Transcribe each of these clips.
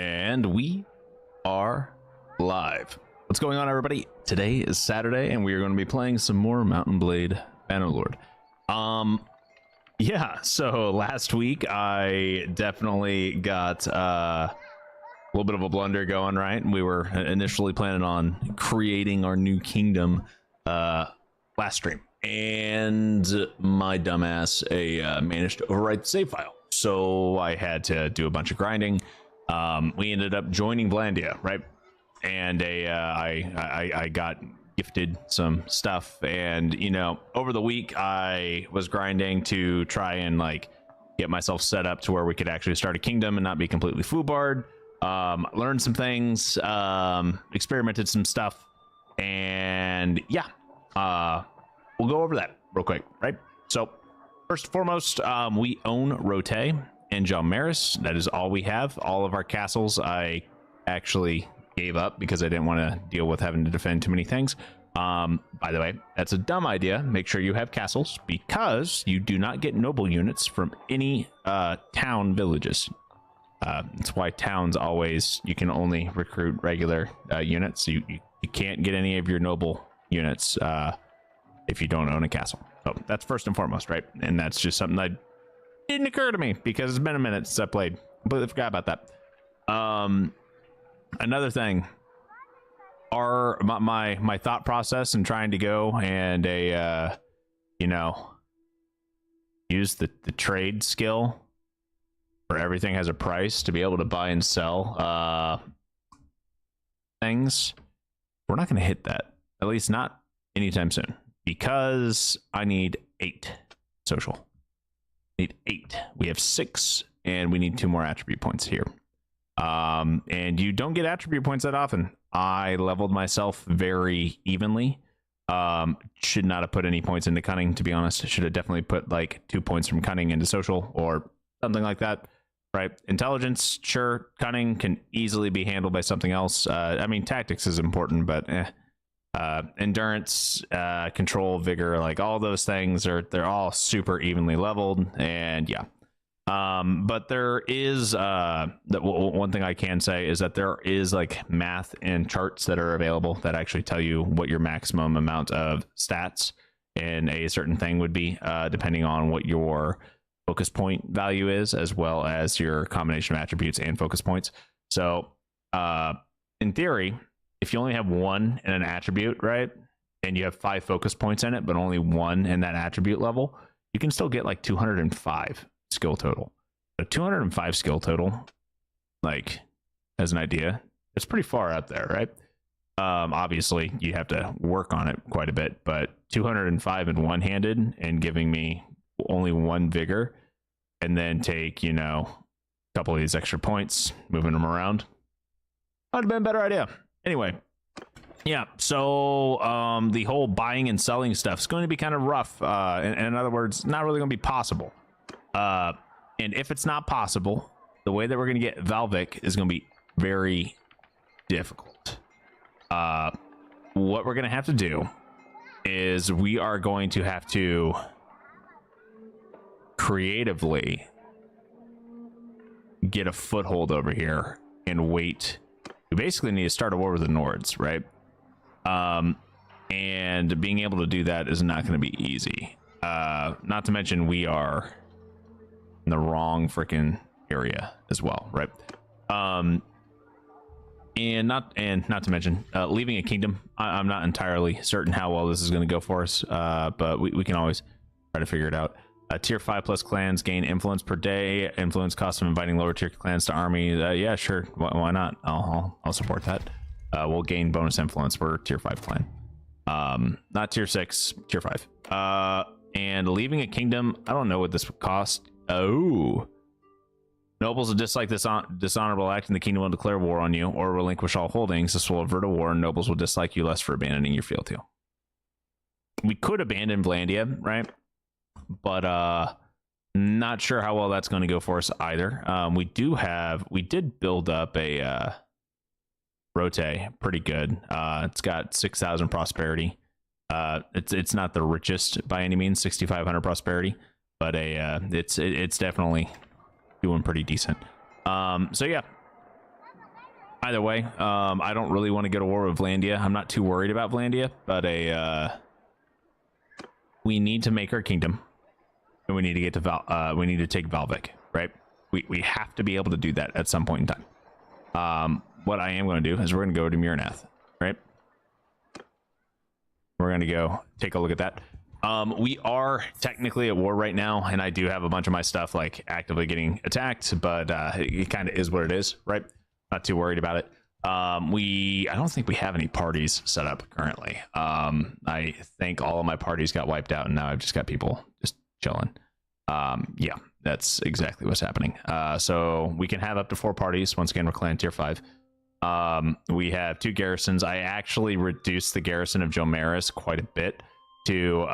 And we are live. What's going on, everybody? Today is Saturday, and we are going to be playing some more Mountain Blade Bannerlord. Yeah, so last week I definitely got a little bit of a blunder going, right? We were initially planning on creating our new kingdom last stream, and my dumbass managed to overwrite the save file. So I had to do a bunch of grinding. We ended up joining Vlandia, right? And I got gifted some stuff, and you know, over the week I was grinding to try and like get myself set up to where we could actually start a kingdom and not be completely foobarred. Learned some things, experimented some stuff, and yeah, we'll go over that real quick, right? So first and foremost, we own Rote and Jalmaris. That is all we have. All of our castles I actually gave up because I didn't want to deal with having to defend too many things. By the way, that's a dumb idea. Make sure you have castles, because you do not get noble units from any town villages. That's why towns always, you can only recruit regular units. You can't get any of your noble units if you don't own a castle. So that's first and foremost, right? And that's just something that didn't occur to me because it's been a minute since I played. Completely forgot about that. Another thing, my thought process in trying to go and you know, use the trade skill where everything has a price to be able to buy and sell things. We're not going to hit that, at least not anytime soon, because I need 8 social. Need 8. We have 6, and we need 2 more attribute points here. And you don't get attribute points that often. I leveled myself very evenly. Should not have put any points into cunning, to be honest. Should have definitely put like 2 points from cunning into social or something like that, right? Intelligence, sure. Cunning can easily be handled by something else. I mean, tactics is important, but endurance, control, vigor, like all those things they're all super evenly leveled. And yeah. But there is one thing I can say is that there is like math and charts that are available that actually tell you what your maximum amount of stats in a certain thing would be, depending on what your focus point value is, as well as your combination of attributes and focus points. So in theory, if you only have 1 in an attribute, right, and you have 5 focus points in it but only 1 in that attribute level, you can still get like 205 skill total. A 205 skill total, like, as an idea, it's pretty far out there, right? Obviously you have to work on it quite a bit, but 205 in one-handed and giving me only 1 vigor, and then take, you know, a couple of these extra points, moving them around, would have been a better idea. Anyway, yeah, so the whole buying and selling stuff is going to be kind of rough. In other words, not really going to be possible. And if it's not possible, the way that we're going to get Valvic is going to be very difficult. What we're going to have to do is we are going to have to creatively get a foothold over here and wait. We basically need to start a war with the Nords, right? And being able to do that is not going to be easy. Not to mention we are in the wrong freaking area as well, right? And not to mention leaving a kingdom. I'm not entirely certain how well this is going to go for us, but we can always try to figure it out. Tier 5+ clans gain influence per day. Influence cost of inviting lower tier clans to army. Yeah, sure. Why not? I'll support that. We'll gain bonus influence. We're tier 5 clan. Not tier 6, tier 5. And leaving a kingdom, I don't know what this would cost. Oh, nobles will dislike this dishonorable act in the kingdom will declare war on you or relinquish all holdings. This will avert a war, and nobles will dislike you less for abandoning your field too. We could abandon Vlandia, right? But not sure how well that's going to go for us either. We did build up a Rote pretty good. It's got 6,000 prosperity. It's not the richest by any means, 6,500 prosperity, but it's definitely doing pretty decent. So yeah, Either way, I don't really want to go to war with Vlandia. I'm not too worried about Vlandia, but we need to make our kingdom, and we need to get to we need to take Valvik, right? We have to be able to do that at some point in time. What I am going to do is we're going to go to Myrnath, right? We're going to go take a look at that. We are technically at war right now, and I do have a bunch of my stuff like actively getting attacked, but it kind of is what it is, right? Not too worried about it. I don't think we have any parties set up currently. I think all of my parties got wiped out, and now I've just got people just chilling. Yeah, that's exactly what's happening. So we can have up to 4 parties. Once again, we're clan tier 5. We have 2 garrisons. I actually reduced the garrison of Jomaris quite a bit to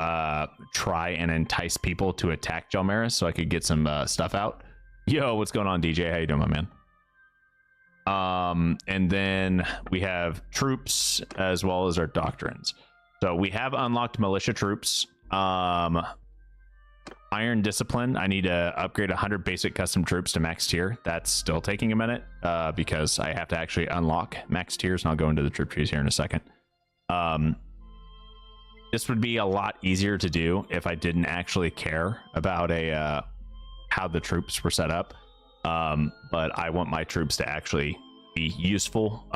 try and entice people to attack Jomaris so I could get some stuff out. Yo, what's going on, DJ? How you doing, my man? And then we have troops as well as our doctrines. So we have unlocked militia troops. Iron Discipline, I need to upgrade 100 basic custom troops to max tier. That's still taking a minute because I have to actually unlock max tiers, and I'll go into the troop trees here in a second. This would be a lot easier to do if I didn't actually care about how the troops were set up. But I want my troops to actually be useful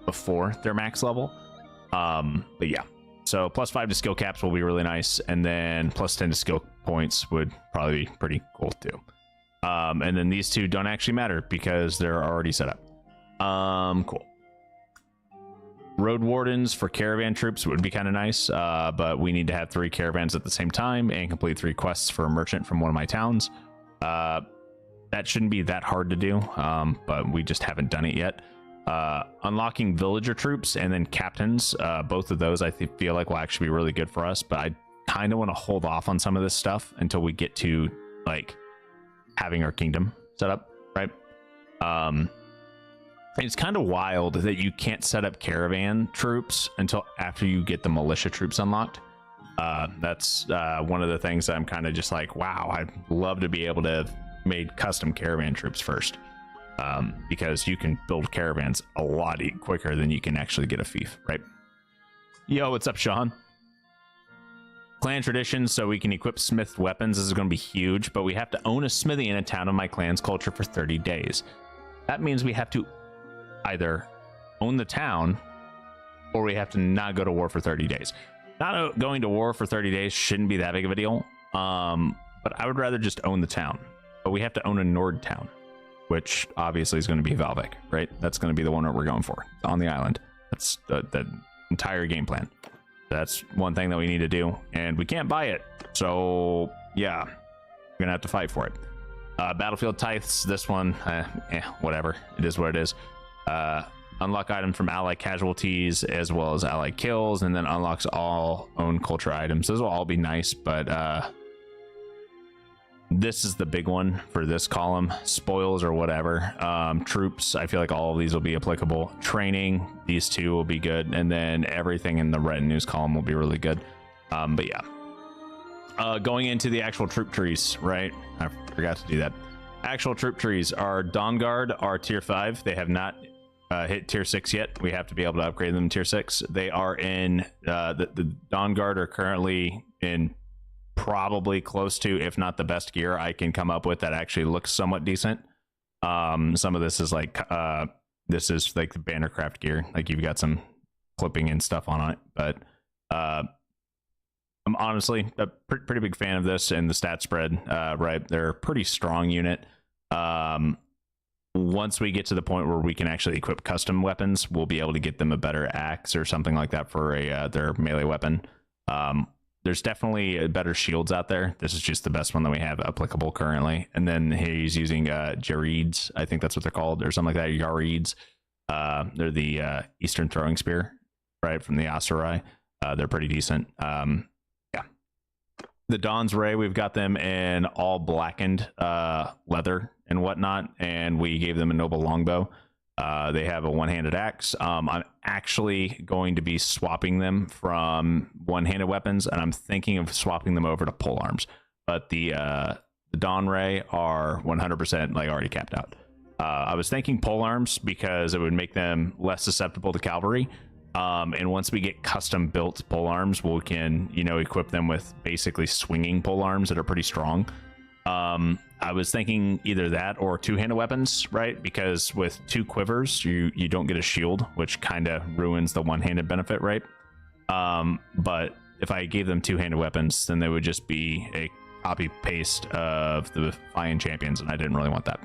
before their max level. But yeah, so +5 to skill caps will be really nice, and then +10 to skill points would probably be pretty cool too. And then these two don't actually matter because they're already set up. Cool. Road wardens for caravan troops would be kind of nice, but we need to have 3 caravans at the same time and complete 3 quests for a merchant from one of my towns. That shouldn't be that hard to do, but we just haven't done it yet. Unlocking villager troops and then captains, both of those I feel like will actually be really good for us, but I kind of want to hold off on some of this stuff until we get to like having our kingdom set up, right? It's kind of wild that you can't set up caravan troops until after you get the militia troops unlocked. That's one of the things that I'm kind of just like, wow, I'd love to be able to have made custom caravan troops first, because you can build caravans a lot quicker than you can actually get a fief, right? Yo, what's up, Sean? Clan traditions, so we can equip smith weapons. This is going to be huge, but we have to own a smithy in a town of my clan's culture for 30 days. That means we have to either own the town or we have to not go to war for 30 days. Not going to war for 30 days shouldn't be that big of a deal, but I would rather just own the town. But we have to own a Nord town, which obviously is going to be Valvik, right? That's going to be the one that we're going for on the island. That's the entire game plan. That's one thing that we need to do, and we can't buy it. So yeah, we're gonna have to fight for it. Battlefield tithes, this one, whatever. It is what it is. Unlock item from ally casualties as well as ally kills, and then unlocks all own culture items. Those will all be nice, but this is the big one for this column. Spoils or whatever. Troops, I feel like all of these will be applicable. Training, these two will be good, and then everything in the Retinues column will be really good. But yeah, going into the actual troop trees, right? I forgot to do that. Actual troop trees are Dawn Guard are tier 5. They have not hit tier 6 yet. We have to be able to upgrade them to tier 6. They are in the Dawn Guard are currently in probably close to, if not the best gear I can come up with that actually looks somewhat decent. Some of this is like the BannerCraft gear, like you've got some clipping and stuff on it, but I'm honestly a pretty big fan of this and the stat spread. Right, they're a pretty strong unit. Once we get to the point where we can actually equip custom weapons, we'll be able to get them a better axe or something like that for their melee weapon. There's definitely better shields out there. This is just the best one that we have applicable currently. And then he's using Jarids, I think that's what they're called, or something like that. Yarids. They're the Eastern Throwing Spear, right, from the Asurai. They're pretty decent. Yeah. The Dawn's Ray, we've got them in all blackened leather and whatnot, and we gave them a noble longbow. They have a one-handed axe. I'm actually going to be swapping them from one-handed weapons, and I'm thinking of swapping them over to pole arms. But the Dawn Ray are 100% like already capped out. I was thinking pole arms because it would make them less susceptible to cavalry. And once we get custom built pole arms, we can, you know, equip them with basically swinging pole arms that are pretty strong. I was thinking either that or two-handed weapons, right? Because with two quivers, you don't get a shield, which kind of ruins the one-handed benefit, right? But if I gave them two-handed weapons, then they would just be a copy-paste of the Flying Champions, and I didn't really want that.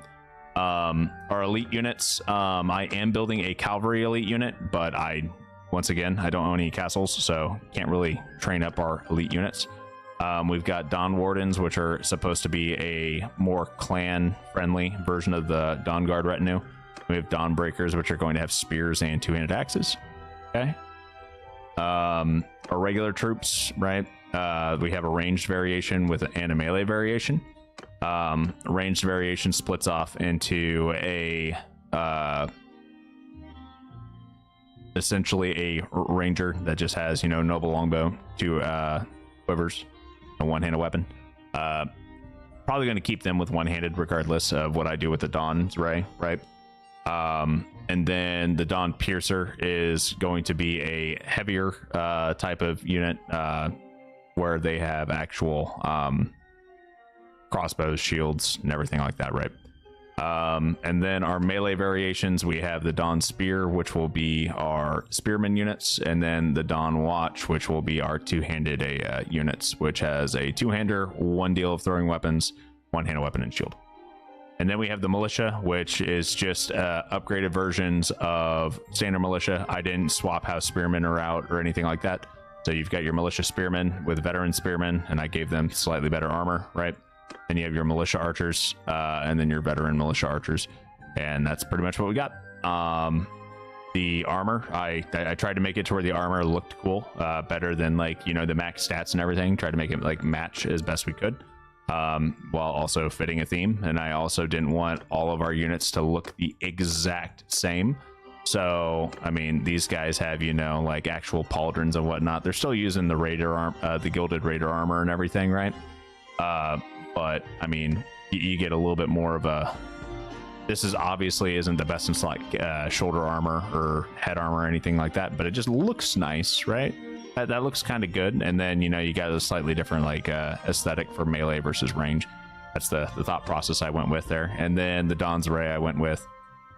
Our elite units, I am building a cavalry elite unit, but once again, I don't own any castles, so can't really train up our elite units. We've got Dawn Wardens, which are supposed to be a more clan-friendly version of the Dawn Guard retinue. We have Dawn Breakers, which are going to have spears and two-handed axes. Okay. Our regular troops, right? We have a ranged variation and a melee variation. Ranged variation splits off into a essentially a ranger that just has, you know, noble longbow, two quivers, a one-handed weapon. Probably going to keep them with one-handed regardless of what I do with the Dawn's Ray, right? And then the Dawn Piercer is going to be a heavier type of unit where they have actual crossbows, shields, and everything like that, right? And then our melee variations, we have the Dawn Spear, which will be our spearman units, and then the Dawn Watch, which will be our two-handed units, which has a two-hander, one deal of throwing weapons, one-handed weapon, and shield. And then we have the militia, which is just upgraded versions of standard militia. I didn't swap how spearmen are out or anything like that. So you've got your militia spearmen with veteran spearmen, and I gave them slightly better armor, right? And you have your militia archers, and then your veteran militia archers, and that's pretty much what we got. The armor, I tried to make it to where the armor looked cool, better than, like, you know, the max stats and everything. Tried to make it like match as best we could, while also fitting a theme. And I also didn't want all of our units to look the exact same. So, I mean, these guys have, you know, like actual pauldrons and whatnot. They're still using the raider the gilded raider armor and everything, right? But I mean, you get a little bit more of a, this is obviously isn't the best in like shoulder armor or head armor or anything like that, but it just looks nice, right? That looks kind of good. And then, you know, you got a slightly different like aesthetic for melee versus range. That's the thought process I went with there. And then the Dawn's Ray I went with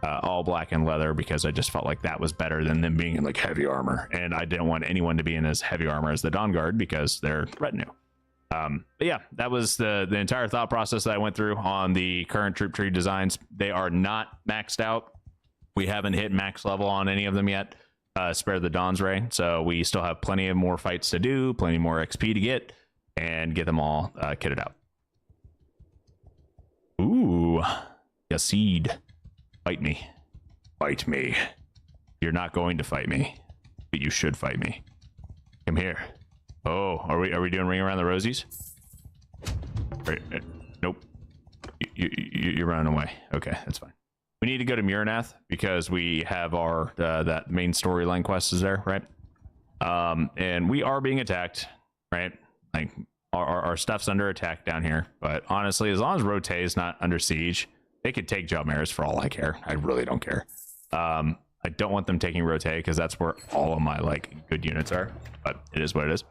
all black and leather because I just felt like that was better than them being in like heavy armor, and I didn't want anyone to be in as heavy armor as the Dawn Guard because they're retinue. But yeah, that was the entire thought process that I went through on the current troop tree designs. They are not maxed out. We haven't hit max level on any of them yet. Spare the Dawn's Ray. So we still have plenty of more fights to do, plenty more XP to get, and get them all kitted out. Ooh, Yasid. Fight me. Fight me. You're not going to fight me, but you should fight me. Come here. Oh, are we doing Ring Around the Rosies? Nope. You're running away. Okay, that's fine. We need to go to Muranath because we have our that main storyline quest is there, right? And we are being attacked, right? Like our stuff's under attack down here. But honestly, as long as Rote is not under siege, they could take Jalmaris for all I care. I really don't care. I don't want them taking Rote because that's where all of my like good units are. But it is what it is.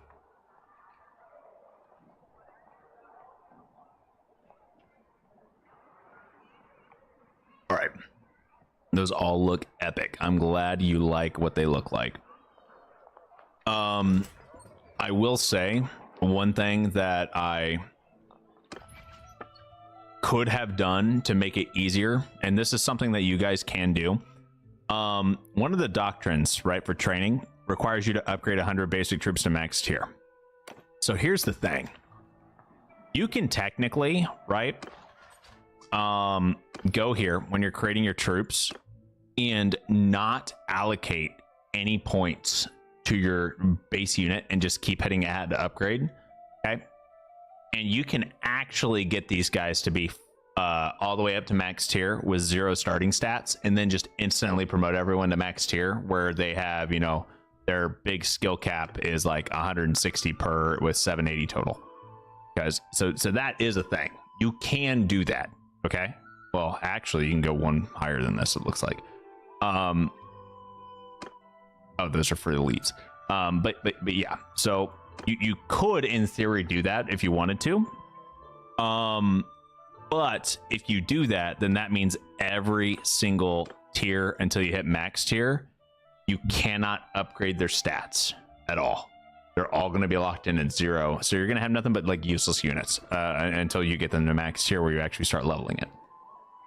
All right, those all look epic. I'm glad you like what they look like. I will say one thing that I could have done to make it easier, and this is something that you guys can do. One of the doctrines, right, for training requires you to upgrade 100 basic troops to max tier. So here's the thing. You can technically, right, go here when you're creating your troops and not allocate any points to your base unit and just keep hitting add to upgrade. Okay, and you can actually get these guys to be all the way up to max tier with 0 starting stats, and then just instantly promote everyone to max tier where they have, you know, their big skill cap is like 160 per with 780 total. Guys, so that is a thing. You can do that. Okay, well, actually, you can go one higher than this, it looks like. Oh, those are for elites. But yeah, so you could, in theory, do that if you wanted to. But if you do that, then that means every single tier until you hit max tier, you cannot upgrade their stats at all. They're all going to be locked in at 0. So you're going to have nothing but like useless units until you get them to max tier where you actually start leveling it.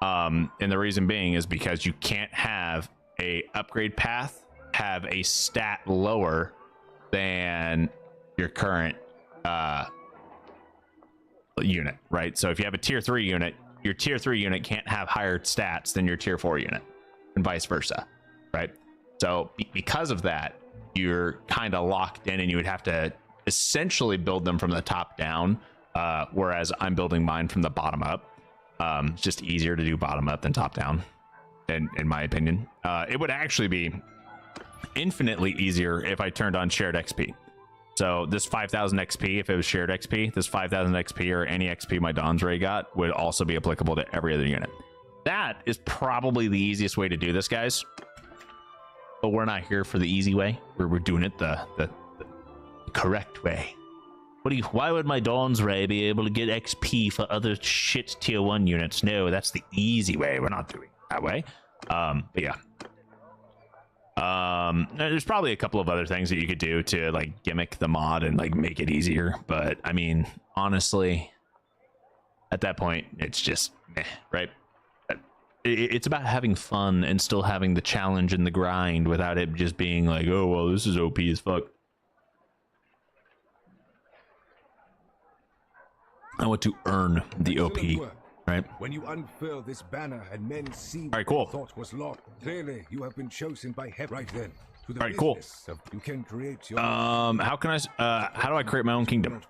And the reason being is because you can't have a upgrade path have a stat lower than your current unit, right? So if you have a tier 3 unit, your tier 3 unit can't have higher stats than your tier 4 unit, and vice versa, right? So because of that, you're kind of locked in, and you would have to essentially build them from the top down, whereas I'm building mine from the bottom up. It's just easier to do bottom up than top down, in my opinion. It would actually be infinitely easier if I turned on shared XP. So this 5,000 XP, if it was shared XP, this 5,000 XP or any XP my Don's Ray got would also be applicable to every other unit. That is probably the easiest way to do this, guys. But we're not here for the easy way. We're doing it the correct way. Why would my Dawn's Ray be able to get XP for other shit tier 1 units? No, that's the easy way. We're not doing it that way. But yeah. There's probably a couple of other things that you could do to like gimmick the mod and like make it easier, but I mean, honestly, at that point it's just meh, right? It's about having fun and still having the challenge and the grind without it just being like, oh well, this is OP as fuck. I want to earn the OP. Right. When you unfurl this banner and men see all right, cool. Thought was lost. Clearly, you have been chosen by heaven. Right then. To the all right, cool. You can create your how can I how do I create my own kingdom?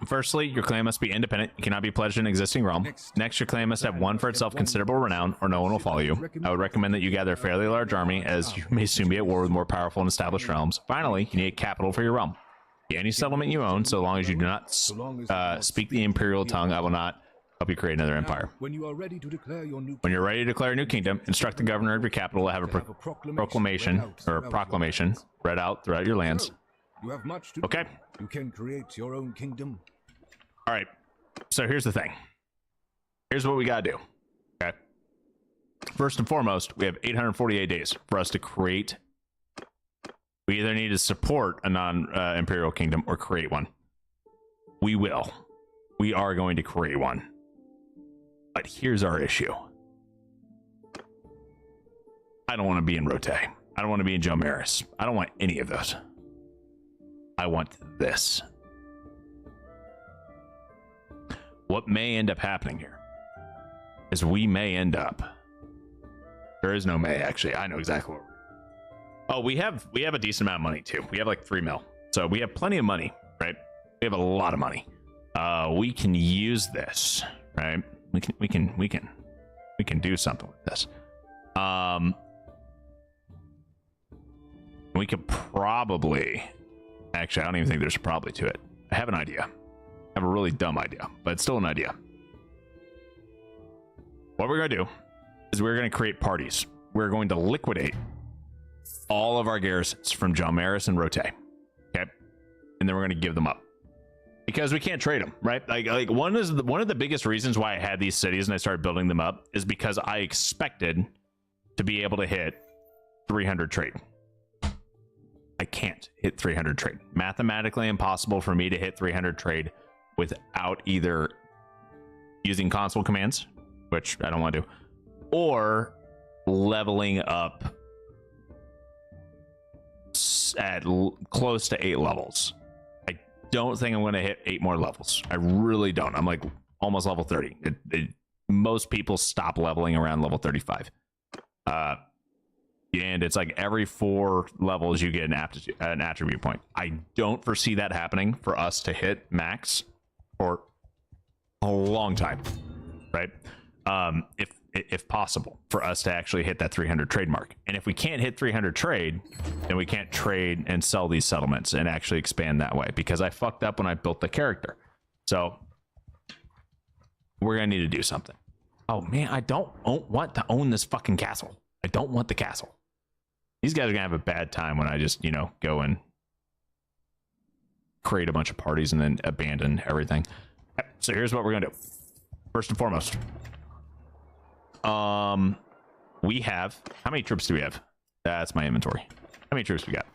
Firstly, your clan must be independent. You cannot be pledged in an existing realm. Next, your clan must have one for itself considerable renown, or no one will follow you. I would recommend that you gather a fairly large army, as you may soon be at war with more powerful and established realms. Finally, you need capital for your realm. Any settlement you own, so long as you do not speak the imperial tongue, I will not help you create another empire. When you are ready to declare your new when you're ready to declare a new kingdom, instruct the governor of your capital to have a proclamation read out throughout your lands. You have much to okay. You can create your own kingdom. All right. So here's the thing. Here's what we gotta do. Okay. First and foremost, we have 848 days for us to create. We either need to support a non-imperial kingdom or create one. We will. We are going to create one. But here's our issue. I don't want to be in Rote. I don't want to be in Jomaris. I don't want any of those. I want this. What may end up happening here is we may end up. There is no may, actually. I know exactly what we're doing. Oh, we have a decent amount of money too. We have like 3 mil. So we have plenty of money, right? We have a lot of money. We can use this, right? We can do something with this. We could probably, actually, I don't even think there's a probably to it. I have an idea. I have a really dumb idea, but it's still an idea. What we're gonna do is we're gonna create parties. We're going to liquidate all of our garrisons from John Maris and Rote. Okay, and then we're gonna give them up. Because we can't trade them, right? Like one of the biggest reasons why I had these cities and I started building them up is because I expected to be able to hit 300 trade. I can't hit 300 trade. Mathematically impossible for me to hit 300 trade without either using console commands, which I don't want to do, or leveling up at close to 8 levels. Don't think I'm going to hit 8 more levels. I really don't. I'm like almost level 30. Most people stop leveling around level 35. And it's like every 4 levels you get an attribute point. I don't foresee that happening for us to hit max for a long time, right? If possible, for us to actually hit that 300 trade mark. And if we can't hit 300 trade, then we can't trade and sell these settlements and actually expand that way, because I fucked up when I built the character. So we're gonna need to do something. Oh man, I don't want to own this fucking castle. I don't want the castle. These guys are gonna have a bad time when I just, you know, go and create a bunch of parties and then abandon everything. So here's what we're gonna do. First and foremost, we have, how many troops do we have? That's my inventory. How many troops we got?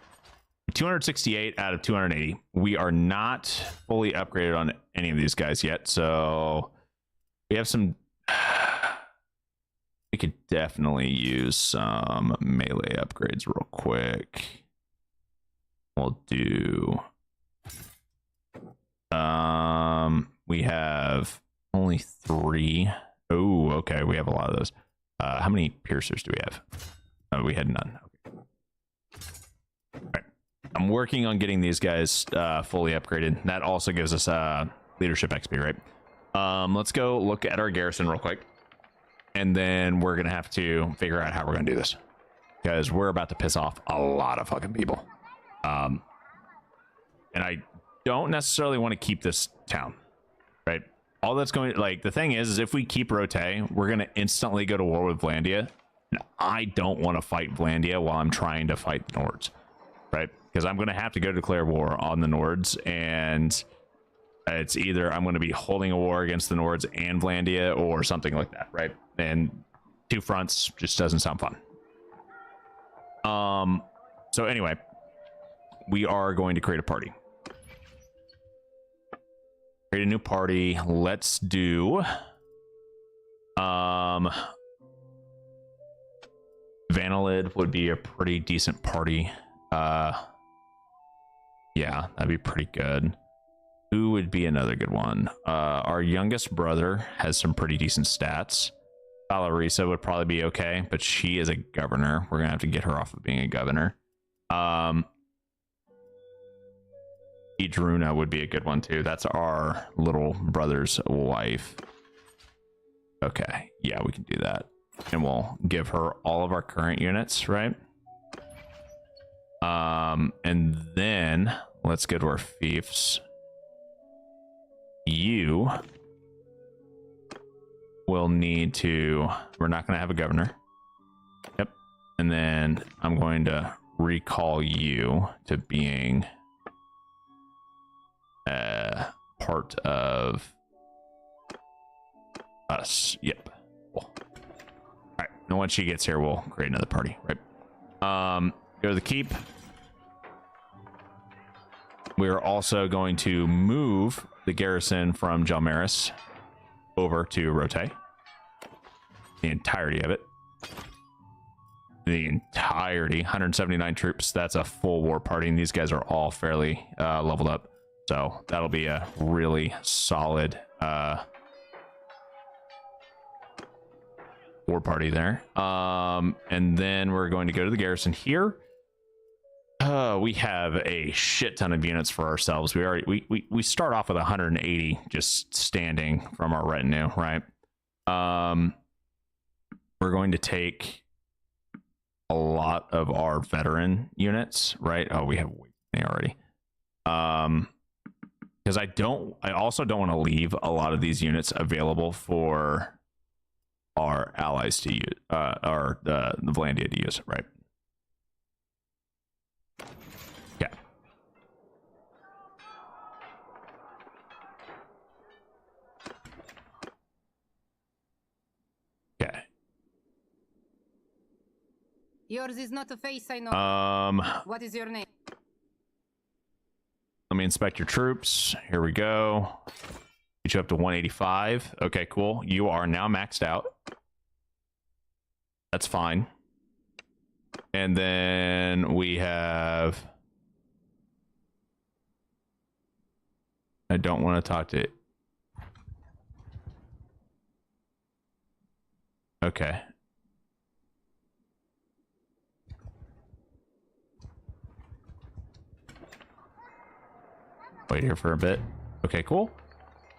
268 out of 280. We are not fully upgraded on any of these guys yet, so we have some. We could definitely use some melee upgrades real quick. We'll do. We have only 3. Oh, okay. We have a lot of those. How many piercers do we have? Oh, we had none. Okay. All right. I'm working on getting these guys fully upgraded. That also gives us leadership XP, right? Let's go look at our garrison real quick. And then we're going to have to figure out how we're going to do this. Because we're about to piss off a lot of fucking people. And I don't necessarily want to keep this town, right? All that's going to, like, the thing is if we keep Rote, we're going to instantly go to war with Vlandia. And I don't want to fight Vlandia while I'm trying to fight the Nords, right? Because I'm going to have to go declare war on the Nords, and it's either I'm going to be holding a war against the Nords and Vlandia or something like that, right? And 2 fronts just doesn't sound fun. So anyway, we are going to create a party. Create a new party. Let's do Bannerlord would be a pretty decent party. Yeah, that'd be pretty good. Who would be another good one? Our youngest brother has some pretty decent stats. Valerisa would probably be okay, but she is a governor. We're gonna have to get her off of being a governor. Idruna would be a good one too. That's our little brother's wife. Okay, yeah, we can do that. And we'll give her all of our current units, right? And then let's go to our fiefs. You will need to, we're not going to have a governor. Yep. And then I'm going to recall you to being part of us. Yep. Cool. All right. And once she gets here, we'll create another party, right? Go to the keep. We're also going to move the garrison from Jalmaris over to Rote. The entirety of it. The entirety, 179 troops. That's a full war party, and these guys are all fairly leveled up. So that'll be a really solid war party there. And then we're going to go to the garrison here. We have a shit ton of units for ourselves. We start off with 180 just standing from our retinue, right? We're going to take a lot of our veteran units, right? Oh, we have already. Because I also don't want to leave a lot of these units available for our allies to use, or the Vlandia to use, right? Yeah. Okay. Yours is not a face I know. What is your name? Let me inspect your troops. Here we go. Get you up to 185. Okay, cool. You are now maxed out. That's fine. And then we have... I don't want to talk to... Okay. Wait here for a bit. Okay, cool.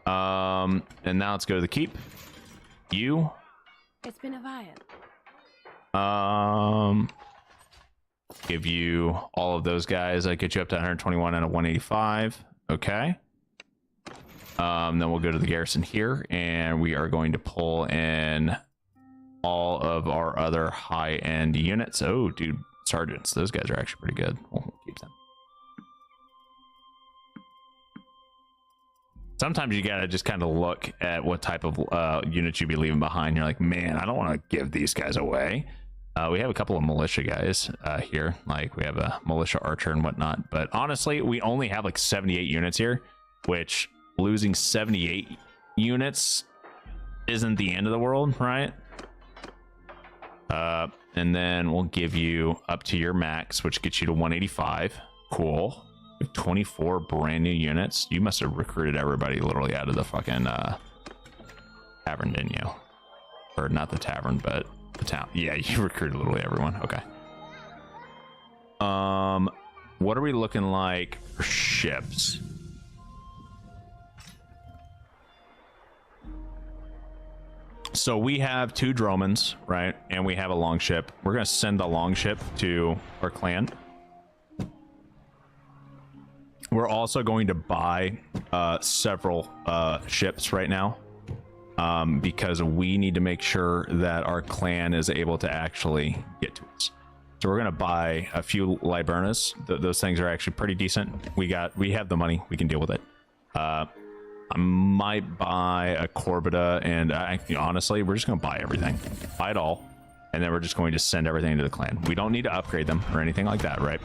And now let's go to the keep. You. It's been a while. Give you all of those guys. I get you up to 121 and a 185. Okay. Then we'll go to the garrison here, and we are going to pull in all of our other high-end units. Oh, dude, sergeants. Those guys are actually pretty good. We'll keep them. Sometimes you gotta just kind of look at what type of units you'd be leaving behind. You're like, man, I don't want to give these guys away. We have a couple of militia guys here. Like, we have a militia archer and whatnot. But honestly, we only have like 78 units here, which losing 78 units isn't the end of the world, right? And then we'll give you up to your max, which gets you to 185. Cool. 24 brand new units. You must have recruited everybody literally out of the fucking tavern, didn't you? Or not the tavern, but the town. Yeah, you recruited literally everyone. Okay. What are we looking like for ships? So we have 2 dromons, right? And we have a longship. We're gonna send the longship to our clan. We're also going to buy several ships right now because we need to make sure that our clan is able to actually get to us. So we're going to buy a few Liburnas. Those things are actually pretty decent. We have the money. We can deal with it. I might buy a Corbita, and honestly, we're just going to buy everything. Buy it all, and then we're just going to send everything to the clan. We don't need to upgrade them or anything like that, right?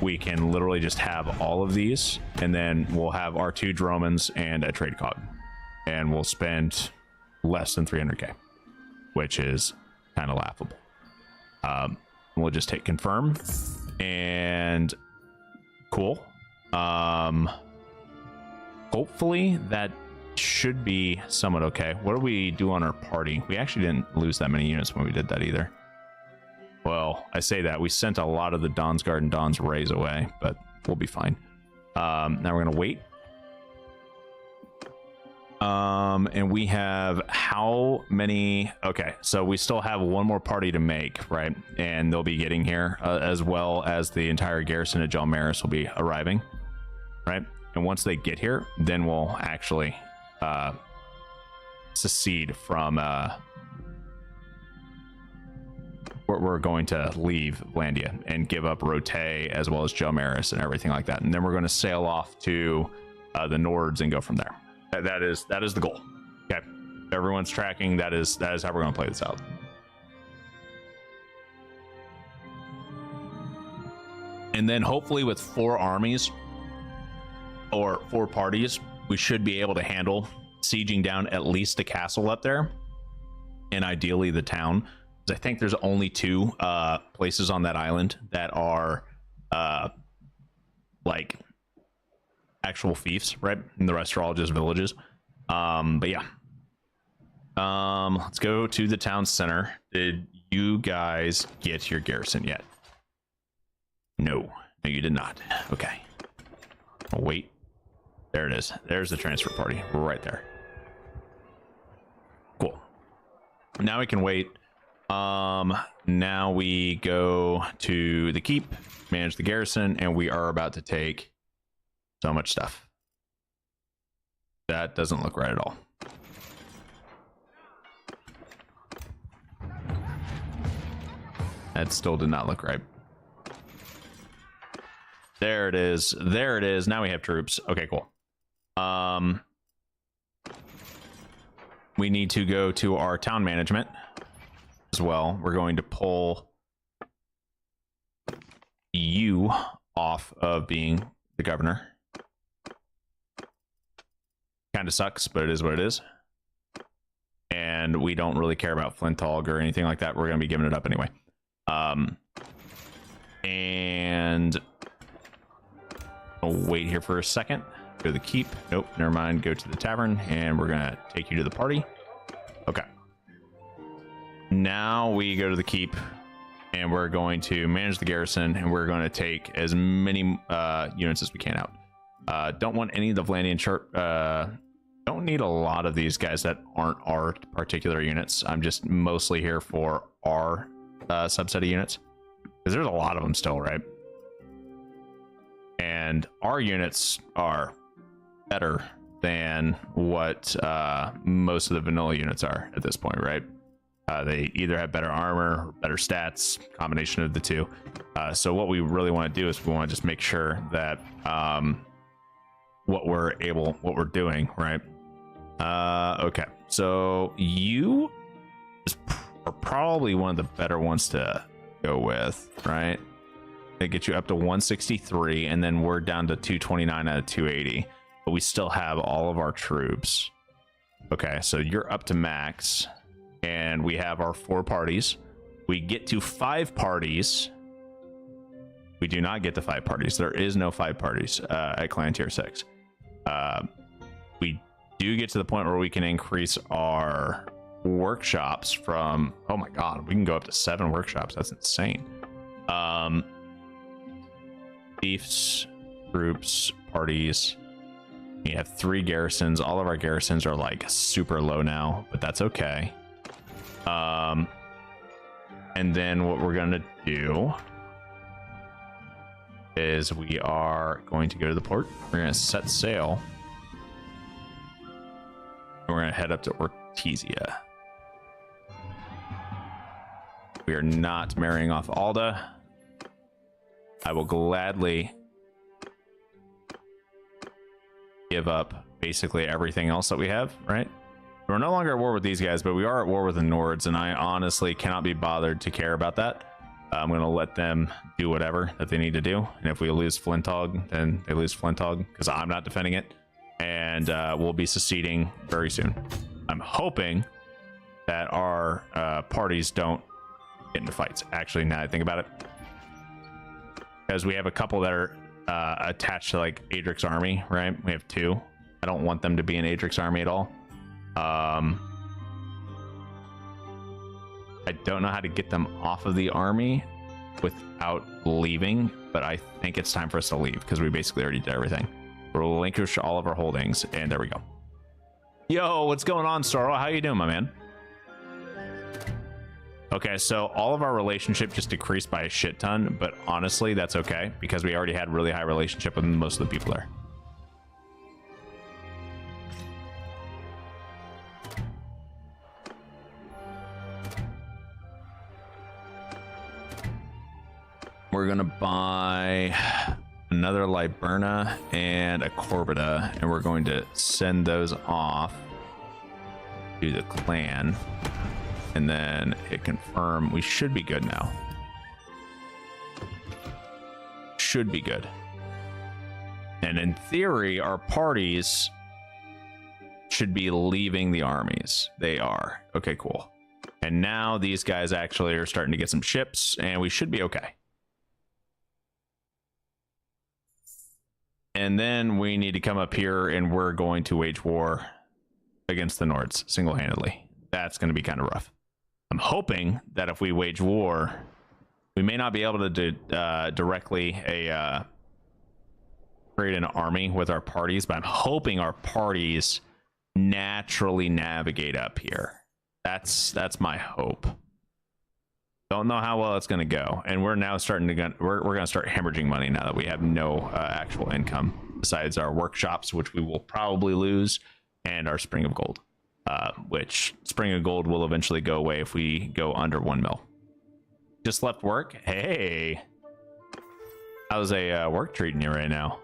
We can literally just have all of these, and then we'll have our 2 dromons and a trade cog, and we'll spend less than 300k, which is kind of laughable. We'll just hit confirm, and cool. Hopefully that should be somewhat okay. What do we do on our party? We actually didn't lose that many units when we did that either. Well, I say that we sent a lot of the Don's Guard and Don's Rays away, but we'll be fine. Now we're gonna wait. And we have how many? Okay, so we still have one more party to make, right? And they'll be getting here, as well as the entire garrison of Jalmaris will be arriving, right? And once they get here, then we'll actually secede from we're going to leave Landia and give up Rote as well as Jalmaris and everything like that, and then we're going to sail off to the Nords and go from there. That is the goal. Okay, everyone's tracking. That is how we're going to play this out. And then hopefully with 4 armies or 4 parties, we should be able to handle sieging down at least a castle up there, and ideally the town. I think there's only 2 places on that island that are like actual fiefs, right? And the rest are all just villages. But yeah, let's go to the town center. Did you guys get your garrison yet? No, you did not. Okay, I'll wait. There it is. There's the transfer party right there. Cool. Now we can wait. Now we go to the keep, manage the garrison, and we are about to take so much stuff. That doesn't look right at all. That still did not look right. There it is. There it is. Now we have troops. Okay, cool. We need to go to our town management as well. We're going to pull you off of being the governor. Kind of sucks, but it is what it is. And we don't really care about Flinthog or anything like that. We're going to be giving it up anyway. And I'll wait here for a second. Go to the keep. Nope, never mind. Go to the tavern, and we're going to take you to the party. Okay. Now we go to the keep, and we're going to manage the garrison, and we're going to take as many units as we can out. Don't want any of the Vlandian chart. Don't need a lot of these guys that aren't our particular units. I'm just mostly here for our subset of units, because there's a lot of them still, right? And and our units are better than what most of the vanilla units are at this point, right? They either have better armor or better stats, combination of the two. So what we really want to do is we want to just make sure that what we're doing, right? Okay, so you are probably one of the better ones to go with, right? They get you up to 163, and then we're down to 229 out of 280, but we still have all of our troops. Okay, so you're up to max, and we have our 4 parties. We get to 5 parties. We do not get to 5 parties. There is no 5 parties at clan tier 6. We do get to the point where we can increase our workshops from, oh my god, we can go up to 7 workshops. That's insane. Fiefs, groups, parties. We have 3 garrisons. All of our garrisons are like super low now, but that's okay. And then what we're gonna do is we are going to go to the port. We're gonna set sail. And we're gonna head up to Ortizia. We are not marrying off Alda. I will gladly give up basically everything else that we have, right? We're no longer at war with these guys, but we are at war with the Nords, and I honestly cannot be bothered to care about that. I'm going to let them do whatever that they need to do, and if we lose Flintog, then they lose Flintog, because I'm not defending it, and we'll be seceding very soon. I'm hoping that our parties don't get into fights, actually, now that I think about it. Because we have a couple that are attached to like Adric's army, right? We have 2. I don't want them to be in Adric's army at all. I don't know how to get them off of the army without leaving, but I think it's time for us to leave because we basically already did everything. Relinquish all of our holdings, and there we go. Yo, what's going on, Starro? How you doing, my man? Okay, so all of our relationship just decreased by a shit ton, but honestly, that's okay because we already had really high relationship with most of the people there. We're gonna buy another Liburna and a Corbita, and we're going to send those off to the clan. And then hit confirm. We should be good now. Should be good. And in theory, our parties should be leaving the armies. They are. Okay, cool. And now these guys actually are starting to get some ships, and we should be okay. And then we need to come up here, and we're going to wage war against the Nords single-handedly. That's going to be kind of rough. I'm hoping that if we wage war, we may not be able to do directly create an army with our parties, but I'm hoping our parties naturally navigate up here. That's my hope. Don't know how well it's going to go, and we're now starting to we're going to start hemorrhaging money now that we have no actual income besides our workshops, which we will probably lose, and our Spring of Gold. Which Spring of Gold will eventually go away if we go under 1 mil. Just left work. Hey, how's a work treating you right now?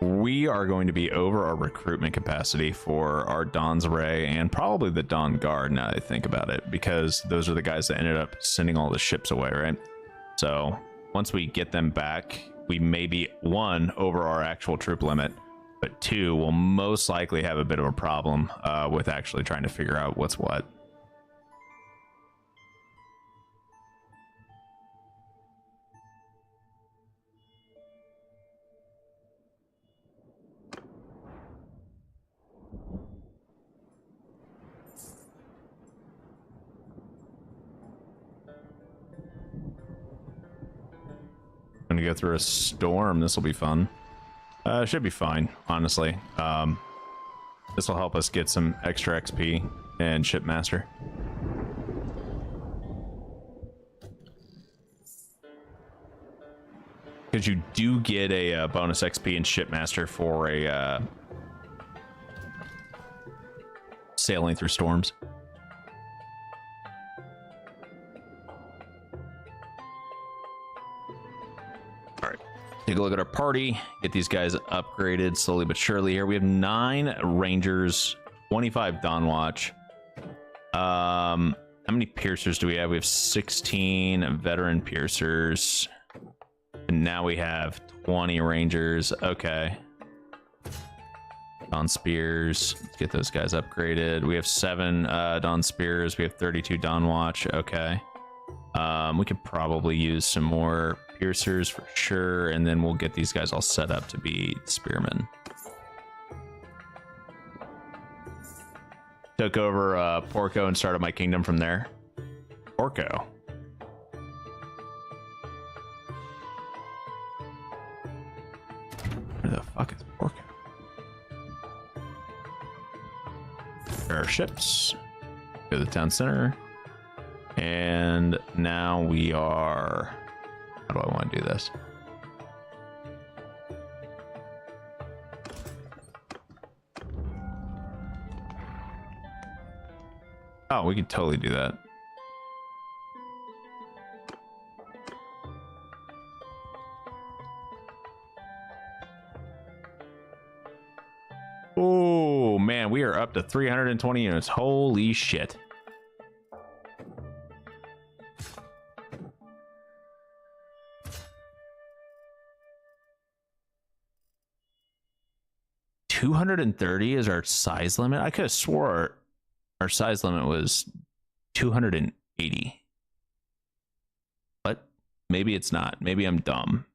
We are going to be over our recruitment capacity for our Don's Ray and probably the Dawn Guard now that I think about it, because those are the guys that ended up sending all the ships away, right? So once we get them back, we may be 1 over our actual troop limit, but 2 will most likely have a bit of a problem with actually trying to figure out what's what. Gonna go through a storm. This will be fun. Should be fine, honestly. This will help us get some extra XP and Shipmaster. because you do get a bonus XP in Shipmaster for a sailing through storms. All right, take a look at our party. Get these guys upgraded slowly but surely. Here we have 9 Rangers, 25 Dawn Watch. How many piercers do we have? We have 16 veteran piercers. And now we have 20 Rangers. Okay. Dawn Spears. Let's get those guys upgraded. We have 7 Dawn Spears. We have 32 Dawn Watch. Okay. We could probably use some more piercers for sure. And then we'll get these guys all set up to be spearmen. Took over Porco and started my kingdom from there. Porco. Where the fuck is Porco? There are ships. Go to the town center. And now we are... How do I want to do this? Oh, we could totally do that. Oh, man, we are up to 320 units. Holy shit. $230 is our size limit. I could have swore our size limit was 280. But maybe it's not. Maybe I'm dumb.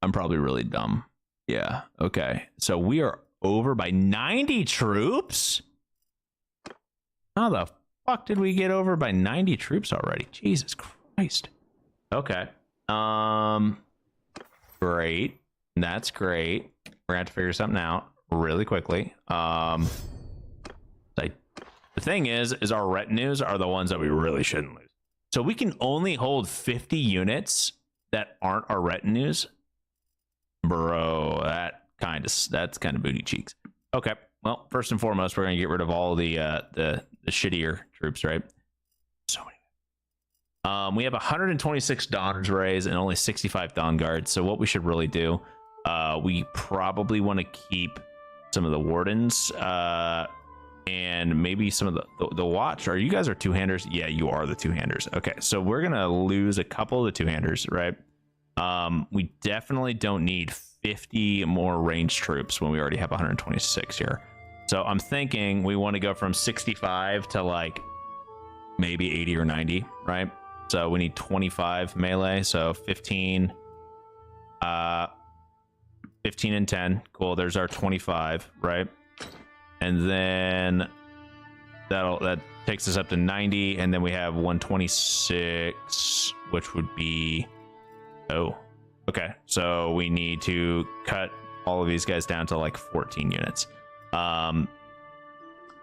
I'm probably really dumb. Yeah. Okay. So we are over by 90 troops. How the fuck did we get over by 90 troops already? Jesus Christ. Okay. Great. That's great. We're gonna have to figure something out really quickly. The thing is our retinues are the ones that we really shouldn't lose. So we can only hold 50 units that aren't our retinues. Bro, that's kind of booty cheeks. Okay, well, first and foremost, we're gonna get rid of all the shittier troops, right? So many. We have 126 Dawners Rays and only 65 Dawn Guards. So what we should really do, we probably want to keep some of the Wardens, and maybe some of the Watch. Are you guys are two-handers? Yeah, you are the two-handers. Okay, so we're gonna lose a couple of the two-handers, right? We definitely don't need 50 more ranged troops when we already have 126 here. So I'm thinking we want to go from 65 to like maybe 80 or 90, right? So we need 25 melee, so 15 and 10. Cool, there's our 25, right? And then that takes us up to 90, and then we have 126, which would be... Oh, okay. So we need to cut all of these guys down to like 14 units.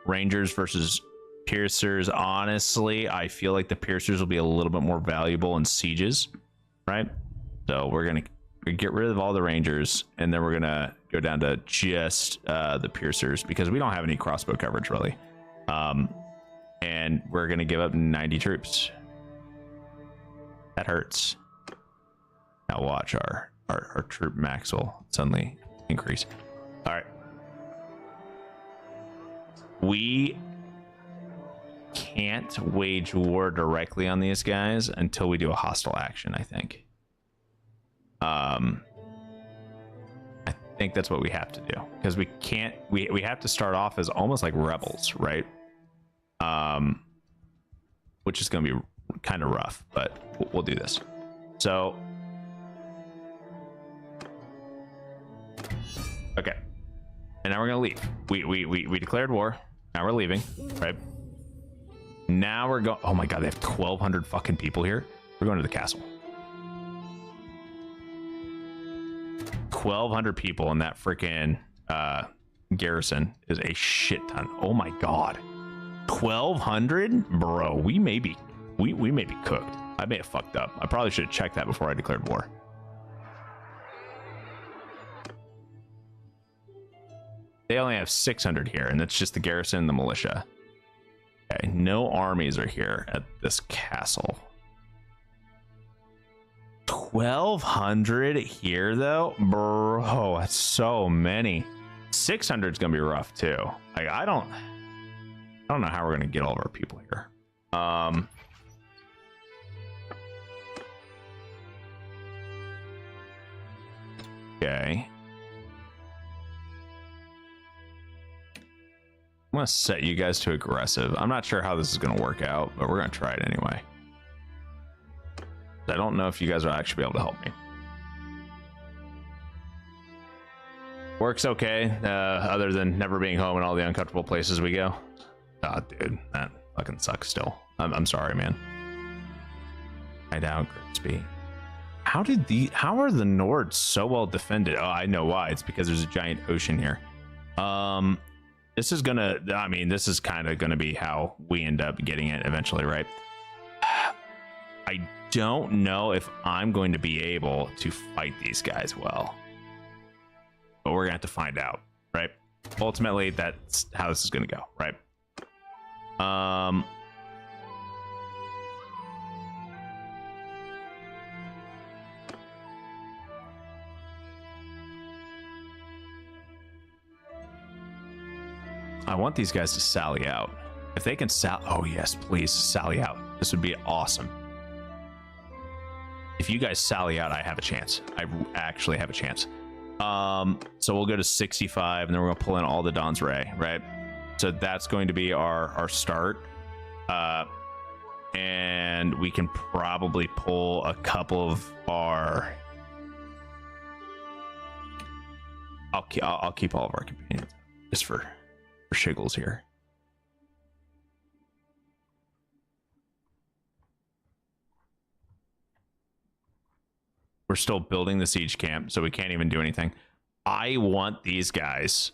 Rangers versus Piercers. Honestly, I feel like the Piercers will be a little bit more valuable in sieges, right? So we're going to get rid of all the Rangers, and then we're going to go down to just the Piercers because we don't have any crossbow coverage, really. And we're going to give up 90 troops. That hurts. Now watch our troop max will suddenly increase. All right. We can't wage war directly on these guys until we do a hostile action, I think. I think that's what we have to do, because we can't, we have to start off as almost like rebels, right? Which is going to be kind of rough, but we'll do this. So okay, and now we're gonna leave. We declared war. Now we're leaving, right? Now we're going. Oh my god, they have 1,200 fucking people here. We're going to the castle. 1,200 people in that freaking garrison is a shit ton. Oh my god, 1,200, bro. We may be cooked. I may have fucked up. I probably should have checked that before I declared war. They only have 600 here, and that's just the garrison and the militia. Okay, no armies are here at this castle. 1,200 here, though? Bro, that's so many. 600 is going to be rough, too. Like, I don't know how we're going to get all of our people here. Okay. I'm going to set you guys to aggressive. I'm not sure how this is going to work out, but we're going to try it anyway. I don't know if you guys will actually be able to help me. Works okay, other than never being home and all the uncomfortable places we go. Oh, dude, that fucking sucks still. I'm sorry, man. I doubt Grimsby. How are the Nords so well defended? Oh, I know why. It's because there's a giant ocean here. This is gonna, I mean, this is kind of gonna be how we end up getting it eventually, right? I don't know if I'm going to be able to fight these guys well, but we're gonna have to find out, right? Ultimately, that's how this is gonna go, right? I want these guys to sally out. If they can oh yes, please sally out. This would be awesome. If you guys sally out, I have a chance. I actually have a chance. So we'll go to 65, and then we're gonna pull in all the Don's Ray, right? So that's going to be our start. And we can probably pull a couple of our. I'll keep all of our companions just for shiggles here. We're still building the siege camp, so we can't even do anything. I want these guys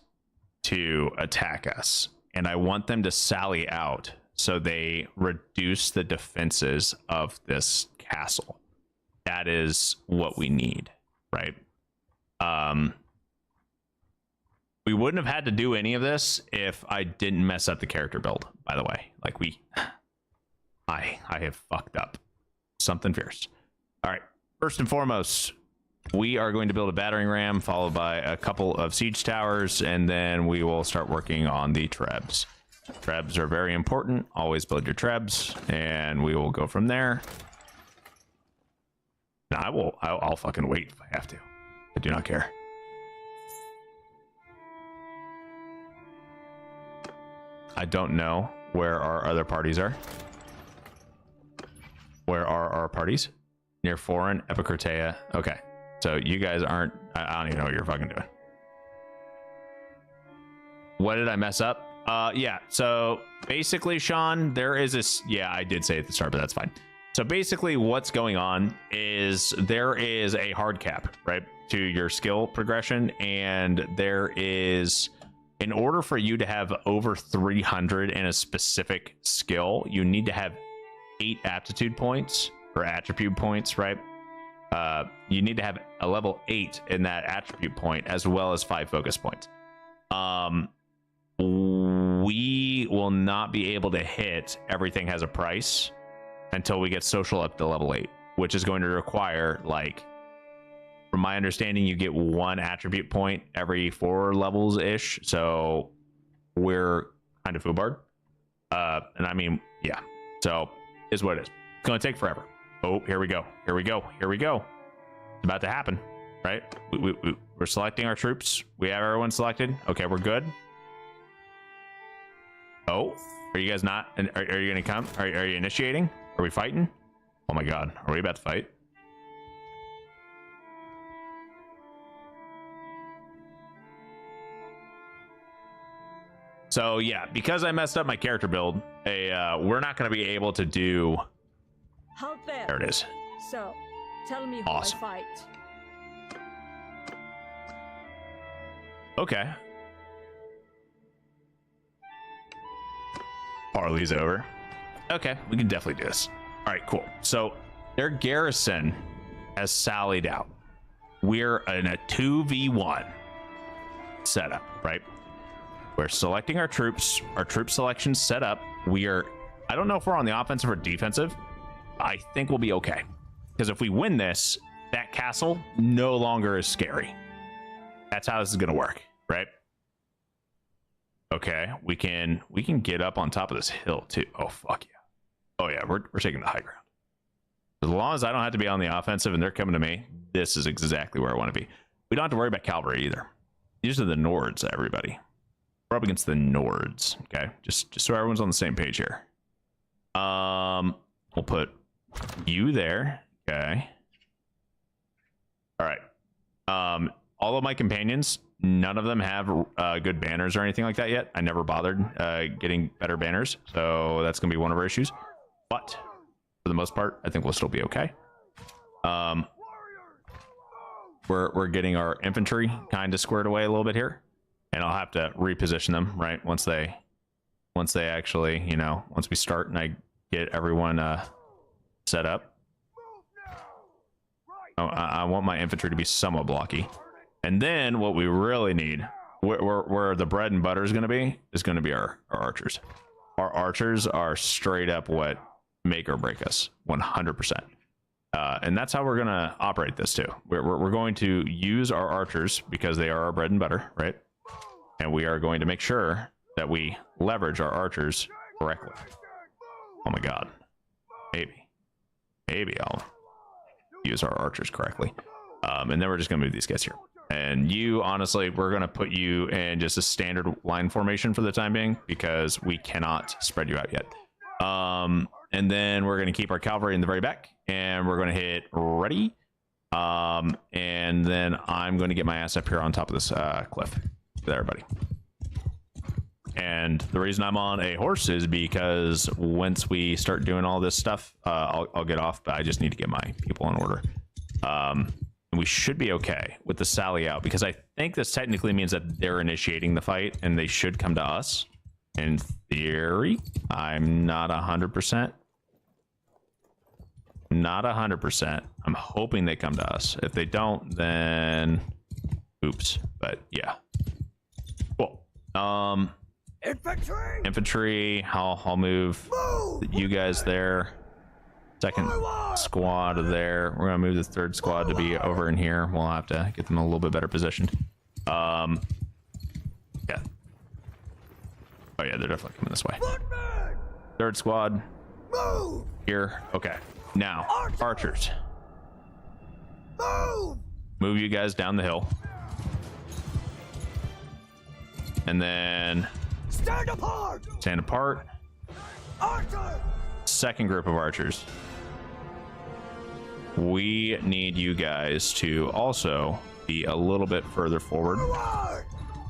to attack us, and I want them to sally out so they reduce the defenses of this castle. That is what we need, right? We wouldn't have had to do any of this if I didn't mess up the character build, by the way. Like I have fucked up something fierce. All right, first and foremost, we are going to build a battering ram followed by a couple of siege towers, and then we will start working on the trebs. Trebs are very important. Always build your trebs, and we will go from there. Now I'll fucking wait if I have to. I do not care. I don't know where our other parties are. Where are our parties? Near Foreign, Epicratea. Okay. So you guys aren't... I don't even know what you're fucking doing. What did I mess up? Yeah. So basically, Sean, there is this... Yeah, I did say it at the start, but that's fine. So basically what's going on is there is a hard cap, right, to your skill progression. And there is... In order for you to have over 300 in a specific skill, you need to have 8 aptitude points or attribute points, right? You need to have a level 8 in that attribute point, as well as 5 focus points. We will not be able to hit everything has a price until we get social up to level 8, which is going to require, like, from my understanding, you get 1 attribute point every 4 levels ish. So we're kind of foobarred. And I mean, yeah. So is what it is. It's going to take forever. Oh, here we go. Here we go. Here we go. It's about to happen, right? We're selecting our troops. We have everyone selected. Okay, we're good. Oh, are you guys not? Are you going to come? Are you initiating? Are we fighting? Oh my God. Are we about to fight? So yeah, because I messed up my character build, we're not going to be able to do. Halt there. There it is. So, tell me who Awesome. I fight. Okay. Parley's over. Okay, we can definitely do this. All right, cool. So their garrison has sallied out. We're in a 2v1 setup, right? We're selecting our troops. Our troop selection set up. I don't know if we're on the offensive or defensive. I think we'll be okay. Because if we win this, that castle no longer is scary. That's how this is going to work, right? Okay, we can get up on top of this hill too. Oh, fuck yeah. Oh yeah, we're taking the high ground. As long as I don't have to be on the offensive and they're coming to me, this is exactly where I want to be. We don't have to worry about cavalry either. These are the Nords, everybody. We're up against the Nords, okay? Just so everyone's on the same page here. We'll put you there, okay? All right. All of my companions, none of them have good banners or anything like that yet. I never bothered getting better banners, so that's gonna be one of our issues. But for the most part, I think we'll still be okay. We're getting our infantry kind of squared away a little bit here, and I'll have to reposition them right once they actually, you know, once we start and I get everyone set up. Oh, I want my infantry to be somewhat blocky. And then what we really need, where the bread and butter is going to be our archers. Our archers are straight up what make or break us, 100%. And that's how we're going to operate this too. We're going to use our archers because they are our bread and butter, right? And we are going to make sure that we leverage our archers correctly. Oh my god. Maybe I'll use our archers correctly. And then we're just going to move these guys here. And you, honestly, we're going to put you in just a standard line formation for the time being because we cannot spread you out yet. And then we're going to keep our cavalry in the very back, and we're going to hit ready. And then I'm going to get my ass up here on top of this cliff with everybody. And the reason I'm on a horse is because once we start doing all this stuff, I'll get off, but I just need to get my people in order. And we should be okay with the sally out because I think this technically means that they're initiating the fight and they should come to us. In theory, I'm not 100%. Not 100%. I'm hoping they come to us. If they don't, then oops. But yeah. Cool. Infantry. I'll move you guys there. Second squad there. We're gonna move the third squad to be over in here. We'll have to get them a little bit better positioned. Yeah. Oh yeah, they're definitely coming this way. Third squad here. Okay. Now, archers. Move you guys down the hill. And then stand apart. Archer. Second group of archers. We need you guys to also be a little bit further forward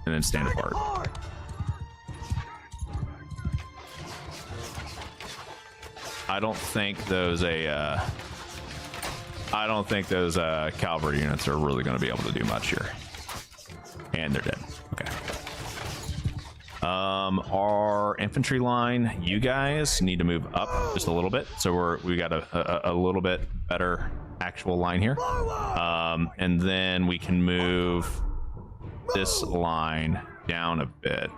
and then stand apart. I don't think those cavalry units are really going to be able to do much here. And they're dead. Okay. Our infantry line, you guys need to move up just a little bit. So we got a little bit better actual line here. And then we can move this line down a bit.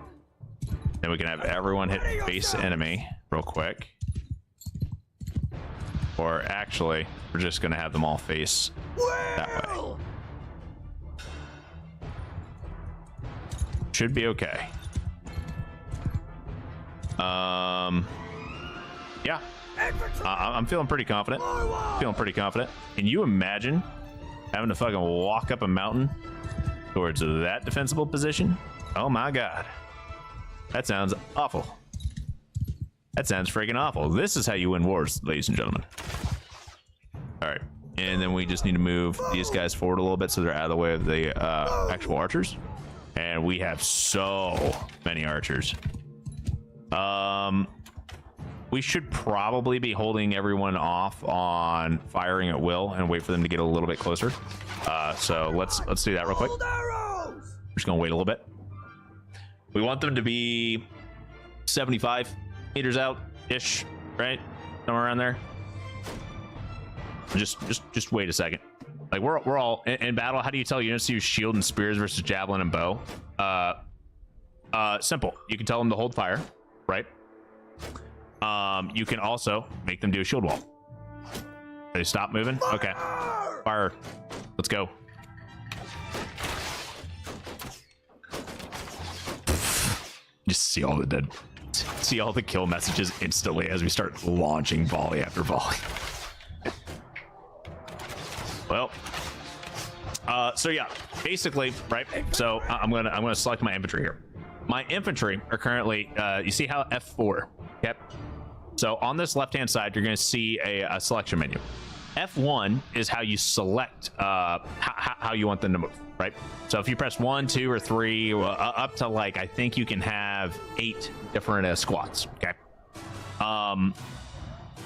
And we can have everyone hit face enemy real quick. Or actually, we're just going to have them all face that way. Should be okay. Yeah. I'm feeling pretty confident. Can you imagine having to fucking walk up a mountain towards that defensible position? Oh my god. That sounds awful. That sounds freaking awful. This is how you win wars, ladies and gentlemen. All right. And then we just need to move these guys forward a little bit so they're out of the way of the actual archers. And we have so many archers. We should probably be holding everyone off on firing at will and wait for them to get a little bit closer. So let's do that real quick. We're just gonna wait a little bit. We want them to be 75 meters out ish, right? Somewhere around there. Just wait a second. Like we're all in battle. How do you tell units to use shield and spears versus javelin and bow? Simple. You can tell them to hold fire, right? You can also make them do a shield wall. They stop moving. Okay. Fire. Let's go. Just see all the dead. See all the kill messages instantly as we start launching volley after volley. Well, so yeah, basically, right? So I'm gonna select my infantry here. My infantry are currently, you see how F4, yep. So on this left-hand side, you're gonna see a selection menu. F1 is how you select how you want them to move, right? So if you press 1, 2, or 3, up to like, I think you can have 8 different squads, okay?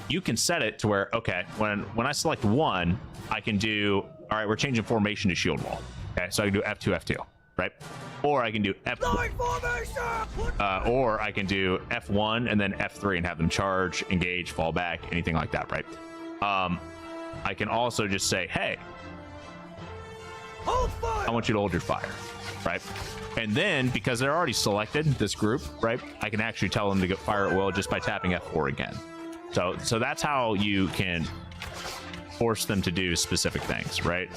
You can set it to where, okay, when I select 1, I can do, all right, we're changing formation to shield wall. Okay, so I can do F2, F2, right? Or I can do or I can do F1 and then F3 and have them charge, engage, fall back, anything like that, right? I can also just say, hey, hold fire. I want you to hold your fire, right? And then, because they're already selected, this group, right, I can actually tell them to go fire at will just by tapping F4 again. So that's how you can force them to do specific things, right?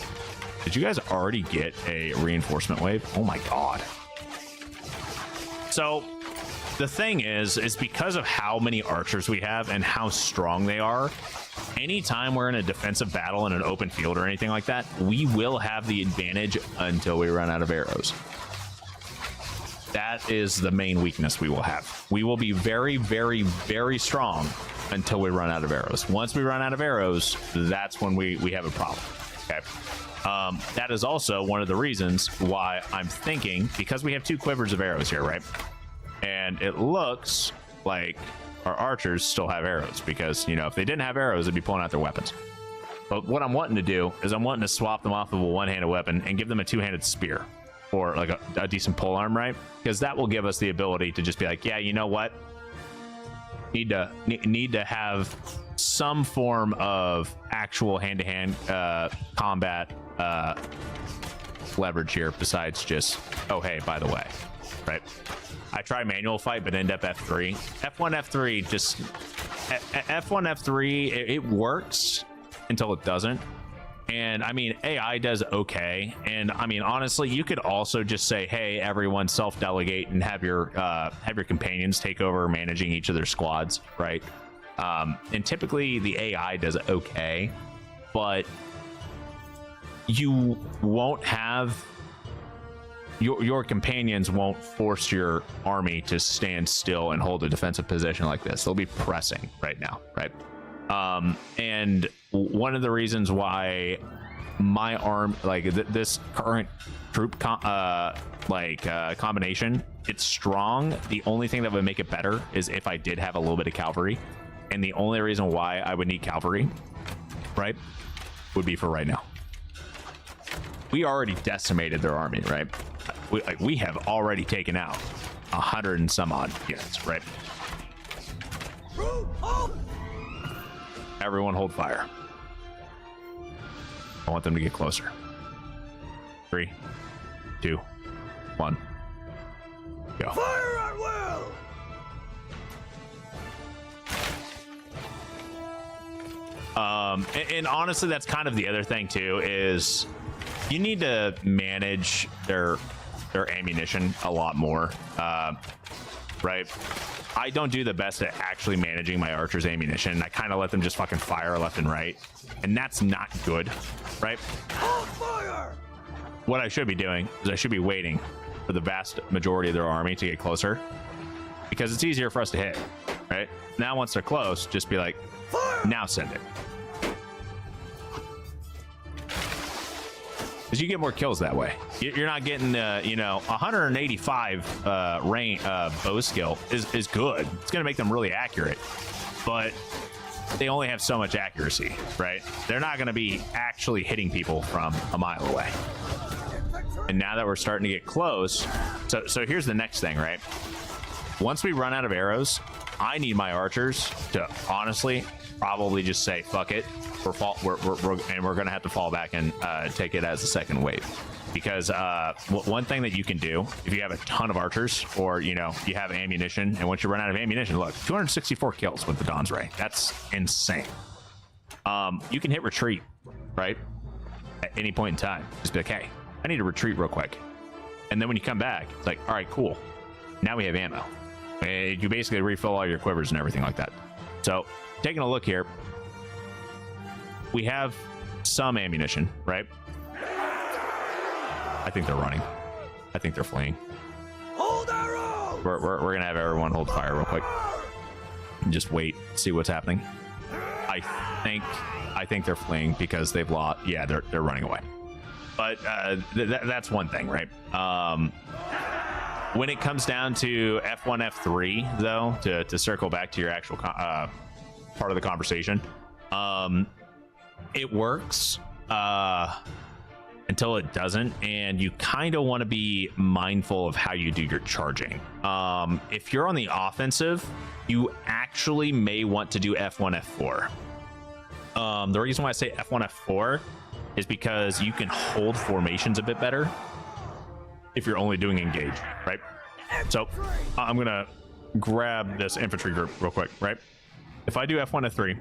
Did you guys already get a reinforcement wave? Oh my god. So the thing is because of how many archers we have and how strong they are, anytime we're in a defensive battle in an open field or anything like that, we will have the advantage until we run out of arrows. That is the main weakness we will have. We will be very, very, very strong until we run out of arrows. Once we run out of arrows, that's when we have a problem. Okay. That is also one of the reasons why I'm thinking, because we have 2 quivers of arrows here, right? And it looks like our archers still have arrows, because, you know, if they didn't have arrows, they'd be pulling out their weapons. But what I'm wanting to do is I'm wanting to swap them off of a one-handed weapon and give them a 2-handed spear, or like a decent polearm, right? Because that will give us the ability to just be like, yeah, you know what? Need to have some form of actual hand-to-hand combat leverage here, besides just, oh hey, by the way, right? I try manual fight but end up F3. F1, F3, just F1, F3, it works until it doesn't. And I mean, AI does okay. And I mean, honestly, you could also just say, hey, everyone self-delegate and have your companions take over managing each of their squads, right? And typically the AI does okay, but you won't have your companions won't force your army to stand still and hold a defensive position like this. They'll be pressing right now, right? And one of the reasons why my arm, like this current troop combination, it's strong. The only thing that would make it better is if I did have a little bit of cavalry, and the only reason why I would need cavalry, right, would be for right now. We already decimated their army, right? We have already taken out 100 and some odd units, right? Everyone hold fire. I want them to get closer. 3, 2, 1. Go. Fire at will! And honestly, that's kind of the other thing too, is you need to manage their ammunition a lot more, right? I don't do the best at actually managing my archers' ammunition. I kind of let them just fucking fire left and right, and that's not good, right? Fire! What I should be doing is I should be waiting for the vast majority of their army to get closer, because it's easier for us to hit, right? Now once they're close, just be like, fire! Now send it. Because you get more kills that way. You're not getting, 185 bow skill is good. It's going to make them really accurate, but they only have so much accuracy, right? They're not going to be actually hitting people from a mile away. And now that we're starting to get close, so here's the next thing, right? Once we run out of arrows, I need my archers to honestly probably just say, fuck it. We're gonna have to fall back and take it as a second wave, because one thing that you can do if you have a ton of archers, or you know you have ammunition, and once you run out of ammunition, look, 264 kills with the Dawn's Ray. That's insane. You can hit retreat, right, at any point in time. Just be like, hey, I need to retreat real quick, and then when you come back, it's like, all right, cool, now we have ammo. And you basically refill all your quivers and everything like that. So taking a look here, we have some ammunition, right? I think they're running. I think they're fleeing. Hold arrow! We're gonna have everyone hold fire real quick and just wait, see what's happening. I think they're fleeing because they've lost. Yeah, they're running away. But that's one thing, right? When it comes down to F1, F3, though, to circle back to your actual part of the conversation, it works until it doesn't, and you kind of want to be mindful of how you do your charging. If you're on the offensive, you actually may want to do F1, F4. The reason why I say F1, F4 is because you can hold formations a bit better if you're only doing engage, right? So I'm gonna grab this infantry group real quick, right? If I do F1, F3,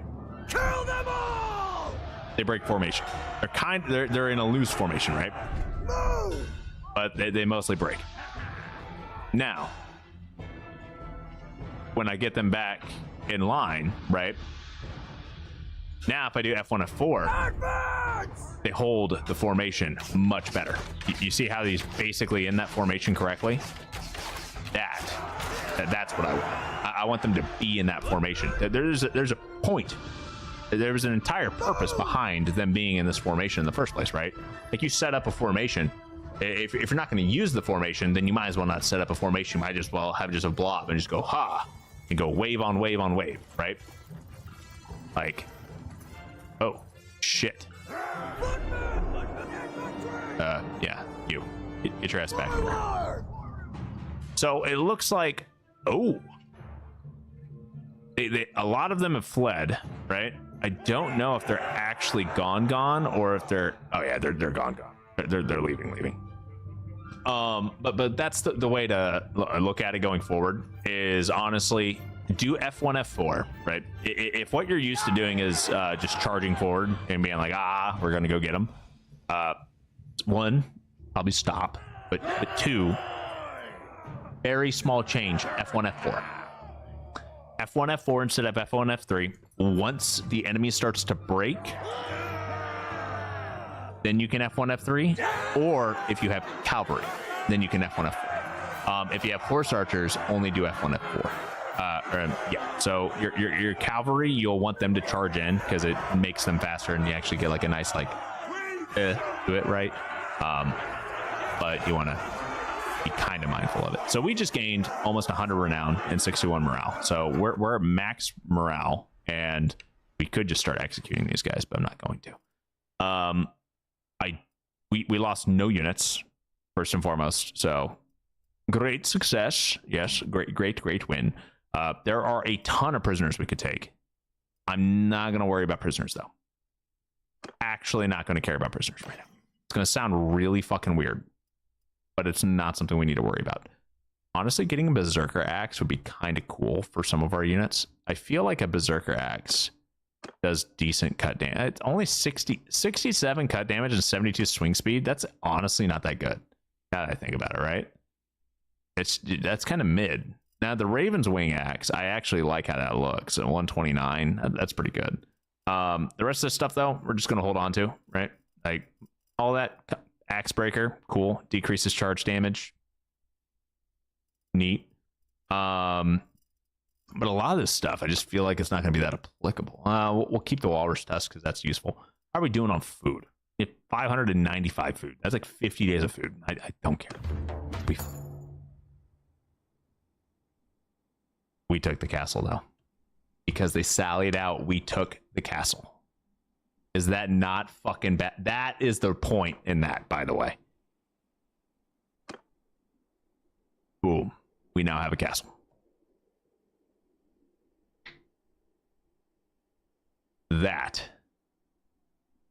Kill them all! they break formation. They're in a loose formation, right? Move! But they mostly break. Now, when I get them back in line, right? Now, if I do F1, F4, Advance! they hold the formation much better. You see how he's basically in that formation correctly? That's what I want. I want them to be in that formation. There's a point. There's an entire purpose behind them being in this formation in the first place, right? Like, you set up a formation. If you're not going to use the formation, then you might as well not set up a formation. You might just well have just a blob and just go ha and go wave on wave on wave, right? Like, oh shit. Yeah, you get your ass back here. So it looks like, oh, a lot of them have fled, right? I don't know if they're actually gone, or if they're, oh yeah, they're gone. They're leaving. But that's the way to look at it going forward, is honestly do F1, F4, right? If what you're used to doing is just charging forward and being like, we're gonna go get them. One, probably stop, but two, very small change, F1, F4. F1, F4 instead of F1, F3. Once the enemy starts to break, then you can F1, F3. Or if you have cavalry, then you can F1, F4. If you have horse archers, only do F1, F4. Yeah, so your cavalry, you'll want them to charge in because it makes them faster, and you actually get like a nice do it right. But you want to be kind of mindful of it. So we just gained almost 100 renown and 61 morale. So we're at max morale, and we could just start executing these guys, but I'm not going to. We lost no units first and foremost. So great success. Yes, great win. There are a ton of prisoners we could take. I'm not going to worry about prisoners though. Actually not going to care about prisoners right now. It's going to sound really fucking weird, but it's not something we need to worry about. Honestly, getting a Berserker Axe would be kind of cool for some of our units. I feel like a Berserker Axe does decent cut damage. It's only 67 cut damage and 72 swing speed. That's honestly not that good. Now that I think about it, right? That's kind of mid. Now, the Raven's Wing Axe, I actually like how that looks. At 129, that's pretty good. The rest of this stuff, though, we're just going to hold on to, right? Like, all that Axe Breaker, cool. Decreases charge damage. Neat. But a lot of this stuff, I just feel like it's not going to be that applicable. We'll keep the Walrus Tusk because that's useful. How are we doing on food? 595 food. That's like 50 days of food. I don't care. We took the castle, though. Because they sallied out, we took the castle. Is that not fucking bad? That is the point in that, by the way. Boom. We now have a castle. That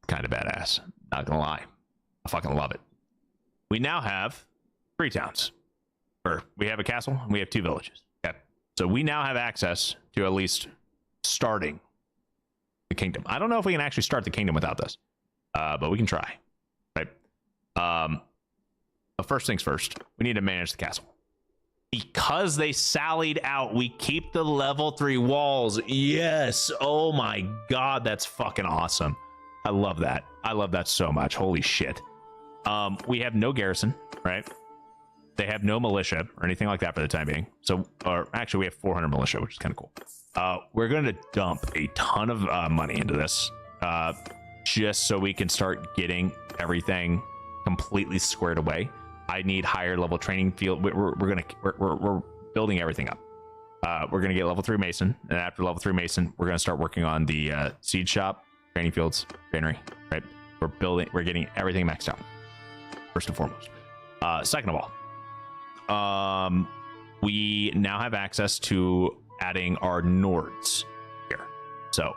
kind of badass. Not gonna lie. I fucking love it. we now have 3 towns. Or we have a castle and we have 2 villages. Okay. So we now have access to at least starting the kingdom. I don't know if we can actually start the kingdom without this, but we can try. Right. But first things first, we need to manage the castle. Because they sallied out, we keep the level 3 walls. Yes. Oh my god, that's fucking awesome. I love that. I love that so much. Holy shit. We have no garrison, right? They have no militia or anything like that for the time being. So, or actually we have 400 militia, which is kind of cool. We're going to dump a ton of money into this, just so we can start getting everything completely squared away. I need higher level training field. We're building everything up. We're gonna get level 3 mason, and after level 3 mason, we're gonna start working on the seed shop, training fields, granary. Right? We're getting everything maxed out. First and foremost. Second of all, we now have access to adding our Nords here. So,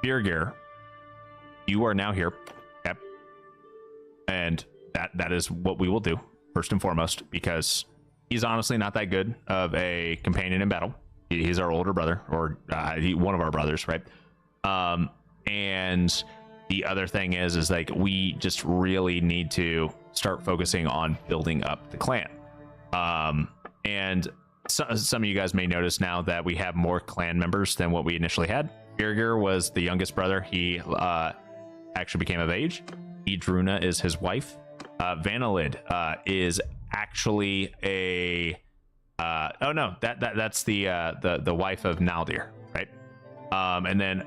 Birgir, you are now here. Yep. And that is what we will do first and foremost, because he's honestly not that good of a companion in battle. He's our older brother, or one of our brothers, right? And the other thing is like we just really need to start focusing on building up the clan. And some of you guys may notice now that we have more clan members than what we initially had. Birgir was the youngest brother. He actually became of age. Idruna is his wife. Vanillid is actually a oh no, that's the wife of Naldir, right? And then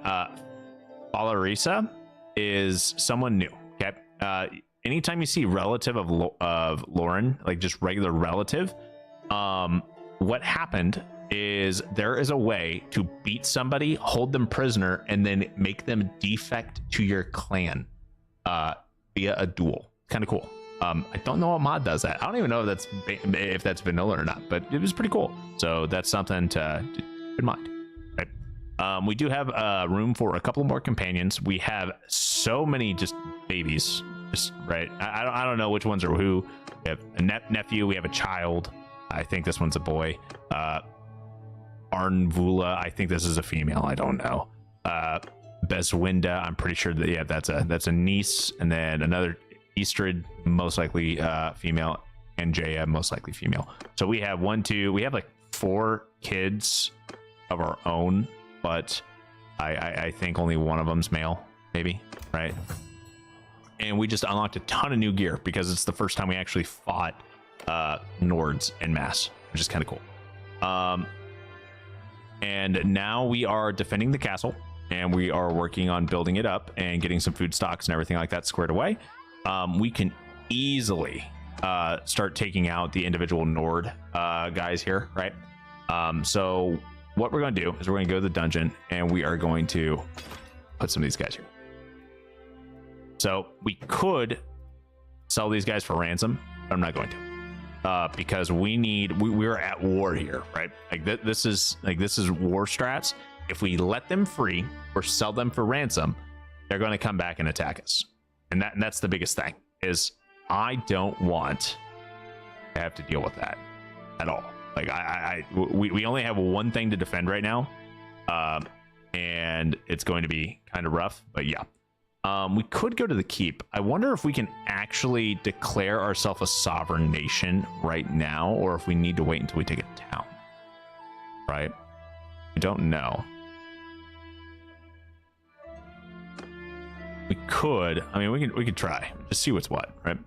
Valarisa is someone new. Okay. Anytime you see relative of Lauren, like just regular relative, what happened is there is a way to beat somebody, hold them prisoner, and then make them defect to your clan via a duel. Kind of cool. I don't know what mod does that. I don't even know if that's vanilla or not, but it was pretty cool. So that's something to keep in mind. Right? We do have room for a couple more companions. We have so many just babies. Just right. I don't know which ones are who. We have a nephew. We have a child. I think this one's a boy. Arnvula. I think this is a female. I don't know. Beswinda. I'm pretty sure that that's a niece, and then another Eastrid, most likely female, and Jaya, most likely female. So we have we have like 4 kids of our own, but I think only one of them's male, maybe, right? And we just unlocked a ton of new gear because it's the first time we actually fought Nords en masse, which is kind of cool. And now we are defending the castle, and we are working on building it up and getting some food stocks and everything like that squared away. We can easily start taking out the individual Nord guys here, right? So what we're going to do is we're going to go to the dungeon, and we are going to put some of these guys here. So we could sell these guys for ransom, but I'm not going to, because we're at war here, right? Like this is war strats. If we let them free or sell them for ransom, they're going to come back and attack us. And that's the biggest thing, is I don't want to have to deal with that at all. Like we only have one thing to defend right now, and it's going to be kind of rough. But yeah, we could go to the keep. I wonder if we can actually declare ourselves a sovereign nation right now, or if we need to wait until we take a town. Right? I don't know. We could. I mean, we could try. Just see what's what, right?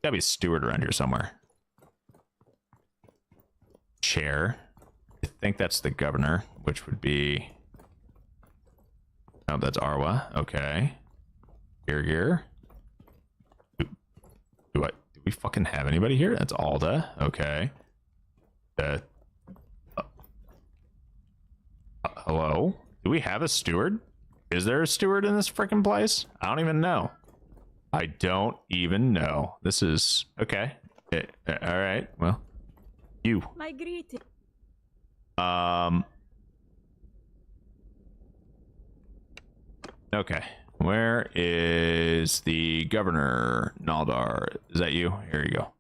Gotta be a steward around here somewhere. Chair. I think that's the governor, which would be. Oh, that's Arwa. Okay. Here. Do we fucking have anybody here? That's Alda. Okay. Hello? Do we have a steward? Is there a steward in this freaking place? I don't even know. I don't even know. This is okay. All right. Well, you. My greeting. Okay. Where is the governor, Naldar? Is that you? Here you go.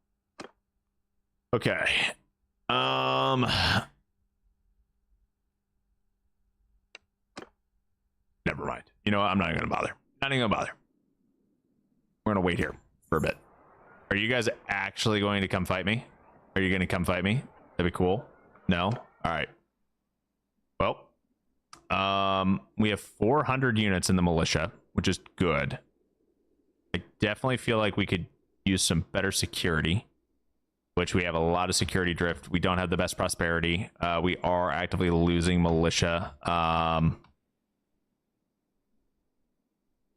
Okay. Never mind. You know what? I'm not even gonna bother. Not even gonna bother. We're gonna wait here for a bit. Are you guys actually going to come fight me? Are you gonna come fight me? That'd be cool. No? Alright. Well. We have 400 units in the militia, which is good. I definitely feel like we could use some better security, which we have a lot of security drift. We don't have the best prosperity. We are actively losing militia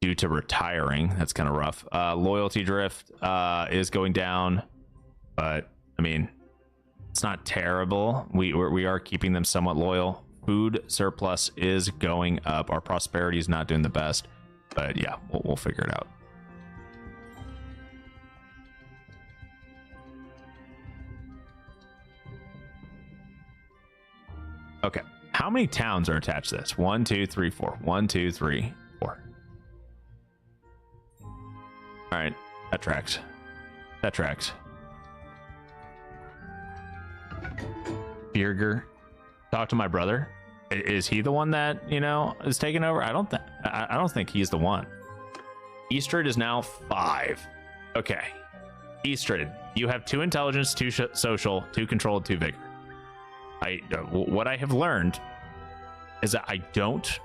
due to retiring. That's kind of rough. Loyalty drift is going down, but I mean, it's not terrible. We are keeping them somewhat loyal. Food surplus is going up. Our prosperity is not doing the best, but yeah, we'll figure it out. Okay, how many towns are attached to this? 1, 2, 3, 4. 1, 2, 3, 4. All right, that tracks. That tracks. Bierger, talk to my brother. Is he the one that, you know, is taking over? I don't think he's the one. Eastrid is now 5. Okay, Eastrid, you have 2 intelligence, 2 social, 2 control, 2 vigor. What I have learned is that I don't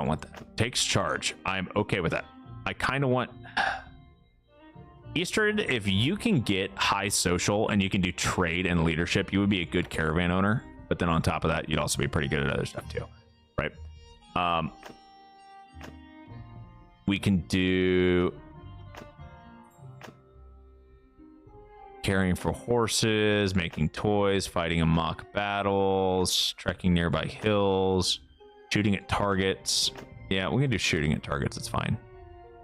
want that. Takes charge. I'm okay with that. I kind of want Eastern. If you can get high social and you can do trade and leadership, you would be a good caravan owner. But then on top of that, you'd also be pretty good at other stuff too, right? We can do caring for horses, making toys, fighting in mock battles, trekking nearby hills, shooting at targets. Yeah, we can do shooting at targets. It's fine.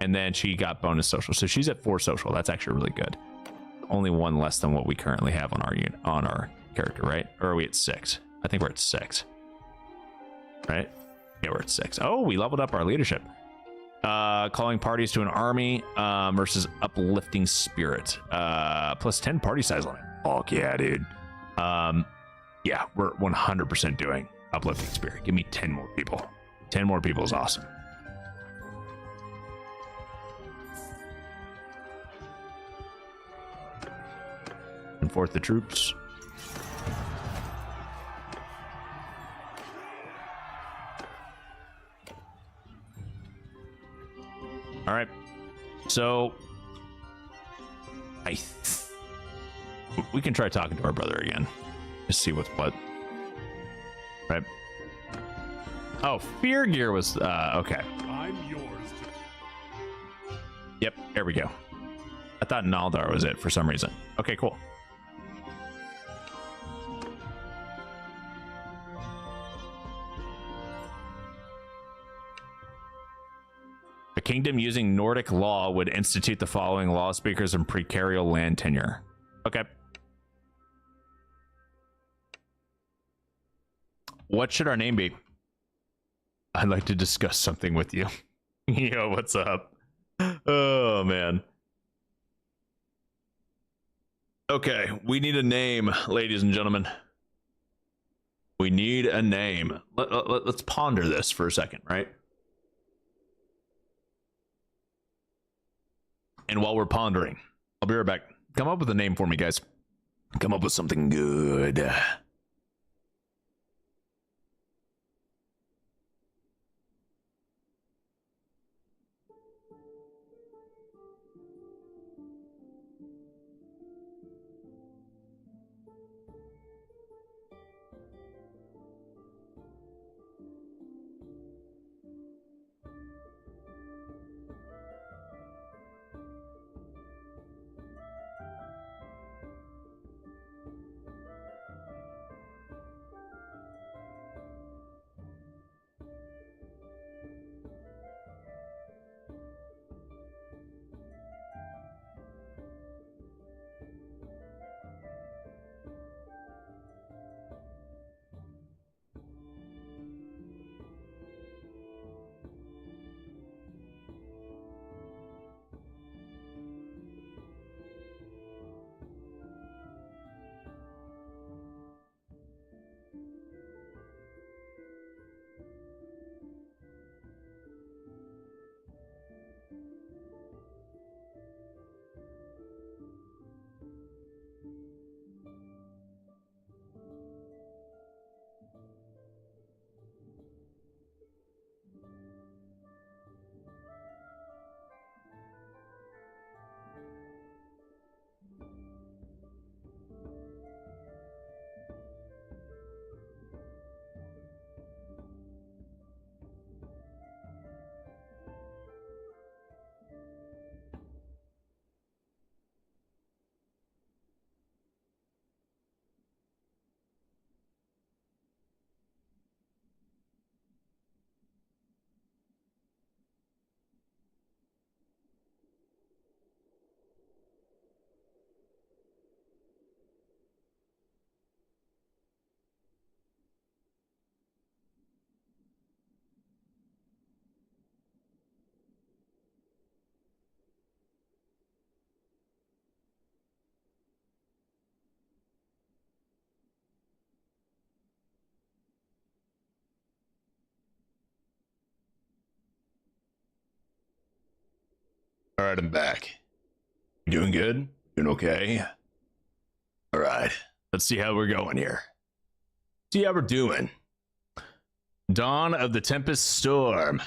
And then she got bonus social, so she's at 4 social. That's actually really good. Only 1 less than what we currently have on our unit, on our character, right? Or are we at 6? I think we're at 6. Right? Yeah, we're at 6. Oh, we leveled up our leadership. Calling parties to an army versus uplifting spirit. Plus 10 party size limit. Oh yeah, dude. Yeah, we're 100% doing uplifting spirit. Give me 10 more people. 10 more people is awesome. Enforce the troops. All right, so we can try talking to our brother again. Just see what's what. Right. Oh, Fear Gear was okay. I'm yours. Yep, there we go. I thought Naldar was it for some reason. Okay, cool. A kingdom using Nordic law would institute the following law speakers and precarial land tenure. Okay. What should our name be? I'd like to discuss something with you. Yo, what's up? Oh, man. Okay, we need a name, ladies and gentlemen. We need a name. Let's ponder this for a second, right? And while we're pondering, I'll be right back. Come up with a name for me, guys. Come up with something good. All right, I'm back. You doing good? Doing okay? All right, let's see how we're going here. See how we're doing. Dawn of the Tempest Storm.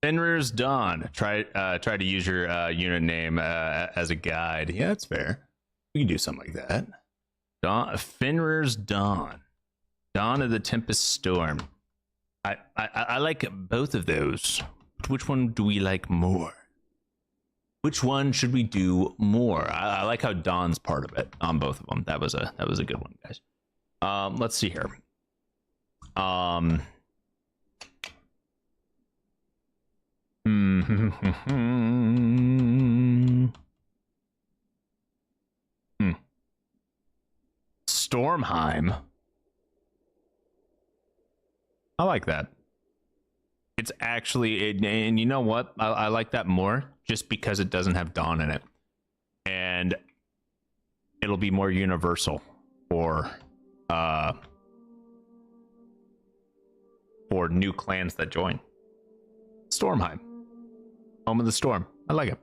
Fenrir's Dawn. Try to use your unit name as a guide. Yeah, that's fair. We can do something like that. Fenrir's Dawn. Dawn of the Tempest Storm. I like both of those. Which one do we like more? Which one should we do more? I like how Dawn's part of it on both of them. That was a good one, guys. Let's see here. Stormheim. I like that. It's actually, and you know what? I like that more just because it doesn't have Dawn in it. And it'll be more universal for new clans that join. Stormheim. Home of the Storm. I like it.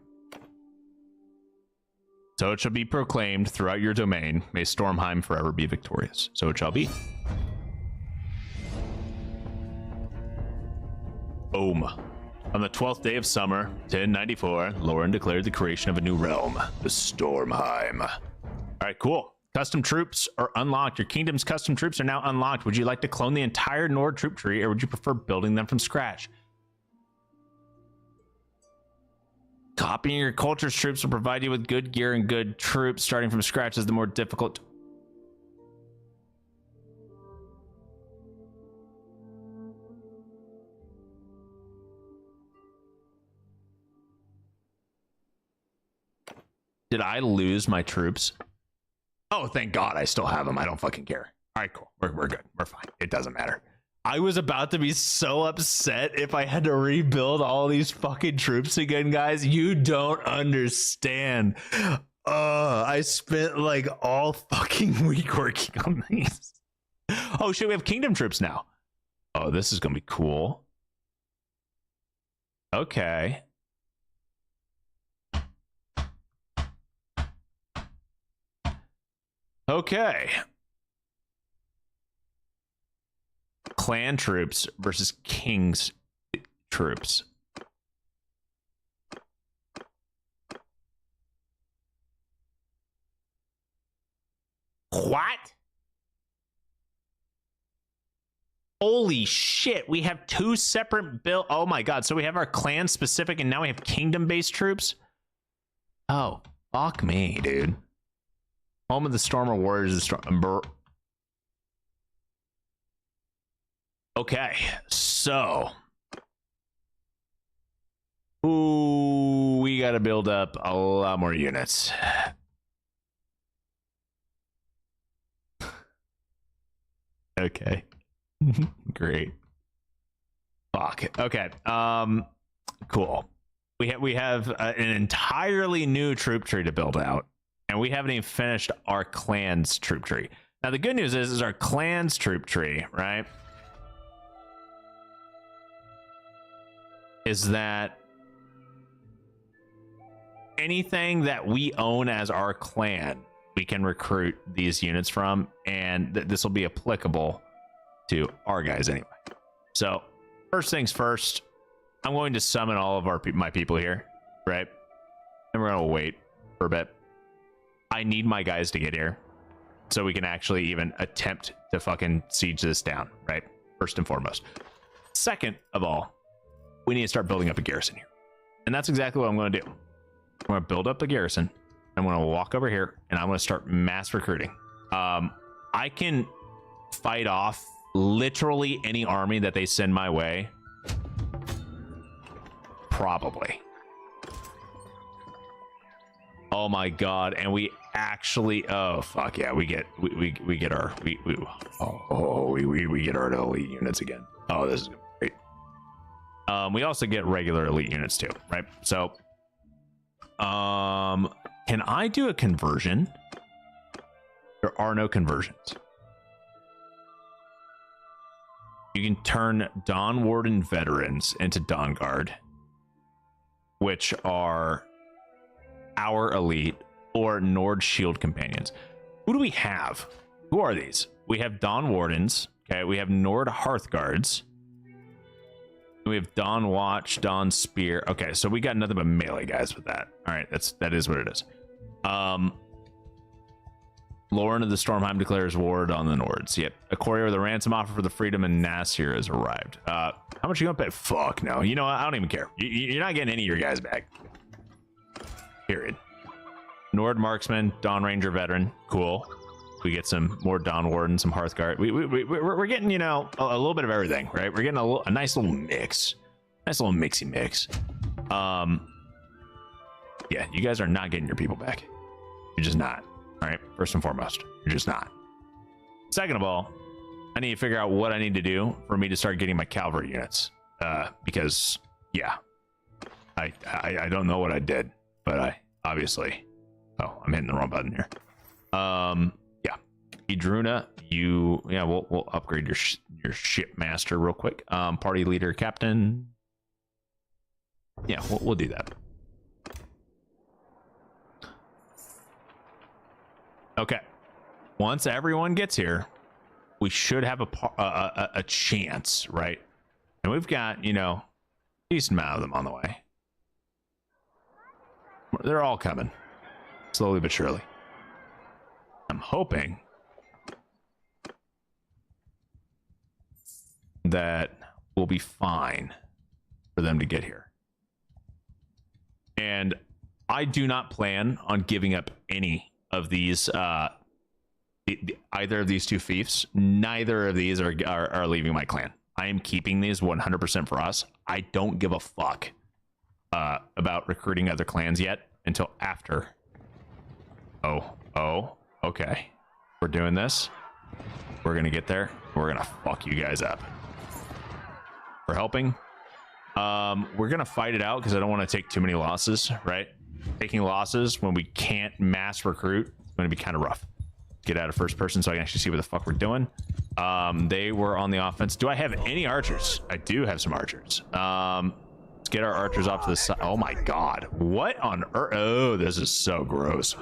So it shall be proclaimed throughout your domain, may Stormheim forever be victorious. So it shall be. Boom. On the 12th day of summer, 1094, Lauren declared the creation of a new realm, the Stormheim. All right, cool. Custom troops are unlocked. Your kingdom's custom troops are now unlocked. Would you like to clone the entire Nord troop tree, or would you prefer building them from scratch? Copying your culture's troops will provide you with good gear and good troops. Starting from scratch is the more difficult. Did I lose my troops? Oh, thank God I still have them. I don't fucking care. All right, cool. We're good. We're fine. It doesn't matter. I was about to be so upset if I had to rebuild all these fucking troops again, guys. You don't understand. I spent like all fucking week working on these. Oh shit, we have kingdom troops now. Oh, this is gonna be cool. Okay. Okay. Clan troops versus king's troops. What? Holy shit, we have two separate build. Oh my God, so we have our clan specific and now we have kingdom based troops? Oh, fuck me, dude. Home of the Stormer Warriors is strong. Okay, so. Ooh, we gotta build up a lot more units. Okay. Great. Fuck. Okay. Cool. We have an entirely new troop tree to build out. And we haven't even finished our clan's troop tree. Now, the good news is our clan's troop tree, right? Is that anything that we own as our clan, we can recruit these units from, and this will be applicable to our guys anyway. So, first things first, I'm going to summon all of my people here, right? And we're going to wait for a bit. I need my guys to get here so we can actually even attempt to fucking siege this down, right? First and foremost. Second of all, we need to start building up a garrison here. And that's exactly what I'm going to do. I'm going to build up the garrison. I'm going to walk over here and I'm going to start mass recruiting. I can fight off literally any army that they send my way. Probably. Oh my God, and we actually, oh fuck yeah, we get our we get our elite units again. Oh, this is great. We also get regular elite units too, right? So can I do a conversion? There are no conversions. You can turn Dawn Warden veterans into Dawn Guard, which are our elite or Nord Shield companions. Who do we have? Who are these? We have Dawn Wardens. Okay, we have Nord Hearthguards. We have Dawn Watch, Dawn Spear. Okay, so we got nothing but melee guys with that. All right, that is what it is. Lauren of the Stormheim declares ward on the Nords. Yep. A courier with a ransom offer for the freedom and Nasir has arrived. How much are you gonna pay? Fuck no. You know what? I don't even care. You're not getting any of your guys back. Period. Nord Marksman, Dawn Ranger Veteran. Cool. We get some more Dawn Warden, some Hearthguard. We're getting, you know, a little bit of everything, right? We're getting a nice little mix. Nice little mixy mix. Yeah, you guys are not getting your people back. You're just not. All right, first and foremost, you're just not. Second of all, I need to figure out what I need to do for me to start getting my cavalry units. Because, yeah, I don't know what I did, but I obviously... Oh, I'm hitting the wrong button here. Yeah, Idruna, we'll upgrade your Shipmaster real quick. Party leader, captain. Yeah, we'll do that. Okay, once everyone gets here, we should have a chance, right? And we've got, you know, a decent amount of them on the way. They're all coming, slowly but surely. I'm hoping that we'll be fine for them to get here. And I do not plan on giving up any of these, either of these two fiefs. Neither of these are leaving my clan. I am keeping these 100% for us. I don't give a fuck about recruiting other clans yet until after. Oh, okay. We're doing this. We're gonna get there. We're gonna fuck you guys up. We're helping. We're gonna fight it out because I don't want to take too many losses, right? Taking losses when we can't mass recruit is going to be kind of rough. Get out of first person so I can actually see what the fuck we're doing. They were on the offense. Do I have any archers? I do have some archers. Let's get our archers off to the side. Oh my god. What on earth? Oh, this is so gross.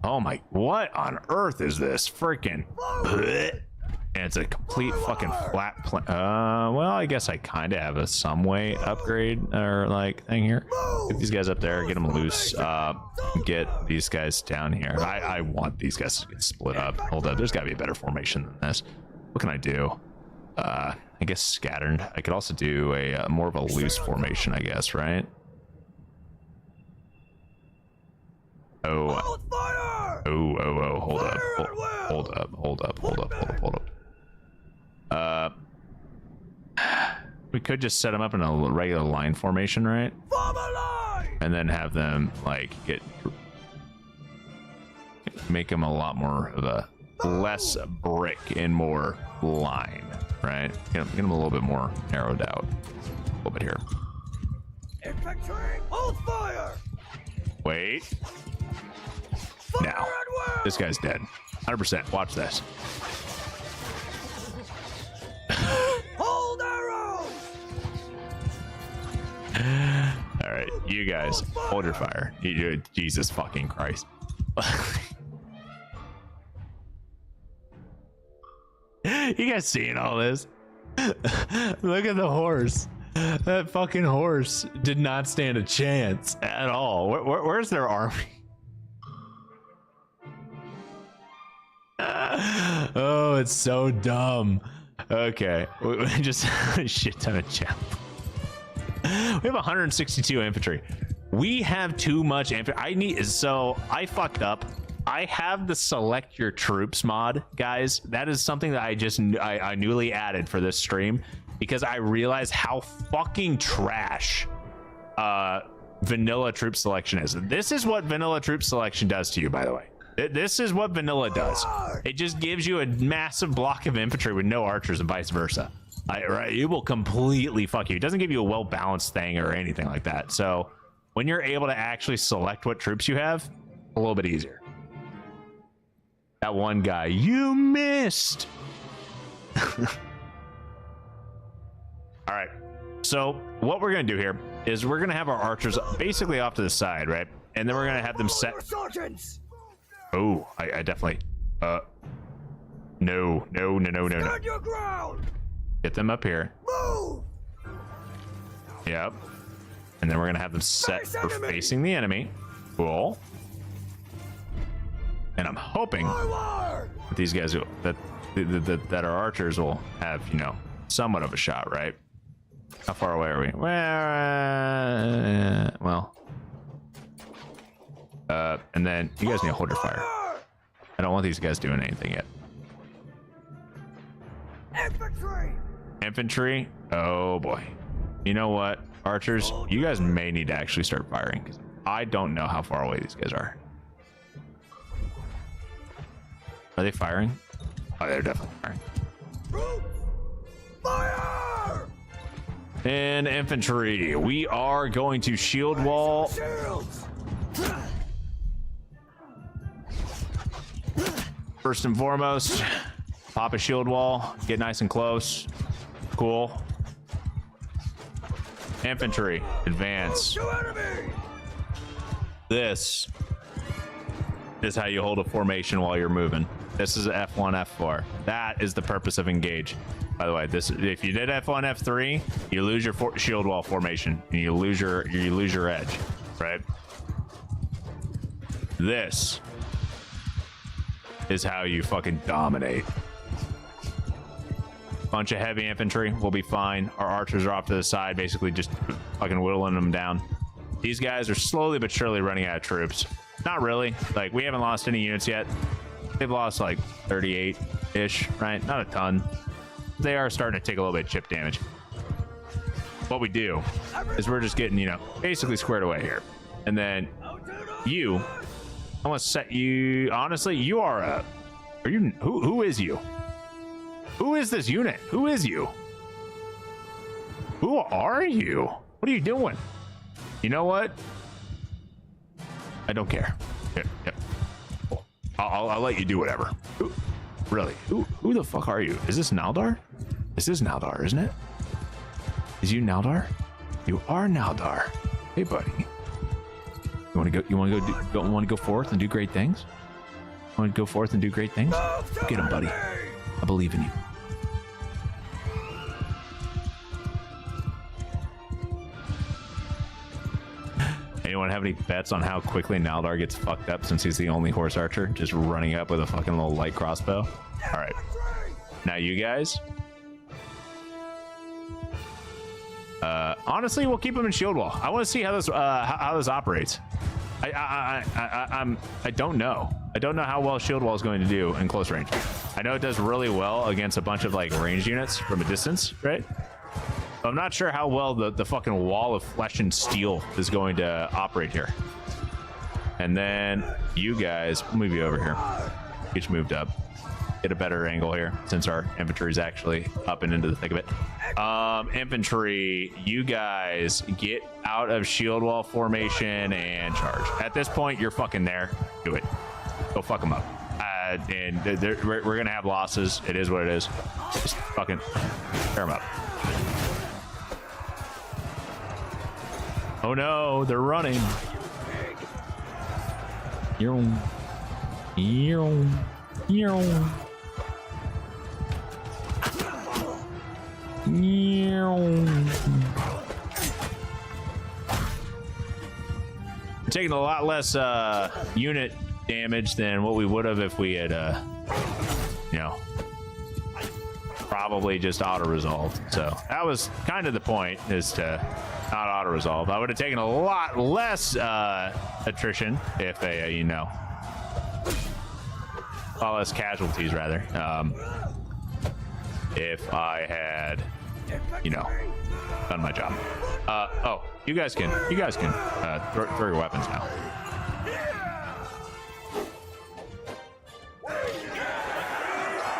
Oh my, what on earth is this? Freaking. And it's a complete fucking flat well, I guess I kind of have a some way upgrade or like thing here. Get these guys up there, get them loose, get these guys down here. I want these guys to get split up. Hold up, there's got to be a better formation than this. What can I do? I guess scattered. I could also do a more of a loose formation, I guess, right? Oh, hold up. We could just set them up in a regular line formation, right? And then have them like make them a lot more of a less brick and more line, right? Get them a little bit more narrowed out. A little bit here. Infantry, hold fire! Wait. Now, this guy's dead. 100%. Watch this. Hold arrows! All right, you guys, hold your fire. Jesus fucking Christ. You guys seeing all this? Look at the horse. That fucking horse did not stand a chance at all. Where's their army? Oh, it's so dumb. Okay, we just a shit ton of champ. We have 162 infantry. We have too much infantry. I fucked up. I have the select your troops mod, guys. That is something that I newly added for this stream because I realized how fucking trash vanilla troop selection is. This is what vanilla troop selection does to you, by the way. This is what vanilla does. It just gives you a massive block of infantry with no archers and vice versa. Right? It will completely fuck you. It doesn't give you a well-balanced thing or anything like that. So when you're able to actually select what troops you have, a little bit easier. That one guy, you missed. All right. So what we're gonna do here is we're gonna have our archers basically off to the side, right? And then we're gonna have them set. Sergeants! Oh, I definitely. No. Stand your ground! Get them up here. Move! Yep. And then we're gonna have them set for facing the enemy. Cool. And I'm hoping Forward! that these guys will, that our archers will have, you know, somewhat of a shot, right? How far away are we? Well, and then you guys need to hold your fire. I don't want these guys doing anything yet. Infantry! Infantry? Oh boy. You know what? Archers, you guys may need to actually start firing because I don't know how far away these guys are. Are they firing? Oh, they're definitely firing. Troops! Fire! And infantry, we are going to shield wall. Shields! First and foremost, pop a shield wall, get nice and close. Cool. Infantry, advance. To enemy! This is how you hold a formation while you're moving. This is F1, F4. That is the purpose of engage. By the way, this if you did F1, F3, you lose your shield wall formation and you lose your edge, right? This is how you fucking dominate. Bunch of heavy infantry, we'll be fine. Our archers are off to the side, basically just fucking whittling them down. These guys are slowly but surely running out of troops. Not really. Like, we haven't lost any units yet. They've lost like 38-ish, right? Not a ton. They are starting to take a little bit of chip damage. What we do is we're just getting, you know, basically squared away here. And then you, I want to set you, honestly, you are a, are you, who is you? Who is this unit? Who is you? Who are you? What are you doing? You know what? I don't care. Here. Cool. I'll let you do whatever. Really? Who the fuck are you? Is this Naldar? This is Naldar, isn't it? Is you Naldar? You are Naldar. Hey, buddy. You want to go? You want to go forth and do great things? Want to go forth and do great things? Get him, buddy. I believe in you. Anyone have any bets on how quickly Naldar gets fucked up since he's the only horse archer just running up with a fucking little light crossbow? All right. Now you guys. Honestly, we'll keep him in shield wall. I want to see how this operates. I don't know. I don't know how well shield wall is going to do in close range. I know it does really well against a bunch of like ranged units from a distance, right? But I'm not sure how well the fucking wall of flesh and steel is going to operate here. And then you guys, we'll move you over here. Get you moved up. Get a better angle here since our infantry is actually up and into the thick of it. Infantry, you guys get out of shield wall formation and charge. At this point, you're fucking there. Do it. Go fuck them up. And we're gonna have losses. It is what it is. Just fucking tear them up. Oh no, they're running. We're taking a lot less unit damage than what we would have if we had you know, probably just auto-resolved. So that was kind of the point, is to not auto-resolve. I would have taken a lot less attrition if you know, a lot less casualties rather, if I had, you know, done my job. Oh, you guys can throw your weapons now.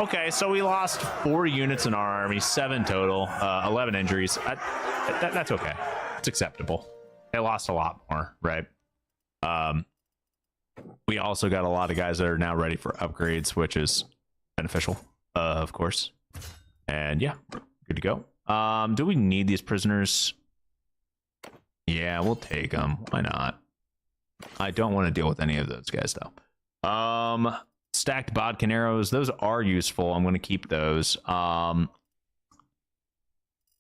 Okay, so we lost 4 units in our army, 7 total, 11 injuries. That's okay. It's acceptable. They lost a lot more, right? We also got a lot of guys that are now ready for upgrades, which is beneficial, of course. And yeah, good to go. Do we need these prisoners? Yeah, we'll take them. Why not? I don't want to deal with any of those guys though. Stacked bodkin arrows, those are useful. I'm going to keep those.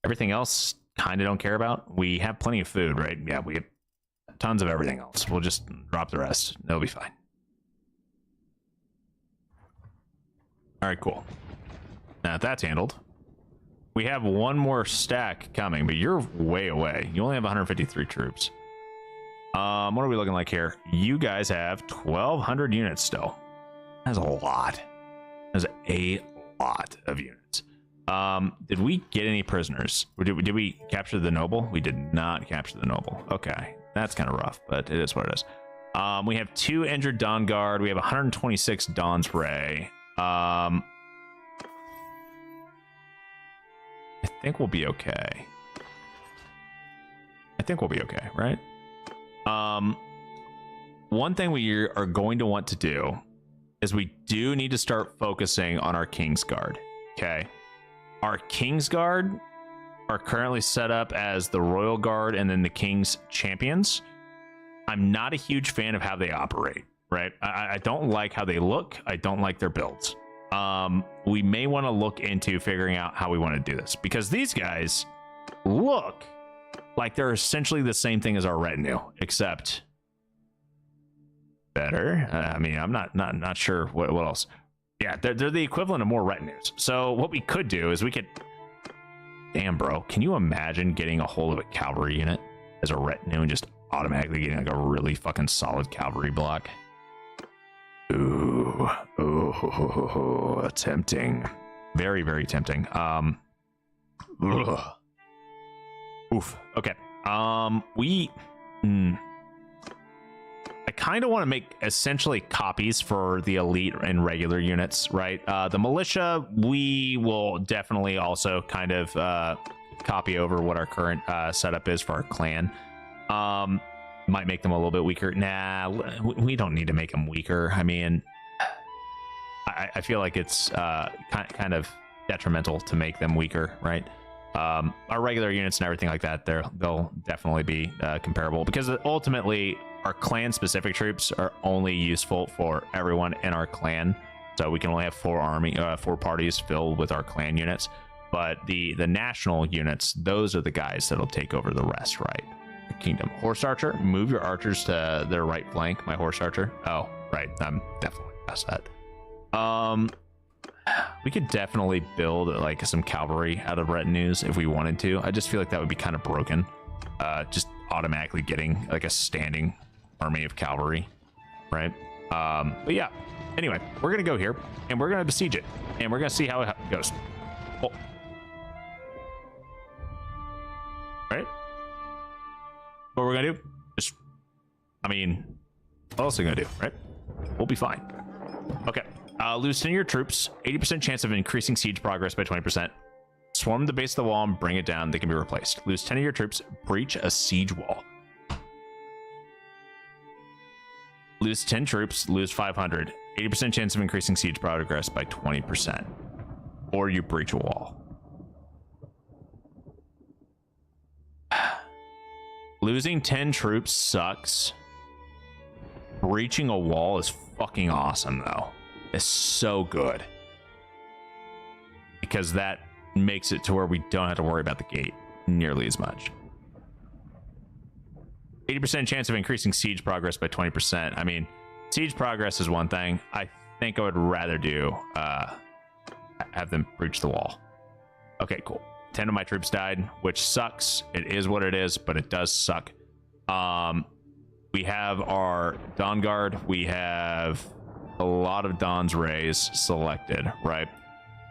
Everything else kind of don't care about. We have plenty of food, right? Yeah, we have tons of everything else. We'll just drop the rest. It'll be fine. All right, cool. Now that's handled. We have one more stack coming, but you're way away. You only have 153 troops. What are we looking like here? You guys have 1,200 units still. That's a lot. That's a lot of units. Did we get any prisoners? Or did we capture the noble? We did not capture the noble. Okay, that's kind of rough, but it is what it is. We have 2 injured Dawn Guard. We have 126 Dawn's Ray. I think we'll be okay. I think we'll be okay, right? One thing we are going to want to do is we do need to start focusing on our King's Guard. Okay. Our King's Guard are currently set up as the Royal Guard and then the King's Champions. I'm not a huge fan of how they operate, right? I don't like how they look. I don't like their builds. We may want to look into figuring out how we want to do this, because these guys look like they're essentially the same thing as our retinue, except better. I mean, I'm not sure what else. Yeah, they're the equivalent of more retinues. So what we could do is we could... Damn, bro. Can you imagine getting a hold of a cavalry unit as a retinue and just automatically getting like a really fucking solid cavalry block? Ooh, tempting. Very, very tempting. Oof. Okay. I kind of want to make essentially copies for the elite and regular units, right? The militia, we will definitely also kind of copy over what our current setup is for our clan. Might make them a little bit weaker. Nah, we don't need to make them weaker. I mean, I feel like it's kind of detrimental to make them weaker, right? Our regular units and everything like that, they'll definitely be comparable, because ultimately our clan specific troops are only useful for everyone in our clan. So we can only have 4 parties filled with our clan units, but the national units, those are the guys that'll take over the rest, right? Kingdom. Horse archer, move your archers to their right flank. My horse archer. Oh, right. I'm definitely past that. We could definitely build like some cavalry out of retinues if we wanted to. I just feel like that would be kind of broken. Just automatically getting like a standing army of cavalry, right? But yeah. Anyway, we're gonna go here and we're gonna besiege it, and we're gonna see how it goes. Oh. Right. What we're gonna do? Just, I mean, what else are we gonna do, right? We'll be fine. Okay. Lose 10 of your troops. 80% chance of increasing siege progress by 20%. Swarm the base of the wall and bring it down. They can be replaced. Lose 10 of your troops. Breach a siege wall. Lose 10 troops. Lose 500. 80% chance of increasing siege progress by 20%. Or you breach a wall. Losing 10 troops sucks. Breaching a wall is fucking awesome, though. It's so good. Because that makes it to where we don't have to worry about the gate nearly as much. 80% chance of increasing siege progress by 20%. I mean, siege progress is one thing. I think I would rather do have them breach the wall. Okay, cool. 10 of my troops died, which sucks. It is what it is, but it does suck. We have our Dawn Guard. We have a lot of Dawn's Rays selected, right?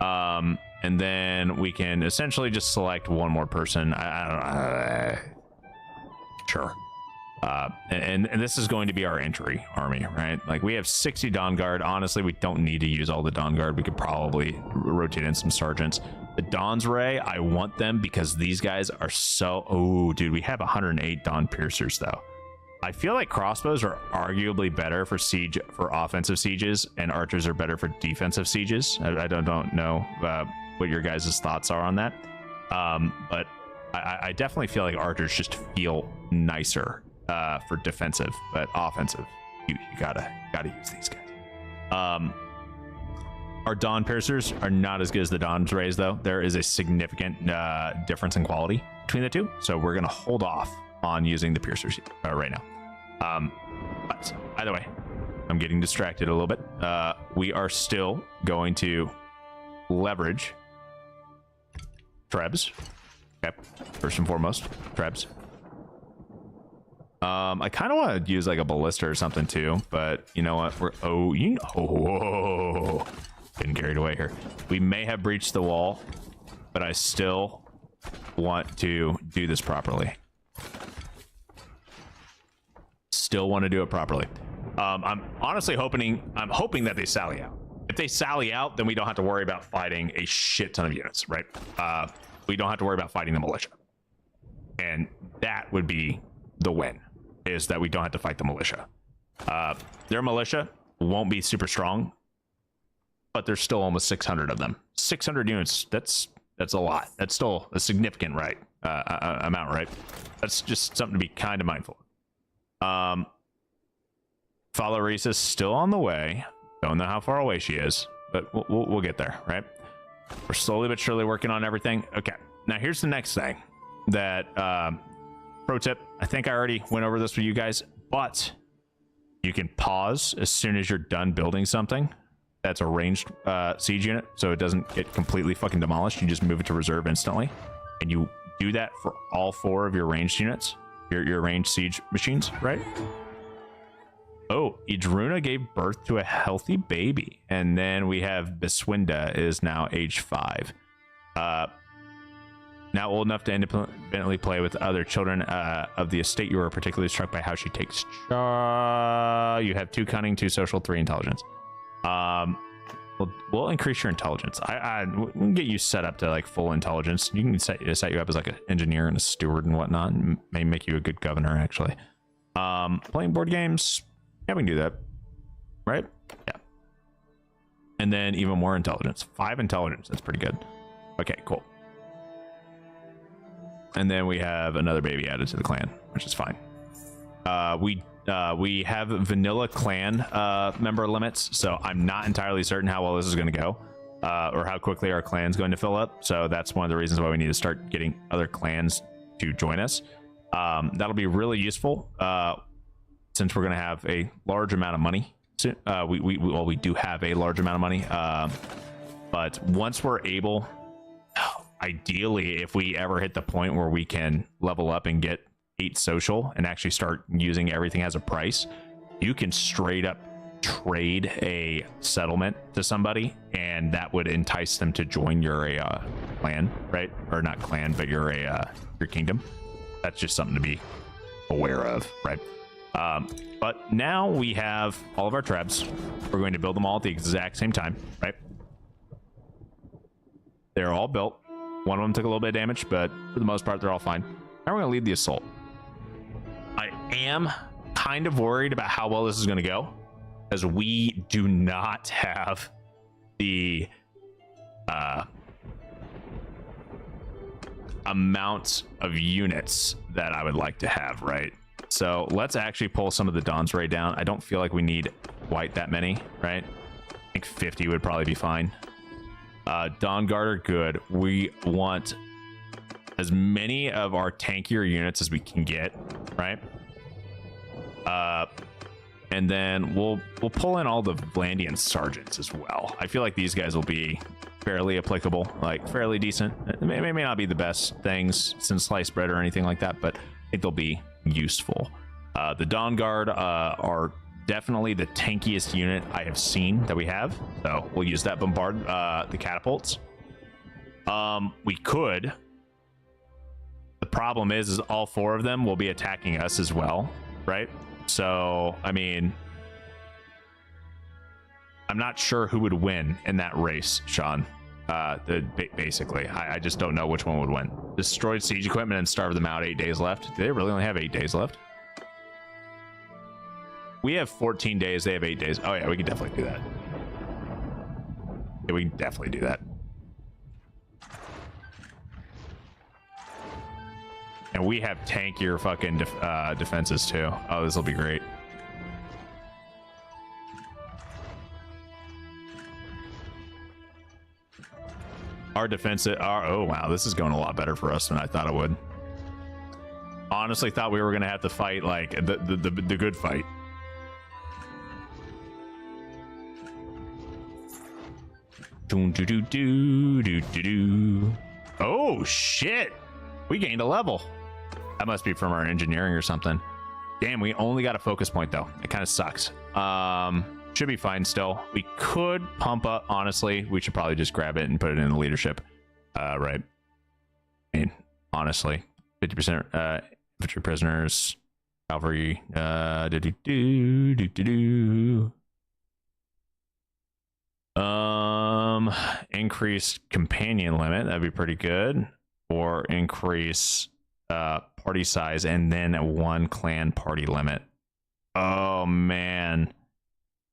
And then we can essentially just select one more person. I don't know. Sure. And this is going to be our entry army, right? Like, we have 60 Dawn Guard. Honestly, we don't need to use all the Dawn Guard. We could probably rotate in some sergeants. The Dawn's Ray, I want them because these guys are so... Oh, dude, we have 108 Dawn Piercers, though. I feel like crossbows are arguably better for offensive sieges, and archers are better for defensive sieges. I don't know what your guys' thoughts are on that. But I definitely feel like archers just feel nicer for defensive, but offensive, you gotta use these guys. Our Dawn Piercers are not as good as the Dawn's Rays, though. There is a significant difference in quality between the two, so we're gonna hold off on using the Piercers right now. But either way, I'm getting distracted a little bit. We are still going to leverage Trebs. Okay, first and foremost, Trebs. I kind of want to use like a ballista or something too, but you know what? Whoa, getting carried away here. We may have breached the wall, but I still want to do this properly. Still want to do it properly. I'm honestly hoping that they sally out. If they sally out, then we don't have to worry about fighting a shit ton of units, right? We don't have to worry about fighting the militia, and that would be the win. Is that we don't have to fight the militia. Their militia won't be super strong, but there's still almost 600 of them. 600 units, that's a lot. That's still a significant amount, right? That's just something to be kind of mindful of. Follow Reese's still on the way. Don't know how far away she is, but we'll get there, right? We're slowly but surely working on everything. Okay, now here's the next thing that pro tip, I think I already went over this with you guys, but you can pause as soon as you're done building something that's a ranged siege unit, so it doesn't get completely fucking demolished. You just move it to reserve instantly, and you do that for all 4 of your ranged units, your ranged siege machines, right? Oh, Idruna gave birth to a healthy baby, and then we have Beswinda is now age 5. Now old enough to independently play with other children of the estate. You are particularly struck by how she takes charge. You have 2 cunning, 2 social, 3 intelligence. We'll increase your intelligence. We can get you set up to like full intelligence. You can set you up as like an engineer and a steward and whatnot, and may make you a good governor actually. Playing board games, yeah, we can do that, right? Yeah. And then even more intelligence. 5 intelligence. That's pretty good. Okay, cool. And then we have another baby added to the clan, which is fine. We have vanilla clan member limits, so I'm not entirely certain how well this is going to go, or how quickly our clan's going to fill up. So that's one of the reasons why we need to start getting other clans to join us. That'll be really useful since we're going to have a large amount of money. We do have a large amount of money, but once we're able, ideally, if we ever hit the point where we can level up and get 8 social and actually start using everything as a price, you can straight up trade a settlement to somebody, and that would entice them to join your clan, right? Or not clan, but your kingdom. That's just something to be aware of, right? But now we have all of our trebs. We're going to build them all at the exact same time, right? They're all built. One of them took a little bit of damage, but for the most part, they're all fine. Now we're going to lead the assault. I am kind of worried about how well this is going to go, as we do not have the amount of units that I would like to have, right? So let's actually pull some of the Dawn's Ray down. I don't feel like we need quite that many, right? I think 50 would probably be fine. Dawn Guard are good. We want as many of our tankier units as we can get, right? And then we'll pull in all the Vlandian sergeants as well. I feel like these guys will be fairly applicable, like fairly decent. It may not be the best things since sliced bread or anything like that, but I think they'll be useful. The Dawn Guard are definitely the tankiest unit I have seen that we have, so we'll use that. Bombard the catapults. We could. The problem is all 4 of them will be attacking us as well, right? So I mean, I'm not sure who would win in that race, Sean. Basically, I just don't know which one would win. Destroyed siege equipment and starve them out. 8 days left. Do they really only have 8 days left? We have 14 days. They have 8 days. Oh yeah, we can definitely do that. Yeah, we can definitely do that. And we have tankier fucking defenses too. Oh, this will be great. Our defense, oh wow, this is going a lot better for us than I thought it would. Honestly, thought we were gonna have to fight like the good fight. Oh shit, we gained a level. That must be from our engineering or something. Damn, we only got a focus point though. It kind of sucks. Should be fine still. We could pump up, honestly. We should probably just grab it and put it in the leadership. Right. I mean, honestly, 50% infantry prisoners, cavalry, increased companion limit, that'd be pretty good. Or increase party size and then one clan party limit. Oh man.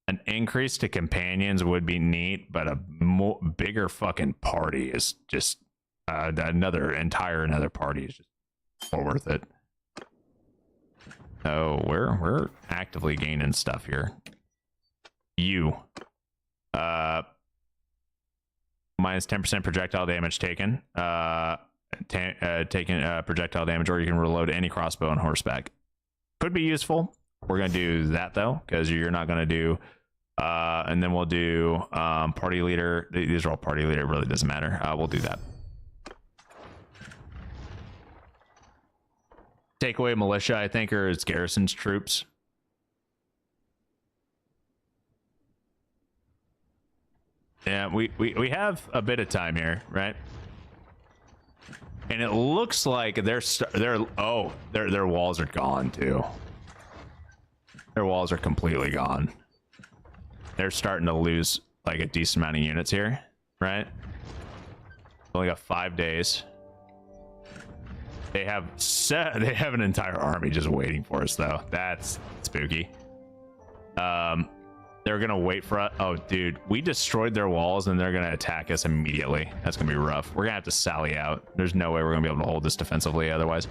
An increase to companions would be neat, but a bigger fucking party is just another party is just more worth it. Oh, we're actively gaining stuff here. Minus 10% projectile damage taken. Projectile damage, or you can reload any crossbow on horseback. Could be useful. We're gonna do that though, because you're not gonna do. And then we'll do party leader. These are all party leader. It really doesn't matter. We'll do that. Take away militia, I think, or it's Garrisons troops. Yeah, we have a bit of time here, right? And it looks like their walls are gone too. Their walls are completely gone. They're starting to lose like a decent amount of units here, right? Only got 5 days. They have an entire army just waiting for us though. That's spooky. They're gonna wait for us. Oh dude, we destroyed their walls and they're gonna attack us immediately. That's gonna be rough. We're gonna have to sally out. There's no way we're gonna be able to hold this defensively otherwise.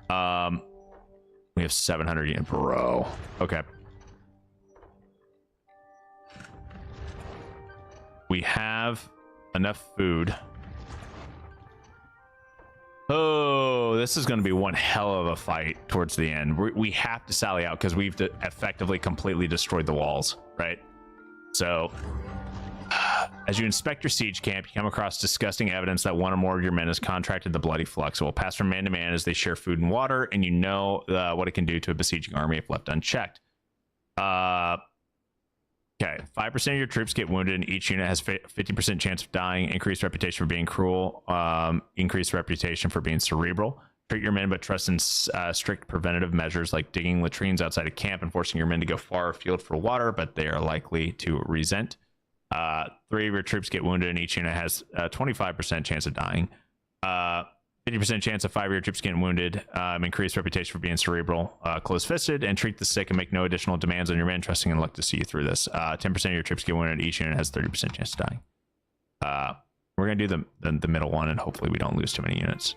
We have 700 units, bro. Okay. We have enough food. Oh, this is going to be one hell of a fight towards the end. We have to sally out because we've effectively completely destroyed the walls, right? So, as you inspect your siege camp, you come across disgusting evidence that one or more of your men has contracted the bloody flux. It will pass from man to man as they share food and water, and you know what it can do to a besieging army if left unchecked. Okay, 5% of your troops get wounded, and each unit has 50% chance of dying. Increased reputation for being cruel. Increased reputation for being cerebral. Treat your men, but trust in strict preventative measures like digging latrines outside of camp and forcing your men to go far afield for water, but they are likely to resent. 3 of your troops get wounded, and each unit has a 25% chance of dying. 50% chance of 5 of your troops getting wounded. Increased reputation for being cerebral, close-fisted, and treat the sick and make no additional demands on your men, trusting in luck to see you through this. 10% of your troops get wounded. Each unit has 30% chance of dying. We're gonna do the middle one, and hopefully we don't lose too many units.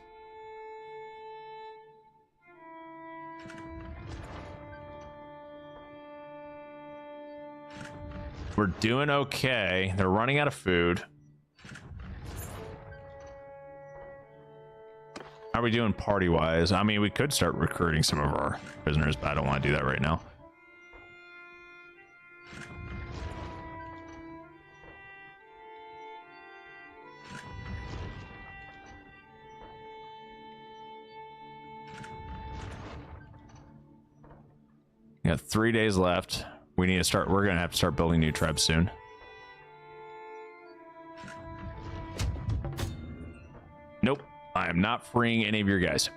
We're doing okay. They're running out of food. How are we doing party-wise? I mean, we could start recruiting some of our prisoners, but I don't want to do that right now. We got 3 days left. We need to start. We're gonna have to start building new tribes soon. Nope. I am not freeing any of your guys.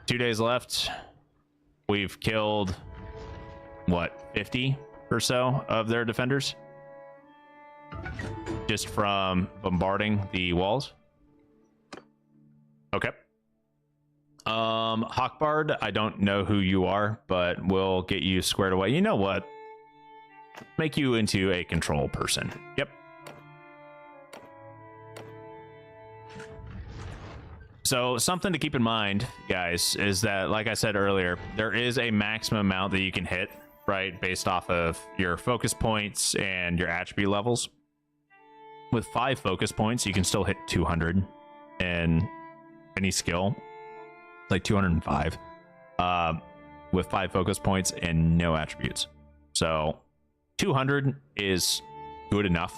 2 days left. We've killed, what, 50 or so of their defenders? Just from bombarding the walls? Okay. Hawkbard, I don't know who you are, but we'll get you squared away. You know what? Make you into a control person. Yep. So something to keep in mind, guys, is that, like I said earlier, there is a maximum amount that you can hit, right, based off of your focus points and your attribute levels. With 5 focus points, you can still hit 200 in any skill, like 205, with 5 focus points and no attributes. So 200 is good enough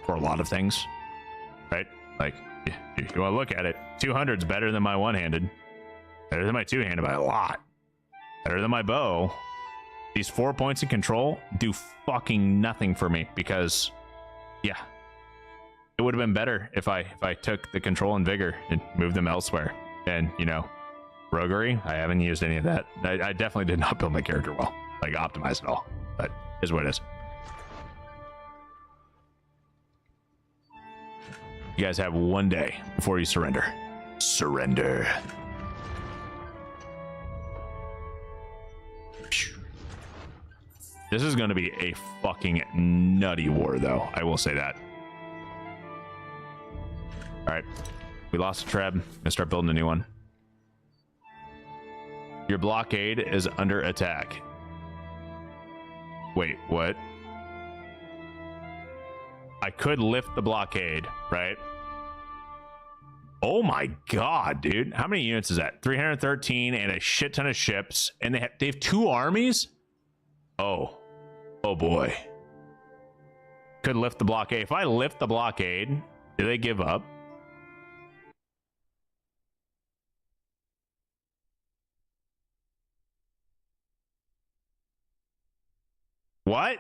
for a lot of things, right? Like, if you want to look at it, 200 is better than my one-handed, better than my two-handed by a lot, better than my bow. These 4 points in control do fucking nothing for me because, yeah, it would have been better if I took the control and vigor and moved them elsewhere. And, you know, roguery, I haven't used any of that. I definitely did not build my character well, like optimize it all, but is what it is. You guys have one day before you surrender. Surrender. This is going to be a fucking nutty war, though. I will say that. All right. We lost a treb. I'm gonna start building a new one. Your blockade is under attack. Wait, what? I could lift the blockade, right? Oh my god, dude. How many units is that? 313 and a shit ton of ships. And they have 2 armies? Oh. Oh boy. Could lift the blockade. If I lift the blockade, do they give up? What?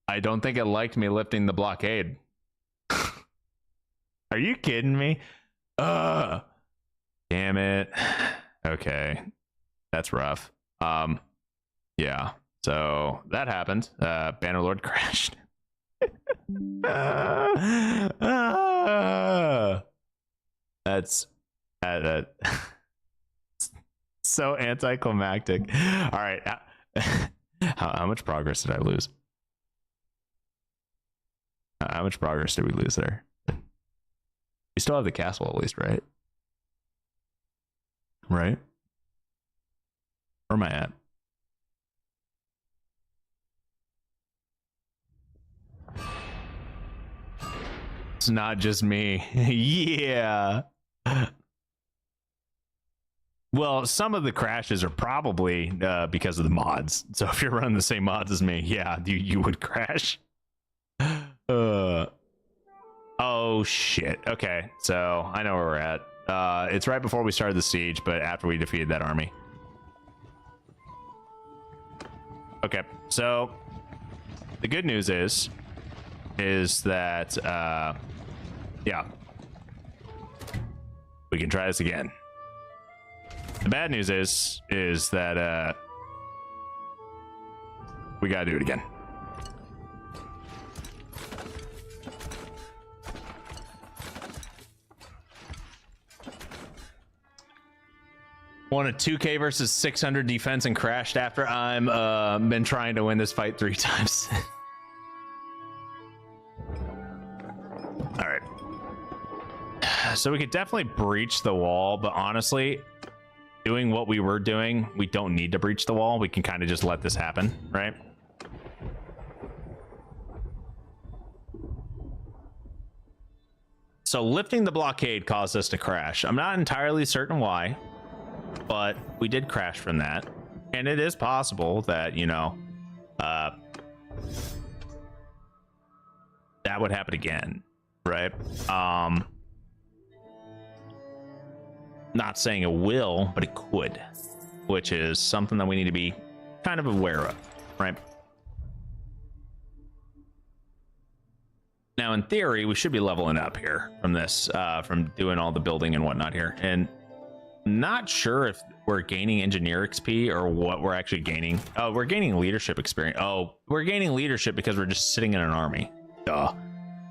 I don't think it liked me lifting the blockade. Are you kidding me? Damn it. Okay. That's rough. Yeah. So that happened. Bannerlord crashed. That's so anticlimactic. All right. How much progress did I lose? How much progress did we lose there? We still have the castle at least, right? Right? Where am I at? It's not just me. Yeah. Well, some of the crashes are probably because of the mods. So if you're running the same mods as me, yeah, you would crash. Oh shit. Okay, so I know where we're at. It's right before we started the siege, but after we defeated that army. Okay, so the good news is that yeah, we can try this again. The bad news is that we gotta do it again. Won a 2K versus 600 defense and crashed after I'm been trying to win this fight 3 times. All right. So we could definitely breach the wall, but honestly, doing what we were doing, we don't need to breach the wall. We can kind of just let this happen, right? So lifting the blockade caused us to crash. I'm not entirely certain why, but we did crash from that. And it is possible that, you know, that would happen again, right? Not saying it will, but it could, which is something that we need to be kind of aware of, right? Now, in theory, we should be leveling up here from this, from doing all the building and whatnot here. And not sure if we're gaining engineer XP or what we're actually gaining. Oh, we're gaining leadership experience. Oh, we're gaining leadership because we're just sitting in an army. Duh.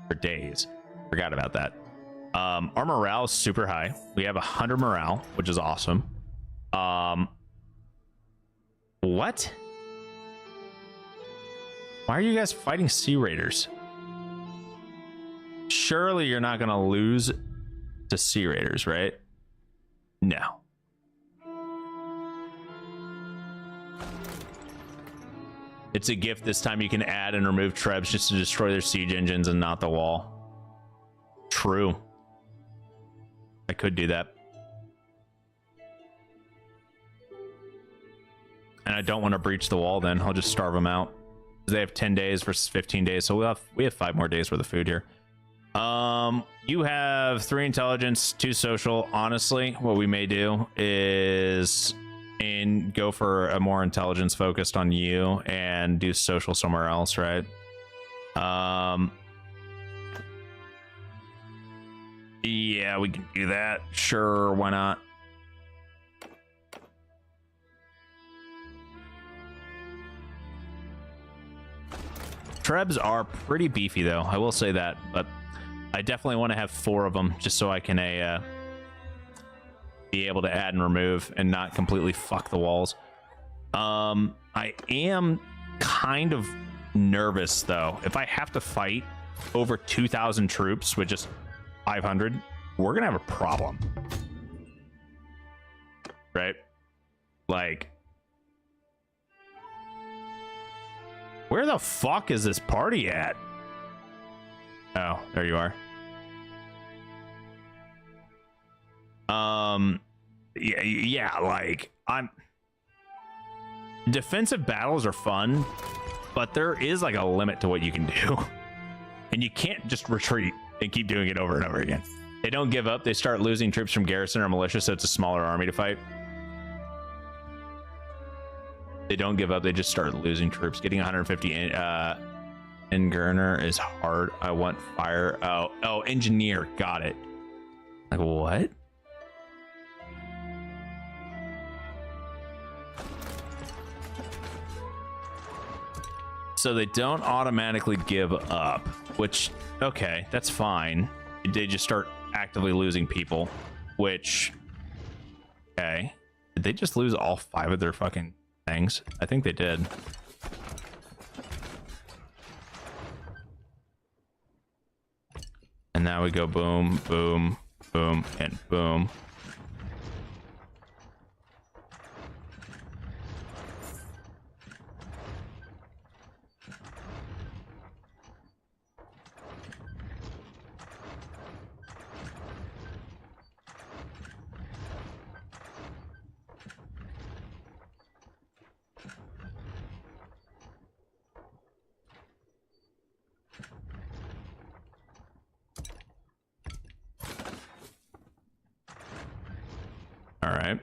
For days. Forgot about that. Our morale is super high. We have 100 morale, which is awesome. What? Why are you guys fighting sea raiders? Sure. surely you're not gonna lose to Sea Raiders, right? No. It's a gift this time. You can add and remove trebs just to destroy their siege engines and not the wall. True. I could do that. And I don't want to breach the wall then. I'll just starve them out. They have 10 days versus 15 days, so we have 5 more days worth of food here. You have 3 intelligence, 2 social. Honestly, what we may do is go for a more intelligence focused on you and do social somewhere else, right? Yeah, we can do that. Sure, why not? Trebs are pretty beefy, though. I will say that, but I definitely want to have 4 of them just so I can be able to add and remove and not completely fuck the walls. I am kind of nervous, though. If I have to fight over 2,000 troops with just 500, we're gonna have a problem, right? Like, where the fuck is this party at? Oh, there you are. Yeah, like, defensive battles are fun, but there is like a limit to what you can do. And you can't just retreat and keep doing it over and over again. They don't give up. They start losing troops from garrison or militia, so it's a smaller army to fight. They don't give up. They just start losing troops. Getting 150 in Gurner is hard. I want fire. Oh, engineer. Got it. Like, what? So they don't automatically give up, which, okay, that's fine. They just start actively losing people, which, okay. Did they just lose all 5 of their fucking things? I think they did. And now we go boom, boom, boom, and boom. All right.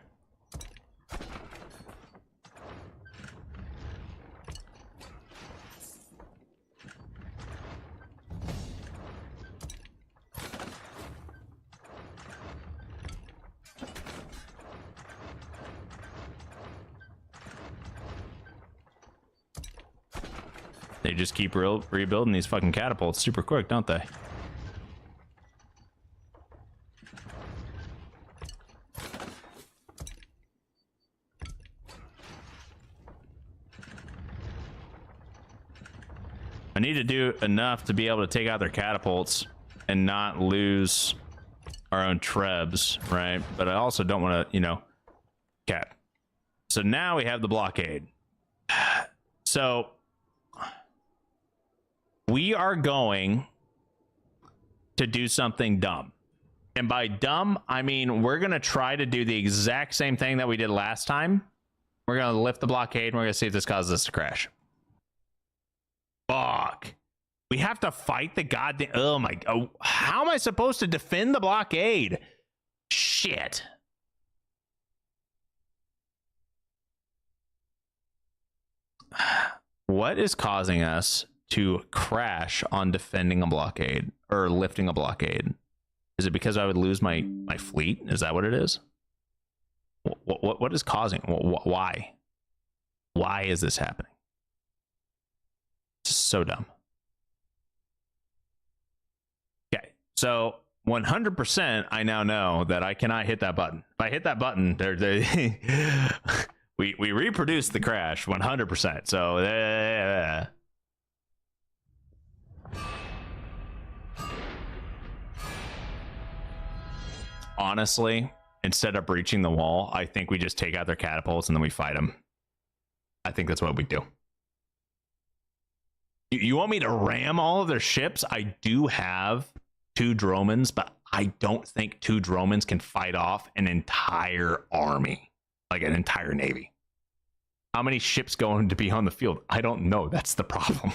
They just keep rebuilding these fucking catapults super quick, don't they? I need to do enough to be able to take out their catapults and not lose our own trebs, right? But I also don't want to, you know, cap. So now we have the blockade. So we are going to do something dumb. And by dumb, I mean we're going to try to do the exact same thing that we did last time. We're going to lift the blockade and we're going to see if this causes us to crash. Fuck. We have to fight the goddamn... Oh my... Oh, how am I supposed to defend the blockade? Shit. What is causing us to crash on defending a blockade or lifting a blockade? Is it because I would lose my fleet? Is that what it is? What is causing? Why? Why is this happening? It's so dumb. Okay, so 100% I now know that I cannot hit that button. If I hit that button, we reproduce the crash 100%. So honestly, instead of breaching the wall, I think we just take out their catapults and then we fight them. I think that's what we do. You want me to ram all of their ships? I do have 2 Dromans, but I don't think 2 Dromans can fight off an entire army, like an entire navy. How many ships going to be on the field? I don't know. That's the problem.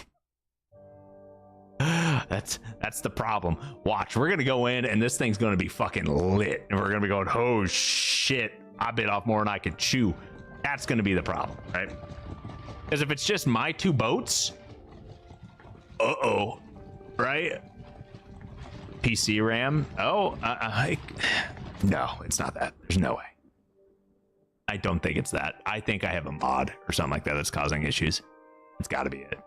That's the problem. Watch, we're gonna go in and this thing's gonna be fucking lit, and we're gonna be going, oh shit, I bit off more than I could chew. That's gonna be the problem, right? Because if it's just my 2 boats, right? PC RAM. Oh, no, it's not that. There's no way. I don't think it's that. I think I have a mod or something like that that's causing issues. It's got to be it.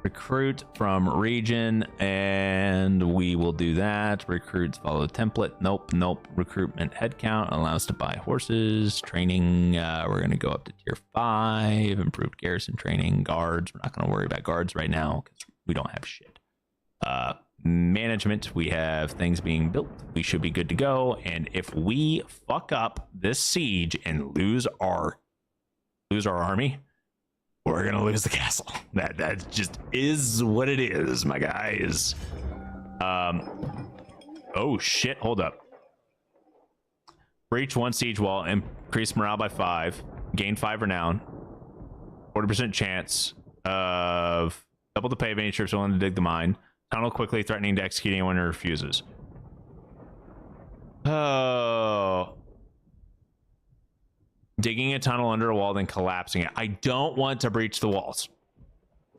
Recruit from region, and we will do that. Recruits follow the template. Nope. Recruitment headcount allows to buy horses. Training, we're going to go up to tier 5. Improved garrison training. Guards, we're not going to worry about guards right now because we don't have shit. Management, we have things being built. We should be good to go. And if we fuck up this siege and lose our army, we're gonna lose the castle. That just is what it is, my guys. Oh shit, hold up. Breach 1 siege wall, increase morale by 5, gain 5 renown, 40% chance of double the pay of any troops willing to dig the mine, tunnel quickly, threatening to execute anyone who refuses. Oh. Digging a tunnel under a wall, then collapsing it. I don't want to breach the walls.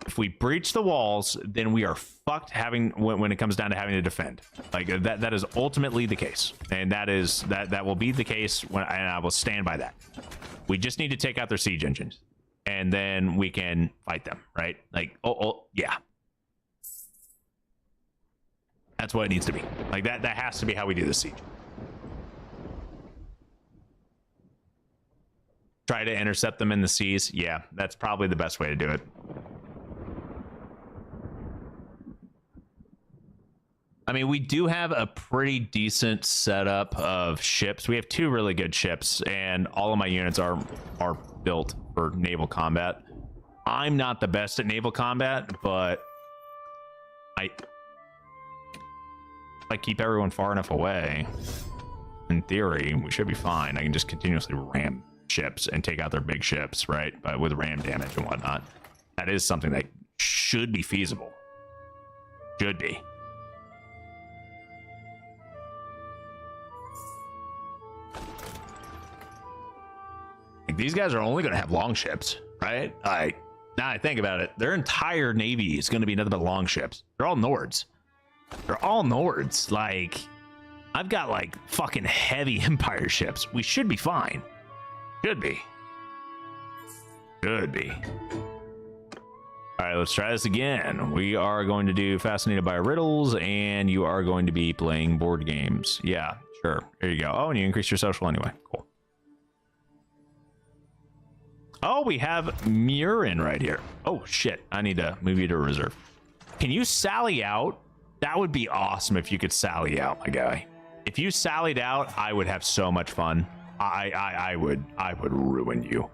If we breach the walls, then we are fucked when it comes down to having to defend. Like that is ultimately the case. And that will be the case and I will stand by that. We just need to take out their siege engines and then we can fight them, right? Like, yeah. That's what it needs to be. Like that has to be how we do the siege. Try to intercept them in the seas. Yeah, that's probably the best way to do it. I mean, we do have a pretty decent setup of ships. We have 2 really good ships, and all of my units are built for naval combat. I'm not the best at naval combat, but I keep everyone far enough away. In theory, we should be fine. I can just continuously ram ships and take out their big ships, right? But with ram damage and whatnot, that is something that should be feasible. Should be. Like, these guys are only going to have long ships, right? Like, now I think about it, their entire navy is going to be nothing but long ships. They're all Nords. They're all Nords. Like, I've got like fucking heavy Empire ships. We should be fine. Should be. All right, let's try this again. We are going to do Fascinated by Riddles, and you are going to be playing board games. Yeah, sure. There you go. Oh, and you increase your social anyway. Cool. Oh, we have Murin right here. Oh, shit. I need to move you to reserve. Can you sally out? That would be awesome if you could sally out, my guy. If you sallied out, I would have so much fun. I would ruin you.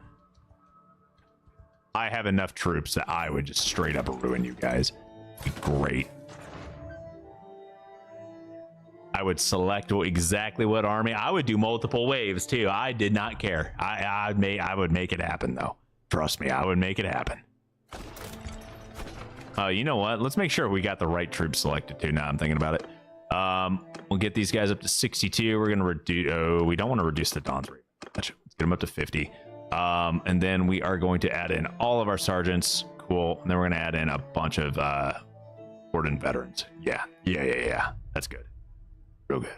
I have enough troops that I would just straight up ruin you guys. It'd be great. I would select exactly what army. I would do multiple waves too. I did not care. I would make it happen though. Trust me, I would make it happen. You know what? Let's make sure we got the right troops selected too. Now I'm thinking about it. We'll get these guys up to 62. We're gonna reduce. We don't want to reduce the Dons rate. Let's get them up to 50. And then we are going to add in all of our sergeants. Cool. And then we're gonna add in a bunch of Warden veterans. Yeah. That's good. Real good.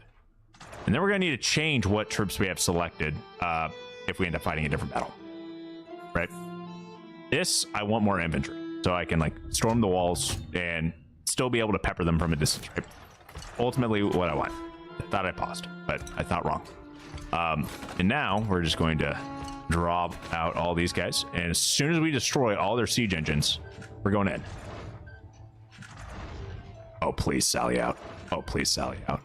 And then we're gonna need to change what troops we have selected if we end up fighting a different battle. Right. This I want more infantry, so I can like storm the walls and still be able to pepper them from a distance. Right. Ultimately what I want. I thought I paused, but I thought wrong. And now we're just going to drop out all these guys, and as soon as we destroy all their siege engines, we're going in. Oh, please sally out. Oh, please sally out.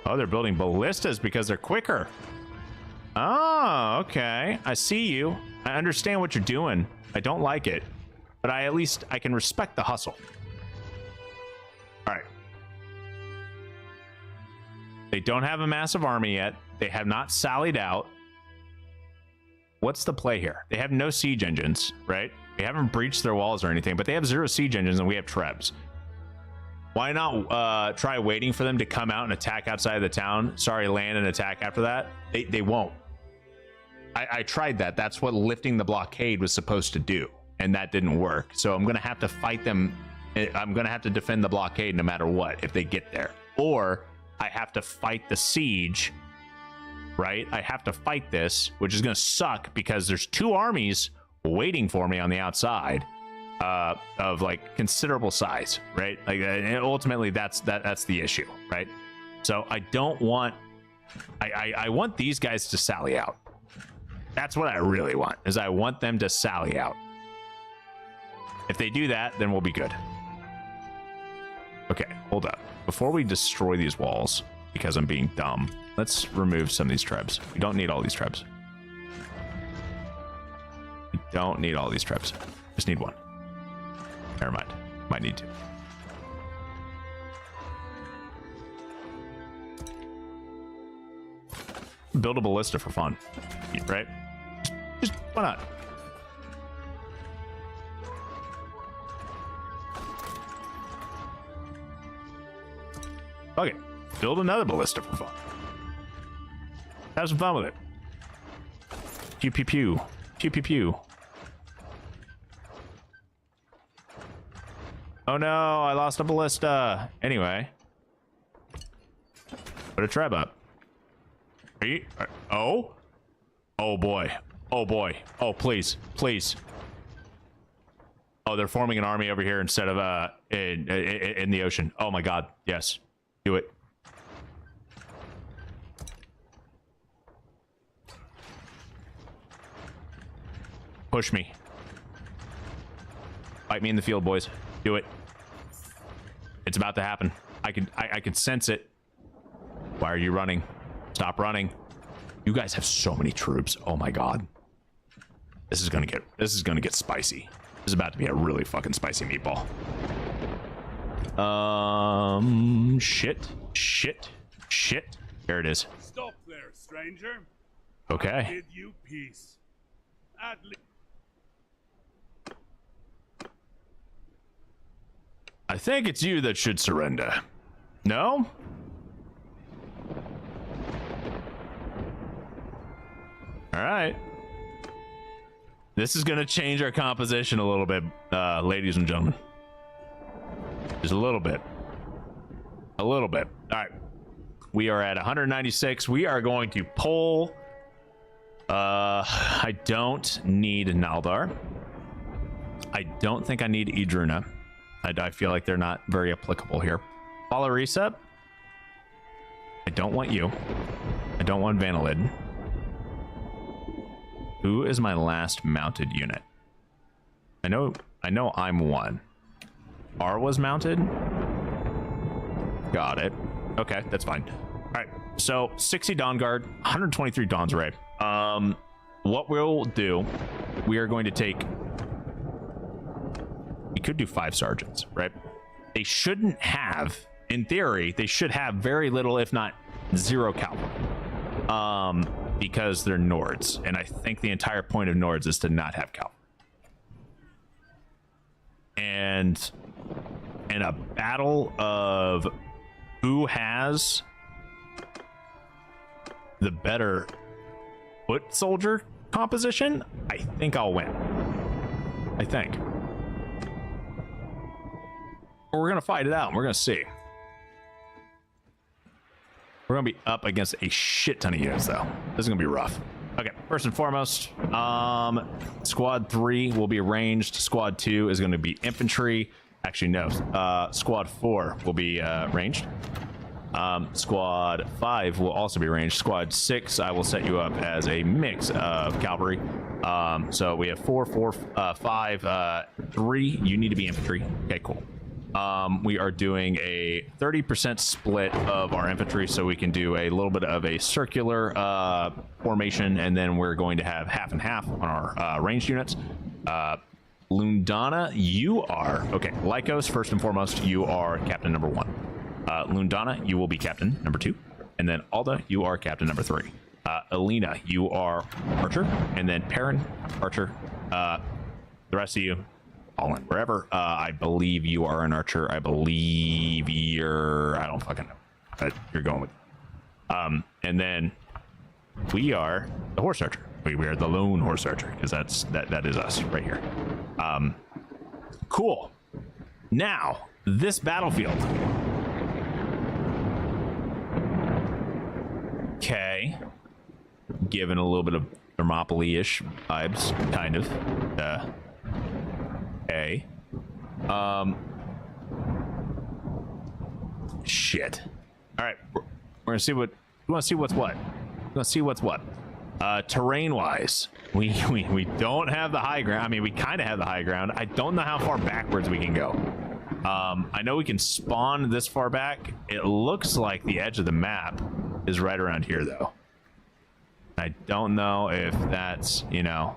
Oh, they're building ballistas because they're quicker. Oh, okay. I see you. I understand what you're doing. I don't like it, but at least I can respect the hustle. All right. They don't have a massive army yet. They have not sallied out. What's the play here? They have no siege engines, right? They haven't breached their walls or anything, but they have 0 siege engines and we have Trebs. Why not try waiting for them to come out and attack outside of the town? Sorry, land and attack after that? They won't. I tried that. That's what lifting the blockade was supposed to do, and that didn't work. So I'm going to have to fight them. I'm going to have to defend the blockade no matter what if they get there. Or I have to fight the siege, right? I have to fight this, which is going to suck because there's 2 armies waiting for me on the outside. Of like considerable size, right? Like ultimately that's the issue, right? So I don't want I want these guys to sally out. That's what I really want, is I want them to sally out. If they do that, then we'll be good. Okay, hold up. Before we destroy these walls, because I'm being dumb, let's remove some of these trebs. We don't need all these trebs. We don't need all these trebs. Just need one. Never mind. Might need to. Build a ballista for fun, right? Just why not? Okay, build another ballista for fun. Have some fun with it. Pew pew pew. Pew pew pew. Oh no, I lost a ballista. Anyway. Put a treb up. Are you? Oh? Oh boy. Oh boy. Oh, please. Please. Oh, they're forming an army over here instead of in the ocean. Oh my god. Yes. Do it. Push me. Fight me in the field, boys. Do it. It's about to happen. I can sense it. Why are you running? Stop running. You guys have so many troops. Oh my god. This is gonna get spicy. This is about to be a really fucking spicy meatball. Shit. There it is. Stop there, stranger. Okay. Give you peace. At least. I think it's you that should surrender. No? All right. This is going to change our composition a little bit, ladies and gentlemen. Just a little bit. A little bit. All right. We are at 196. We are going to pull. I don't need Naldar. I don't think I need Idruna. I feel like they're not very applicable here. Valarisa. I don't want you. I don't want Bannerlord. Who is my last mounted unit? I know I'm one. Arwa's mounted. Got it. Okay, that's fine. All right, so 60 Dawn Guard, 123 Dawn's Ray. What we'll do, we are going to take. We could do 5 sergeants, right? They shouldn't have, in theory, they should have very little, if not 0 cavalry. Because they're Nords, and I think the entire point of Nords is to not have cavalry. And in a battle of who has the better foot soldier composition, I think I'll win. I think. We're gonna fight it out, and we're gonna see. We're gonna be up against a shit ton of units, though. This is gonna be rough. Okay, first and foremost, squad 3 will be ranged. Squad 2 is gonna be infantry. Actually, no. Squad 4 will be ranged. Squad 5 will also be ranged. Squad 6, I will set you up as a mix of cavalry. So we have 4, 4, 5, 3. You need to be infantry. Okay, cool. We are doing a 30% split of our infantry, so we can do a little bit of a circular formation, and then we're going to have half and half on our ranged units. Lundana, you are okay. Lycos, first and foremost, you are captain number 1. Lundana, you will be captain number 2, and then Alda, you are captain number 3. Elena, you are archer, and then Perrin, archer. The rest of you, all in wherever. I believe you are an archer. I believe you're. I don't fucking know. But you're going with. And then we are the horse archer. We are the lone horse archer because that is us right here. Cool. Now this battlefield. Okay. Given a little bit of Thermopylae-ish vibes, kind of. Okay. Shit. All right, we're gonna see what. You want to see what's what? We're gonna see what's what. Terrain-wise, we don't have the high ground. I mean, we kind of have the high ground. I don't know how far backwards we can go. I know we can spawn this far back. It looks like the edge of the map is right around here, though. I don't know if that's, you know...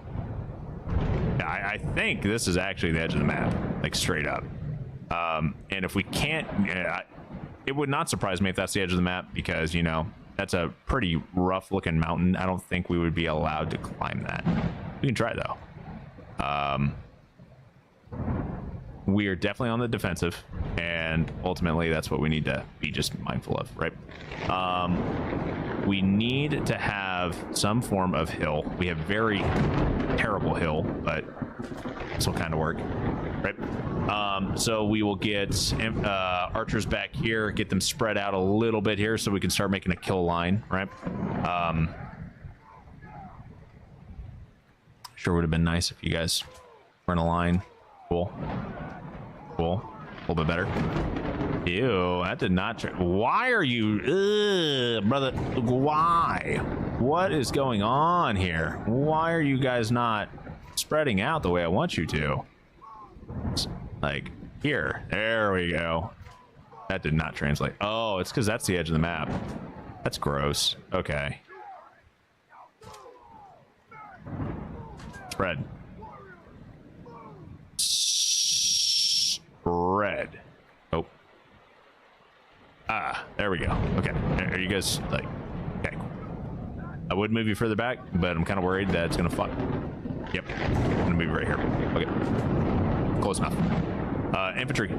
I think this is actually the edge of the map, like straight up. And if we can't... it would not surprise me if that's the edge of the map, because, you know, that's a pretty rough-looking mountain. I don't think we would be allowed to climb that. We can try, though. We are definitely on the defensive, and ultimately that's what we need to be just mindful of, right? We need to have some form of hill. We have very terrible hill, but this will kind of work, right? So we will get archers back here, get them spread out a little bit here so we can start making a kill line, right? Sure would have been nice if you guys were in a line. Cool. Cool. A little bit better. Ew, that did not... Why are you... brother, why? What is going on here? Why are you guys not spreading out the way I want you to? It's like, here. There we go. That did not translate. Oh, it's because that's the edge of the map. That's gross. Okay. Spread. Spread. Oh. Ah, there we go. Okay. Are you guys like... Okay. I would move you further back, but I'm kind of worried that it's going to fuck. Yep. I'm going to move you right here. Okay. Close enough. Infantry.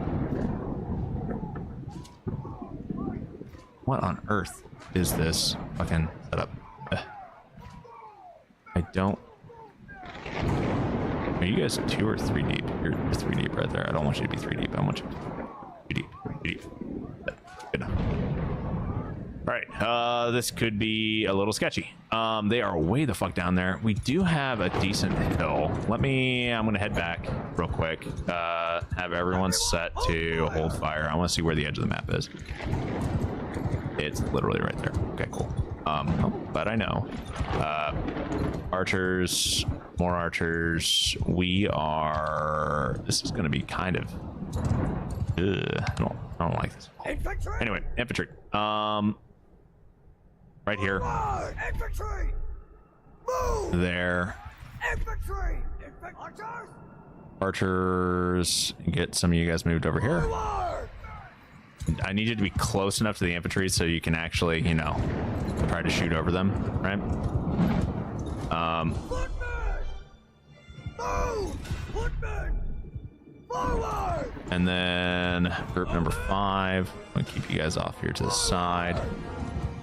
What on earth is this fucking setup? I don't... Are you guys 2 or 3 deep? You're 3 deep right there. I don't want you to be 3 deep. I want you to be 2 deep. 2 deep. Good enough. All right. This could be a little sketchy. They are way the fuck down there. We do have a decent hill. I'm going to head back real quick. Have everyone set to hold fire. I want to see where the edge of the map is. It's literally right there. Okay, cool. But I know. Archers, more archers. We are... This is going to be kind of... I don't like this. Infantry! Anyway, infantry. Right here. Infantry! Move! There. Infantry! Archers! Archers. Get some of you guys moved over here. Forward! I need you to be close enough to the infantry so you can actually, you know, try to shoot over them, right? Footmen! Move! Footmen! Forward! And then group number 5. I'm gonna keep you guys off here to the side,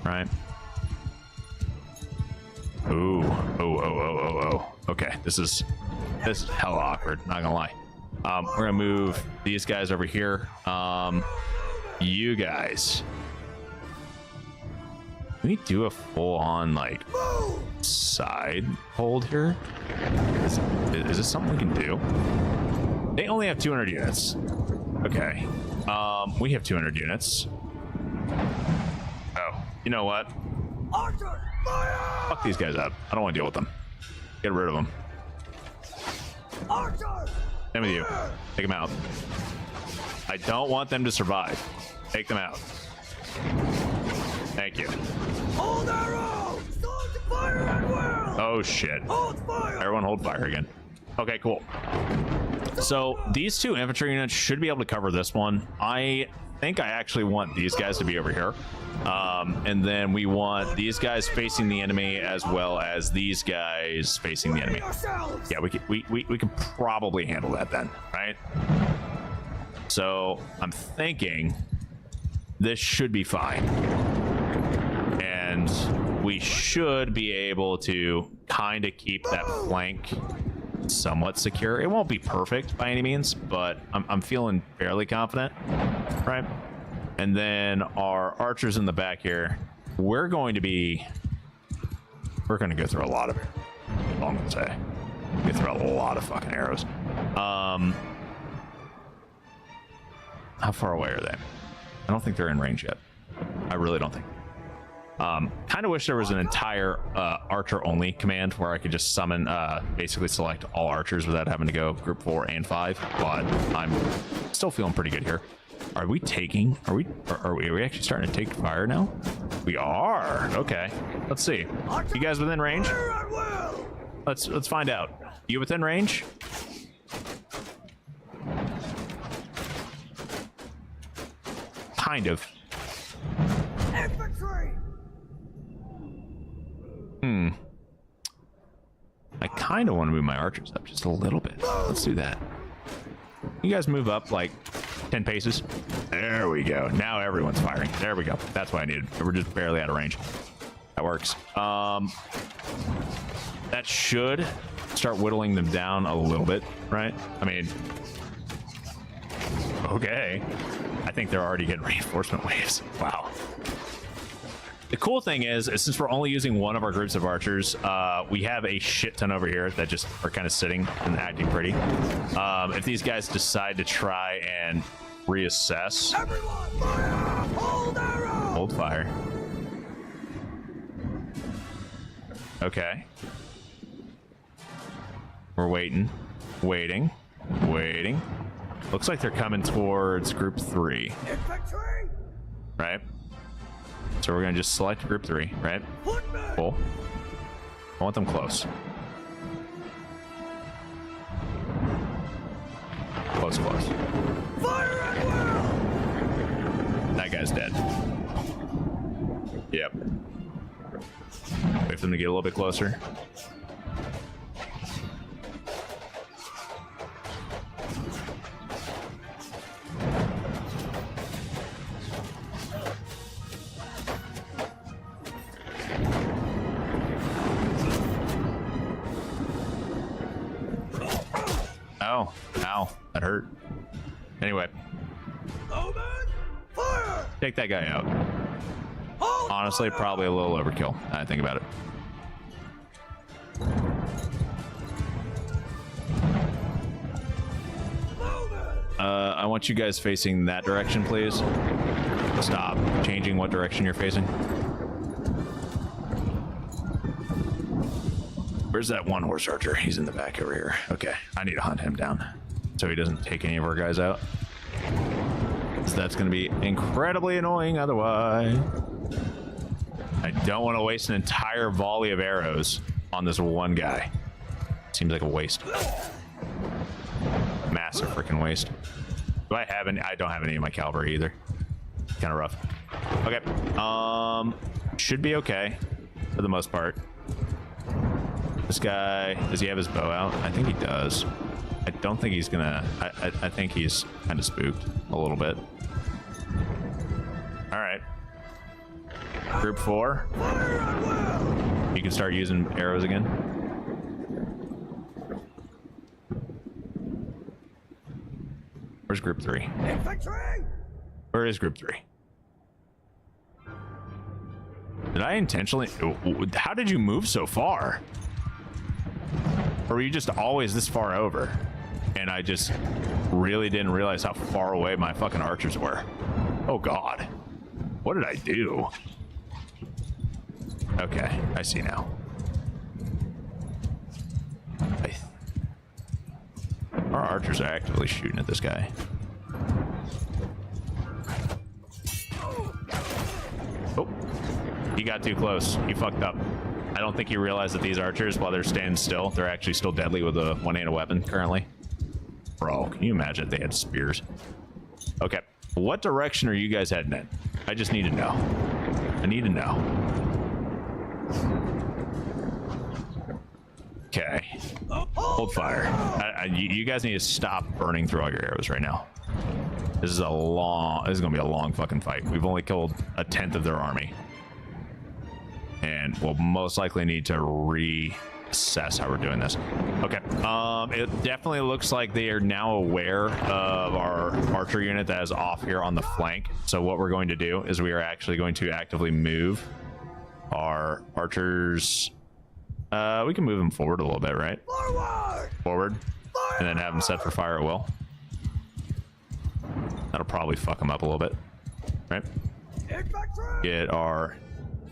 right? Ooh, oh. Okay, this is hella awkward. Not gonna lie. We're gonna move these guys over here. You guys. Can we do a full-on like side hold here? Is this something we can do? They only have 200 units. Okay. We have 200 units. You know what? Archers, fire! Fuck these guys up. I don't want to deal with them. Get rid of them. Archers! Same with you. Take them out. I don't want them to survive. Take them out. Thank you. Hold arrow! Start to fire at will! Oh shit. Hold fire! Everyone hold fire again. Okay, cool. So these two infantry units should be able to cover this one. I think I actually want these guys to be over here. And then we want these guys facing the enemy as well as these guys facing the enemy. Yeah, we can probably handle that then, right? So I'm thinking this should be fine. And we should be able to kind of keep that flank somewhat secure. It won't be perfect by any means, but I'm feeling fairly confident, right? And then our archers in the back here, we're going to go through a lot of, I'm gonna say, go through a lot of fucking arrows. How far away are they? I don't think they're in range yet. I really don't think. Kind of wish there was an entire archer only command where I could just summon, basically select all archers without having to go group 4 and 5, but I'm still feeling pretty good here. Are we taking, are we actually starting to take fire now? We are. Okay, let's see. You guys within range? Let's find out. You within range? Kind of. Infantry! I kind of want to move my archers up just a little bit. Let's do that. You guys move up like 10 paces. There we go. Now everyone's firing. There we go. That's what I needed. We're just barely out of range. That works. That should start whittling them down a little bit, right? I mean, okay. I think they're already getting reinforcement waves. Wow. The cool thing is since we're only using one of our groups of archers, we have a shit ton over here that just are kind of sitting and acting pretty. If these guys decide to try and reassess, Everyone, fire! Hold arrow! hold fire. Okay. We're waiting. Looks like they're coming towards group 3. Infantry! Right? So we're gonna just select group 3, right? Footmen! Cool. I want them close. Close. Fire at will! That guy's dead. Yep. Wait for them to get a little bit closer. Oh, ow, that hurt. Anyway, Omen! Fire! take that guy out. Hold Honestly, fire! probably a little overkill. I think about it. Move it! I want you guys facing that direction, please. Stop changing what direction you're facing. Where's that one horse archer? He's in the back over here. Okay, I need to hunt him down so he doesn't take any of our guys out. 'Cause that's going to be incredibly annoying otherwise. I don't want to waste an entire volley of arrows on this one guy. Seems like a waste. Massive freaking waste. Do I have any? I don't have any of my cavalry either. Kind of rough. Okay. Should be okay for the most part. This guy, does he have his bow out? I think he does. I don't think he's gonna, I think he's kind of spooked a little bit. All right. Group 4. Fire at will! You can start using arrows again. Where's group 3? Infantry! Where is group 3? Did I intentionally, how did you move so far? Or were you just always this far over? And I just really didn't realize how far away my fucking archers were. Oh God. What did I do? Okay, I see now. Our archers are actively shooting at this guy. Oh, he got too close. He fucked up. I don't think he realized that these archers, while they're standing still, they're actually still deadly with a one-handed weapon currently. Bro, can you imagine if they had spears? Okay, what direction are you guys heading in? I just need to know. I need to know. Okay. Hold fire. You guys need to stop burning through all your arrows right now. This is gonna be a long fucking fight. We've only killed 1/10 of their army. And we'll most likely need to reassess how we're doing this. Okay. It definitely looks like they are now aware of our archer unit that is off here on the flank. So what we're going to do is we are actually going to actively move our archers. We can move them forward a little bit, right? Forward. And then have them set for fire at will. That'll probably fuck them up a little bit, right? Get our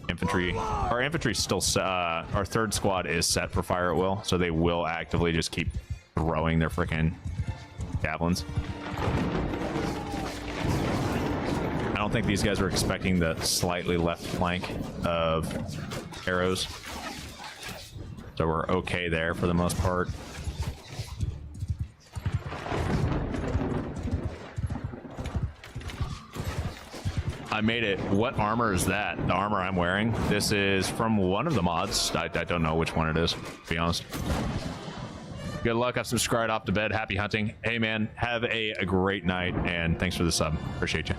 infantry. Our infantry still our third squad is set for fire at will, so they will actively just keep throwing their freaking javelins. I don't think these guys were expecting the slightly left flank of arrows, so we're okay there for the most part. I made it. What armor is that? The armor I'm wearing? This is from one of the mods. I don't know which one it is, to be honest. Good luck. I've subscribed off to bed. Happy hunting. Hey, man, have a great night, and thanks for the sub. Appreciate you.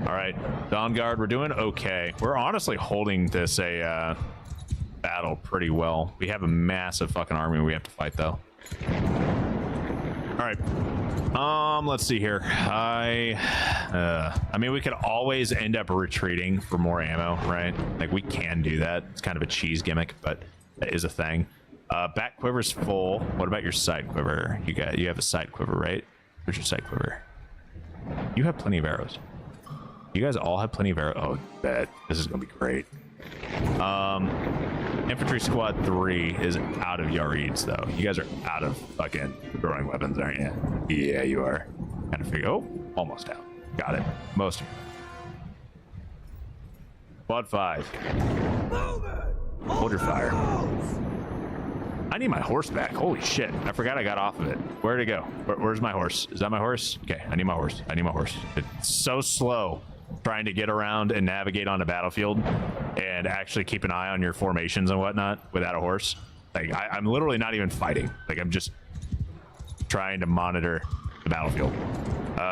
All right, Dawn Guard, we're doing okay. We're honestly holding this battle pretty well. We have a massive fucking army we have to fight, though. All right. Let's see here. I mean, we could always end up retreating for more ammo, right? Like, we can do that. It's kind of a cheese gimmick, but that is a thing. Back quiver's full. What about your side quiver? You have a side quiver, right? Where's your side quiver? You have plenty of arrows. You guys all have plenty of arrows. Oh, bet. This is gonna be great. Infantry squad 3 is out of your reads, though. You guys are out of fucking throwing weapons, aren't you? Yeah, you are. Kind of figure. Oh, almost out. Got it. Most. Squad 5. Hold your fire. I need my horse back. Holy shit. I forgot I got off of it. Where'd it go? Where's my horse? Is that my horse? Okay, I need my horse. I need my horse. It's so slow trying to get around and navigate on a battlefield and actually keep an eye on your formations and whatnot without a horse. Like, I'm literally not even fighting. Like, I'm just trying to monitor the battlefield.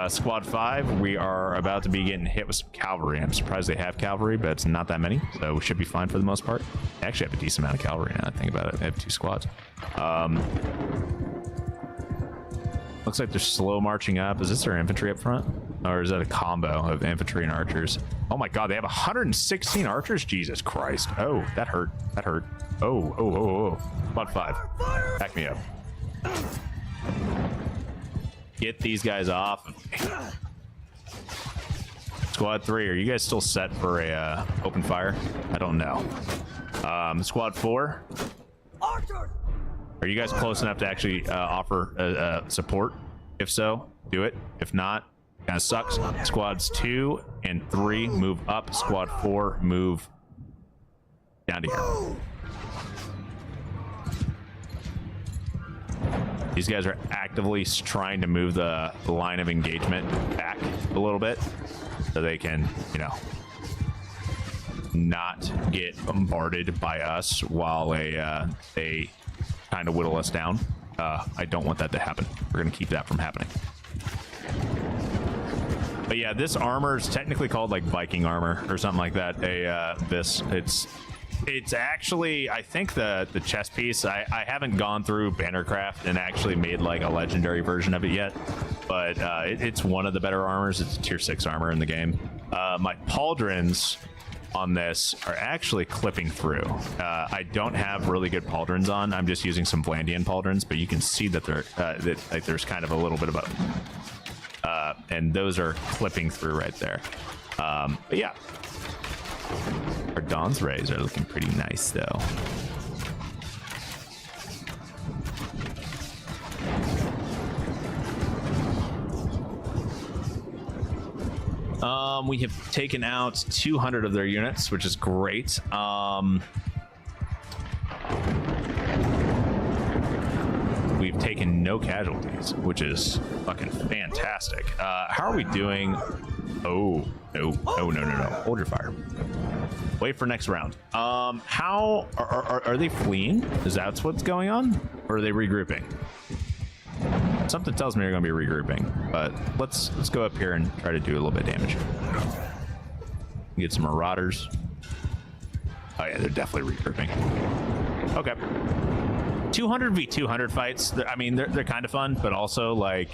Squad 5, we are about to be getting hit with some cavalry. I'm surprised they have cavalry, but it's not that many, so we should be fine for the most part. They actually have a decent amount of cavalry now I think about it. They have 2 squads. Looks like they're slow marching up. Is this their infantry up front? Or is that a combo of infantry and archers? Oh my god, they have 116 archers? Jesus Christ. Oh, that hurt. That hurt. Oh. Squad 5. Back me up. Get these guys off. Squad 3, are you guys still set for a open fire? I don't know. Squad 4. Are you guys close enough to actually offer support? If so, do it. If not, kind of sucks. Squads 2 and 3 move up. Squad 4 move down to here. These guys are actively trying to move the line of engagement back a little bit so they can, you know, not get bombarded by us while they kind of whittle us down. I don't want that to happen. We're going to keep that from happening. But yeah, this armor is technically called like Viking armor or something like that. It's actually, I think the chest piece, I haven't gone through BannerCraft and actually made like a legendary version of it yet, but it's one of the better armors. It's tier 6 armor in the game. My pauldrons on this are actually clipping through. I don't have really good pauldrons on. I'm just using some Vlandian pauldrons, but you can see that they're like there's kind of a little bit of a and those are clipping through right there. But yeah, Our Dawn's Rays are looking pretty nice, though. We have taken out 200 of their units, which is great. We've taken no casualties, which is fucking fantastic. How are we doing? Oh, no. Oh, no. Hold your fire. Wait for next round. How are they fleeing? Is that what's going on? Or are they regrouping? Something tells me they're going to be regrouping, but let's go up here and try to do a little bit of damage. Get some marauders. Oh yeah, they're definitely regrouping. Okay. 200 v 200 fights. I mean, they're kind of fun, but also like,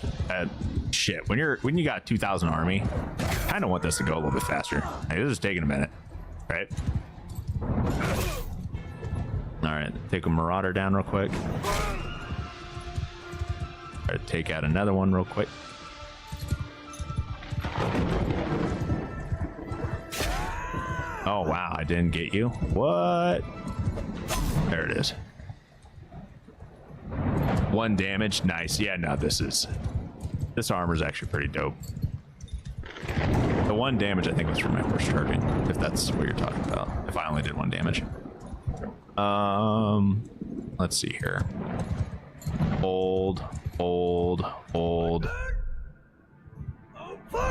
shit. When you got 2,000 army, kind of want this to go a little bit faster. Hey, this is taking a minute, right? All right, take a marauder down real quick. Try to take out another one real quick. Oh wow, I didn't get you. What? There it is. 1 damage. Nice. Yeah, no, this armor is actually pretty dope. The 1 damage I think was from my first charging, if that's what you're talking about. If I only did 1 damage. Let's see here. Hold.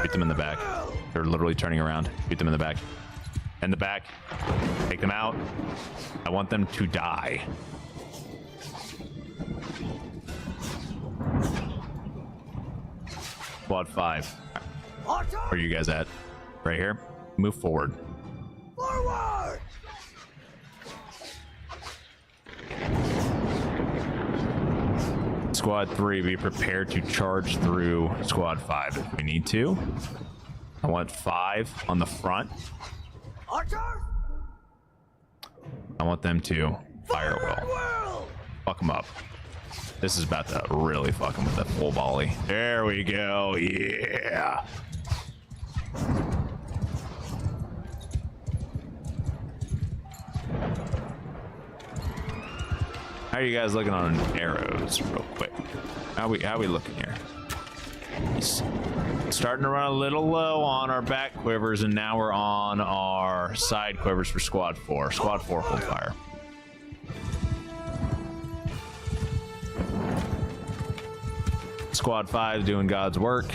Beat them in the back. They're literally turning around. Beat them in the back. In the back. Take them out. I want them to die. Squad 5. Where are you guys at? Right here? Move forward. Forward! Squad 3, be prepared to charge through Squad 5 if we need to. I want 5 on the front. Archer! I want them to fire well. Fuck them up. This is about to really fuck them with that full volley. There we go. Yeah. How are you guys looking on arrows real quick? How we looking here? Starting to run a little low on our back quivers, and now we're on our side quivers for Squad 4. Squad 4 hold fire. Squad 5 doing God's work.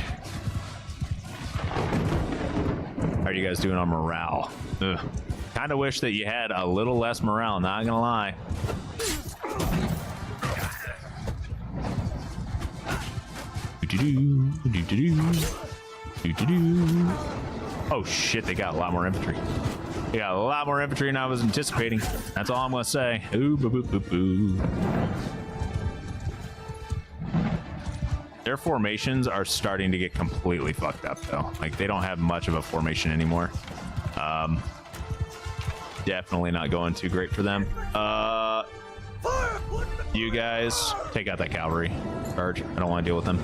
How are you guys doing on morale? Kind of wish that you had a little less morale, not gonna lie. Oh shit, they got a lot more infantry. They got a lot more infantry than I was anticipating. That's all I'm gonna say. Ooh, boo, boo, boo, boo. Their formations are starting to get completely fucked up though. Like they don't have much of a formation anymore. Definitely not going too great for them. You guys take out that cavalry charge. I don't want to deal with them.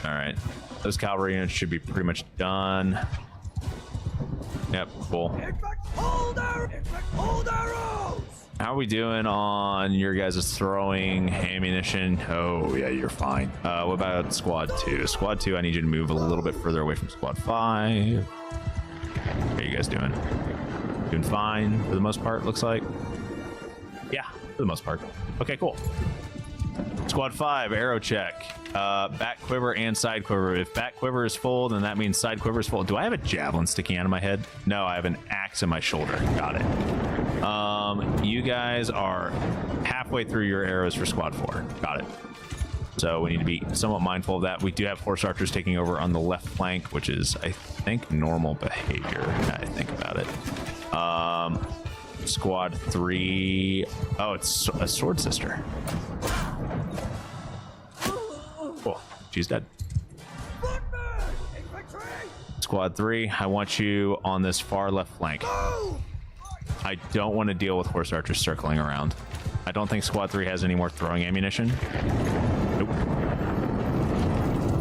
All right, those cavalry units should be pretty much done. Yep, cool. Hold arrows! How are we doing on your guys' throwing ammunition? Oh yeah, you're fine. What about Squad 2? Squad 2, I need you to move a little bit further away from Squad 5. How are you guys doing? Doing fine for the most part, looks like. Yeah, for the most part. Okay, cool. Squad 5, arrow check. Back quiver and side quiver. If back quiver is full, then that means side quiver is full. Do I have a javelin sticking out of my head? No, I have an axe in my shoulder. Got it. You guys are halfway through your arrows for Squad 4. Got it. So we need to be somewhat mindful of that. We do have horse archers taking over on the left flank, which is, I think, normal behavior. Now I think about it. Squad 3. Oh, it's a sword sister. Oh, she's dead. Squad 3, I want you on this far left flank. I don't want to deal with horse archers circling around. I don't think Squad 3 has any more throwing ammunition. Nope.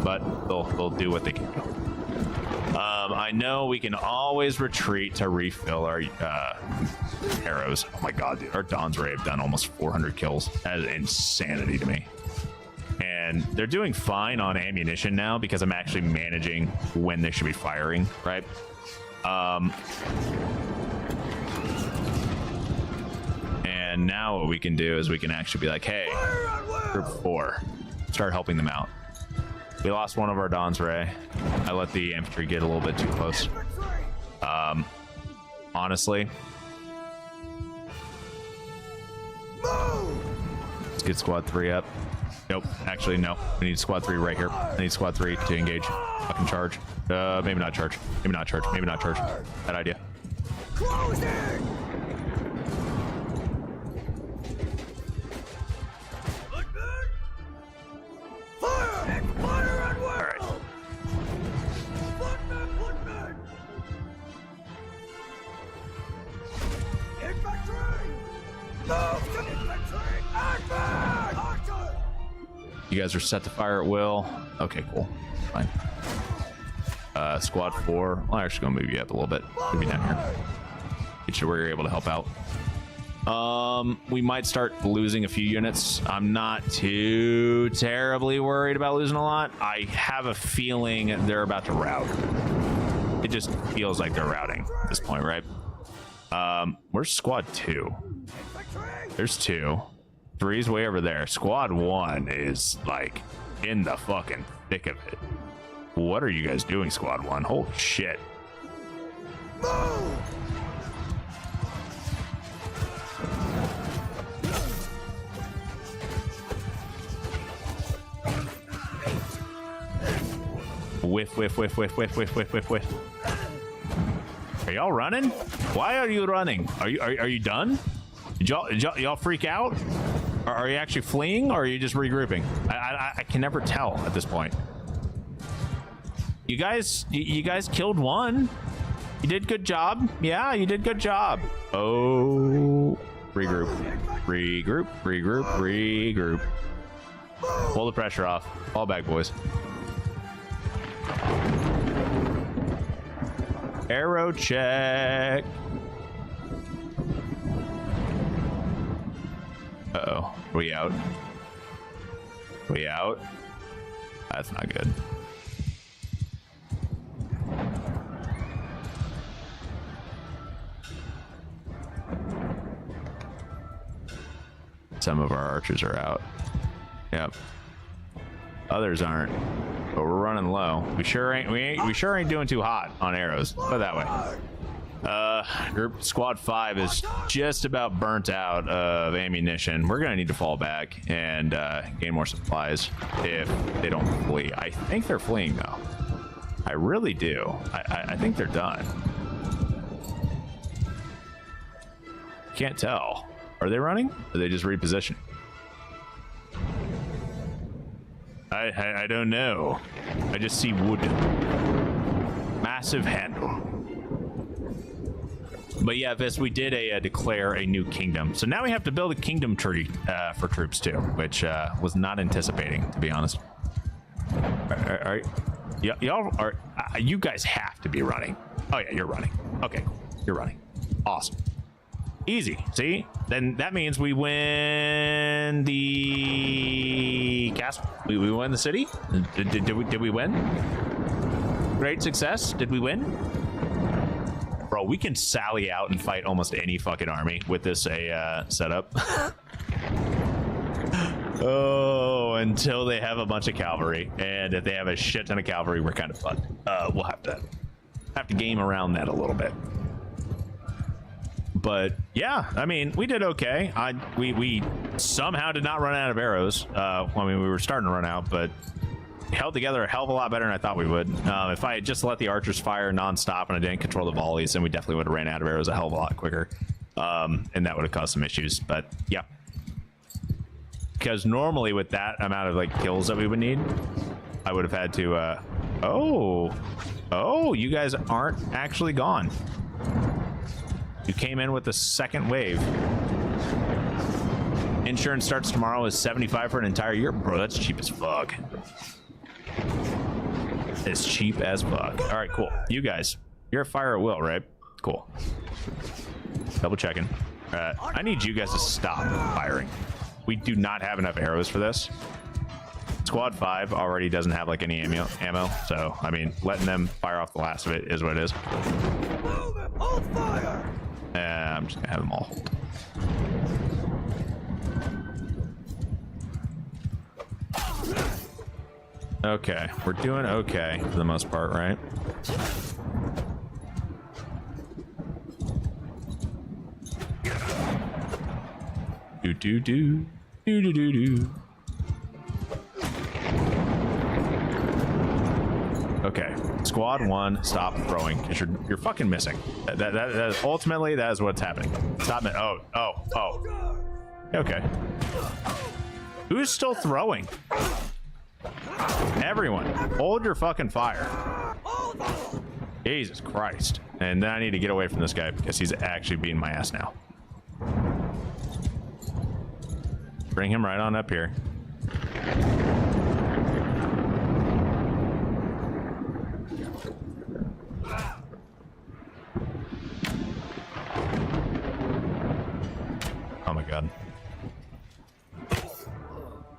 but they'll do what they can do. I know we can always retreat to refill our arrows. Oh my god, dude, our Dawn's Ray have done almost 400 kills. That is insanity to me. And they're doing fine on ammunition now because I'm actually managing when they should be firing, right? And now what we can do is we can actually be like, hey, group 4, start helping them out. We lost one of our Dawn's Ray. I let the infantry get a little bit too close. Honestly, let's get squad 3 up. Nope, actually no. We need squad 3 right here. I need squad 3 to engage. Fucking charge. Maybe not charge. Maybe not charge. Maybe not charge. Bad idea. Close it! Fire! Fire at will! All right. Footman! Infantry! Move to infantry! Advance! Archer! You guys are set to fire at will. Okay, cool. Fine. Squad 4. I'm actually gonna move you up a little bit. Move you down here. Get you where you're able to help out. We might start losing a few units. I'm not too terribly worried about losing a lot. I have a feeling they're about to rout. It just feels like they're routing at this point, right? Where's squad 2? There's 2. 3's way over there. Squad 1 is like in the fucking thick of it. What are you guys doing, squad 1? Holy shit. Whiff, whiff, whiff, whiff, whiff, whiff, whiff, whiff, whiff. Are y'all running? Why are you running? Are you done? Did y'all freak out? Are you actually fleeing, or are you just regrouping? I can never tell at this point. You guys killed one. You did good job. Yeah, you did good job. Oh, regroup, regroup, regroup, regroup. Pull the pressure off. Fall back, boys. Arrow check. Uh-oh. We out. We out. That's not good. Some of our archers are out. Yep. Others aren't. But we're running low. We sure ain't doing too hot on arrows. Put it that way. Group squad 5 is just about burnt out of ammunition. We're gonna need to fall back and gain more supplies if they don't flee. I think they're fleeing though. I really do. I think they're done. Can't tell. Are they running? Or are they just repositioning? I don't know. I just see wood. Massive handle. But yeah, Vis, we did declare a new kingdom. So now we have to build a kingdom tree for troops too, which was not anticipating, to be honest. Y'all are you guys have to be running. Oh yeah, you're running. Okay, cool. You're running. Awesome. Easy. See? Then that means we win the castle. We win the city. Did we win? Great success. Did we win? Bro, we can sally out and fight almost any fucking army with this setup. Oh, until they have a bunch of cavalry, and if they have a shit ton of cavalry, we're kind of fucked. We'll have to game around that a little bit. But yeah, I mean, we did okay. We somehow did not run out of arrows. I mean, we were starting to run out, but held together a hell of a lot better than I thought we would. If I had just let the archers fire nonstop and I didn't control the volleys, then we definitely would have ran out of arrows a hell of a lot quicker. And that would have caused some issues. But yeah, because normally with that amount of like kills that we would need, I would have had to. Oh, you guys aren't actually gone. You came in with the second wave. Insurance starts tomorrow is $75 for an entire year. Bro, that's cheap as fuck. It's cheap as fuck. All right, cool. You guys, you're a fire at will, right? Cool. Double checking. I need you guys to stop firing. We do not have enough arrows for this. Squad 5 already doesn't have like any ammo, so I mean, letting them fire off the last of it is what it is. Hold fire! I'm just gonna have them all hold. Okay, we're doing okay for the most part, right? Do. Okay, squad 1, stop throwing because you're fucking missing. That is ultimately that is what's happening. Stop it. Oh. Okay. Who's still throwing? Everyone, hold your fucking fire. Jesus Christ. And then I need to get away from this guy because he's actually beating my ass now. Bring him right on up here. Oh my god.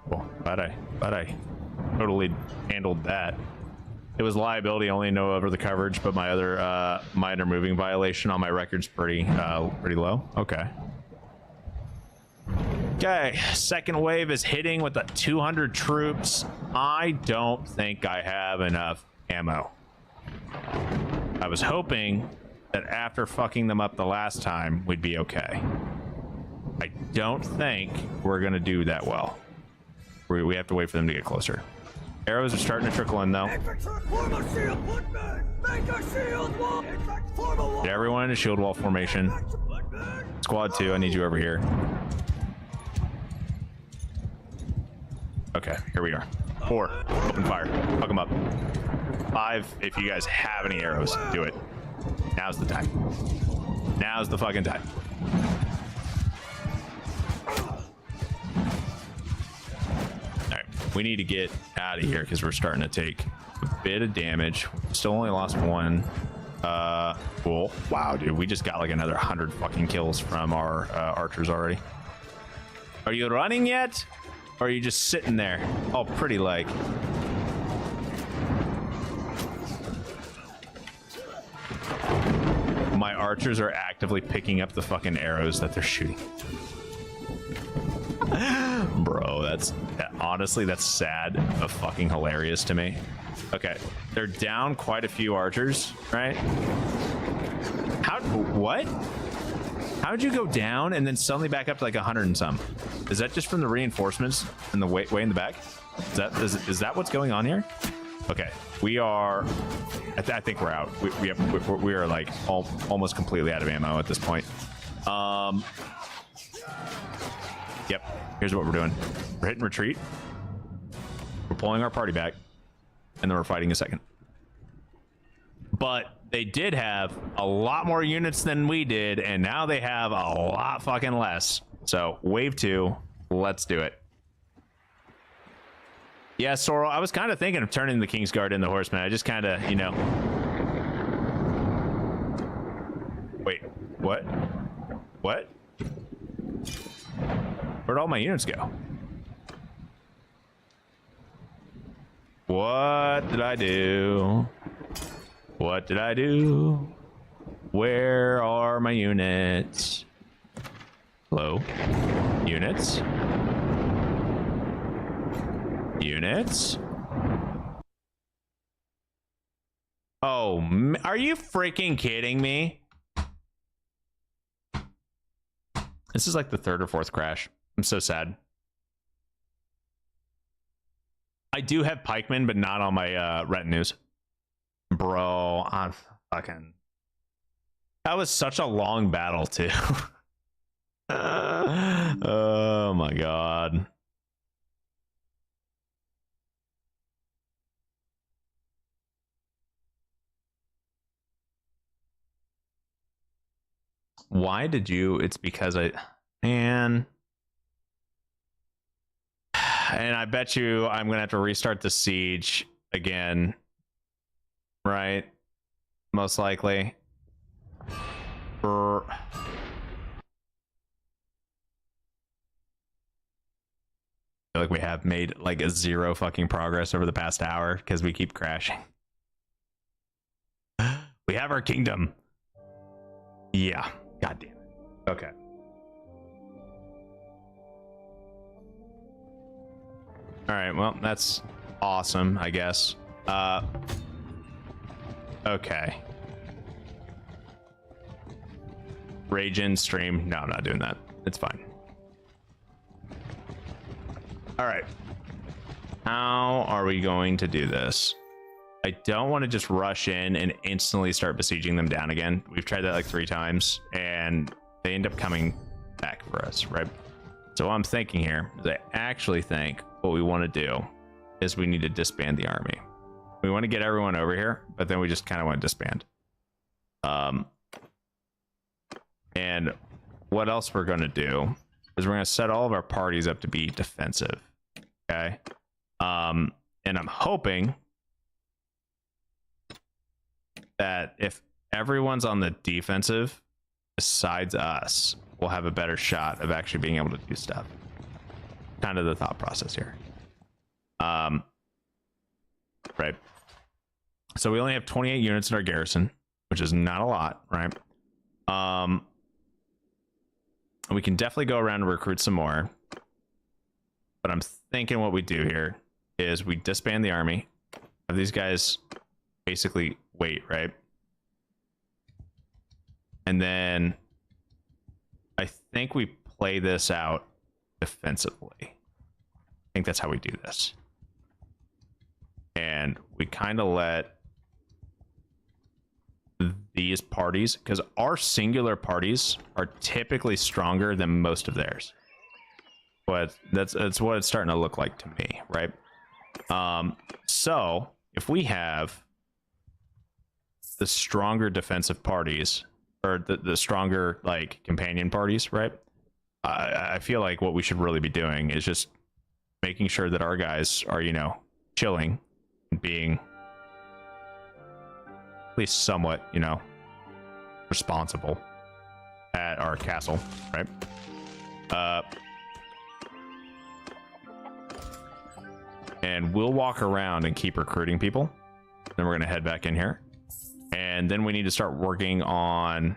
Cool. But I totally handled that. It was liability only, no over the coverage, but my other minor moving violation on my record's pretty low. Okay. Okay, second wave is hitting with the 200 troops. I don't think I have enough ammo. I was hoping that after fucking them up the last time, we'd be okay. I don't think we're gonna do that well. We have to wait for them to get closer. Arrows are starting to trickle in though. Get everyone into shield wall formation. Squad 2, I need you over here. Okay, here we are. 4, open fire. Fuck them up. 5, if you guys have any arrows, do it. Now's the time. Now's the fucking time. Alright, we need to get out of here because we're starting to take a bit of damage. Still only lost 1. Cool. Wow, dude, we just got like another 100 fucking kills from our archers already. Are you running yet? Or are you just sitting there? Oh, pretty like. My archers are actively picking up the fucking arrows that they're shooting. Bro, honestly, that's sad but fucking hilarious to me. Okay, they're down quite a few archers, right? What? How'd you go down and then suddenly back up to like 100 and some? Is that just from the reinforcements and the way in the back? Is that what's going on here? Okay, we are. I think we're out. We are like almost completely out of ammo at this point. Yep. Here's what we're doing. We're hitting retreat. We're pulling our party back, and then we're fighting a second. But they did have a lot more units than we did, and now they have a lot fucking less. So wave 2, let's do it. Yeah, Sorrel, I was kind of thinking of turning the Kingsguard into Horsemen. I just kind of, you know. Wait, what? What? Where'd all my units go? What did I do? What did I do? Where are my units? Hello? Units? Units? Oh, are you freaking kidding me? This is like the 3rd or 4th crash. I'm so sad. I do have pikemen, but not on my retinues. Bro, I'm fucking... That was such a long battle, too. Oh my god. Why did you? It's because man. And I bet you I'm gonna have to restart the siege again right? Most likely. I feel like we have made like a zero fucking progress over the past hour because we keep crashing. We have our kingdom. Yeah. God damn it. Okay. All right. Well, that's awesome, I guess. Okay. Rage in stream. No, I'm not doing that. It's fine. All right. How are we going to do this? I don't want to just rush in and instantly start besieging them down again. We've tried that like 3 times and they end up coming back for us, right? So what I'm thinking here is I actually think what we want to do is we need to disband the army. We want to get everyone over here, but then we just kind of want to disband. And what else we're going to do is we're going to set all of our parties up to be defensive. Okay. And I'm hoping that if everyone's on the defensive besides us, we'll have a better shot of actually being able to do stuff. Kind of the thought process here. Right. So we only have 28 units in our garrison, which is not a lot, right? We can definitely go around and recruit some more. But I'm thinking what we do here is we disband the army, have these guys basically wait, right? And then I think we play this out defensively. I think that's how we do this. And we kind of let these parties, because our singular parties are typically stronger than most of theirs. But that's what it's starting to look like to me, right? So if we have the stronger defensive parties, or the stronger like companion parties, right? I feel like what we should really be doing is just making sure that our guys are, you know, chilling and being at least somewhat, you know, responsible at our castle, right? And we'll walk around and keep recruiting people. Then we're going to head back in here. And then we need to start working on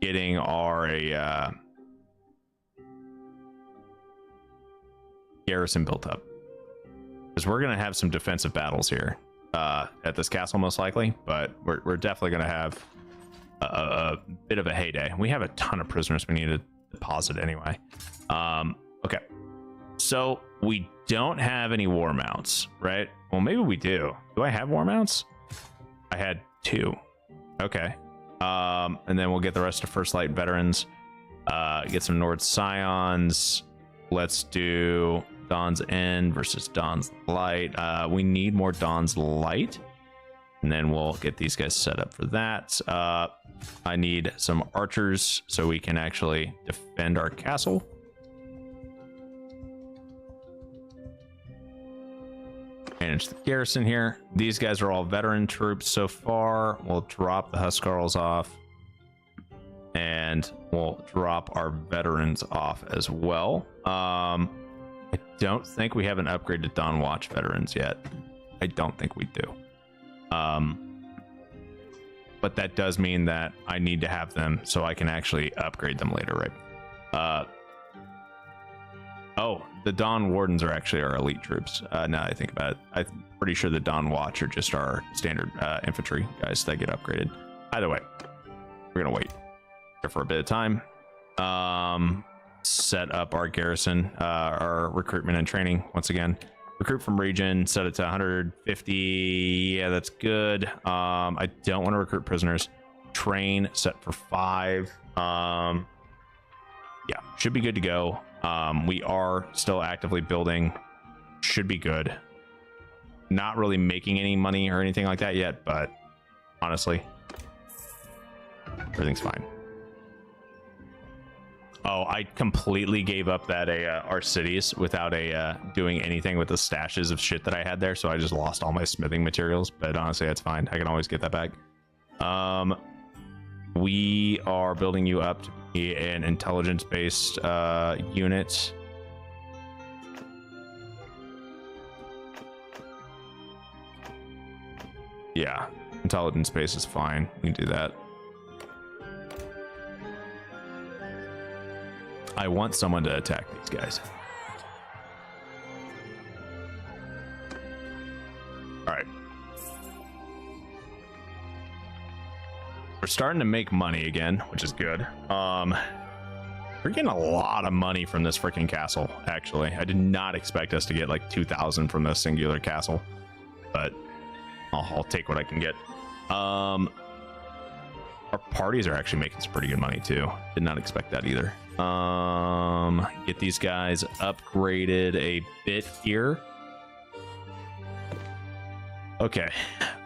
getting our garrison built up. Because we're going to have some defensive battles here at this castle most likely. But we're definitely going to have a bit of a heyday. We have a ton of prisoners we need to deposit anyway. Okay. So we don't have any war mounts, right? Well, maybe we do. Do I have war mounts? I had 2. Okay. And then we'll get the rest of First Light veterans. Get some Nord Scions. Let's do Dawn's End versus Dawn's Light. We need more Dawn's Light. And then we'll get these guys set up for that. I need some archers so we can actually defend our castle. Manage the garrison here. These guys are all veteran troops so far. We'll drop the Huskarls off. And we'll drop our veterans off as well. I don't think we have an upgrade to Dawn Watch veterans yet. I don't think we do. But that does mean that I need to have them so I can actually upgrade them later, right? Oh, the Dawn Wardens are actually our elite troops. Now that I think about it, I'm pretty sure the Dawn Watch are just our standard infantry guys that get upgraded. Either way, we're gonna wait here for a bit of time. Set up our garrison, our recruitment and training once again. Recruit from region, set it to 150. Yeah, that's good. I don't want to recruit prisoners. Train set for 5. Yeah, should be good to go. We are still actively building. Should be good. Not really making any money or anything like that yet, but honestly, everything's fine. Oh, I completely gave up that our cities without doing anything with the stashes of shit that I had there, so I just lost all my smithing materials. But honestly, that's fine. I can always get that back. We are building you up to be an intelligence-based unit. Yeah, intelligence base is fine. We can do that. I want someone to attack these guys. All right. We're starting to make money again, which is good. We're getting a lot of money from this freaking castle, actually. I did not expect us to get like 2,000 from this singular castle, but I'll take what I can get. Our parties are actually making some pretty good money too. Did not expect that either. Get these guys upgraded a bit here. Okay,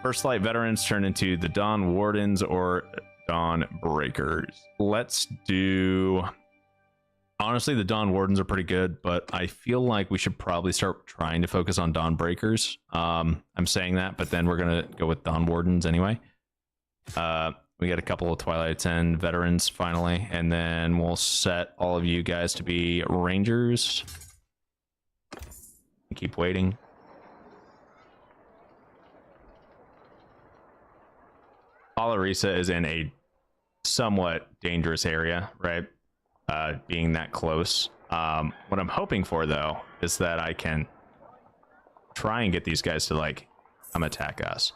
First Light veterans turn into the Dawn Wardens or Dawn Breakers. Let's do... Honestly, the Dawn Wardens are pretty good, but I feel like we should probably start trying to focus on Dawn Breakers. I'm saying that, but then we're going to go with Dawn Wardens anyway. We got a couple of Twilight 10 veterans finally, and then we'll set all of you guys to be Rangers. Keep waiting. Alarisa is in a somewhat dangerous area, right? Being that close. What I'm hoping for, though, is that I can try and get these guys to, like, come attack us.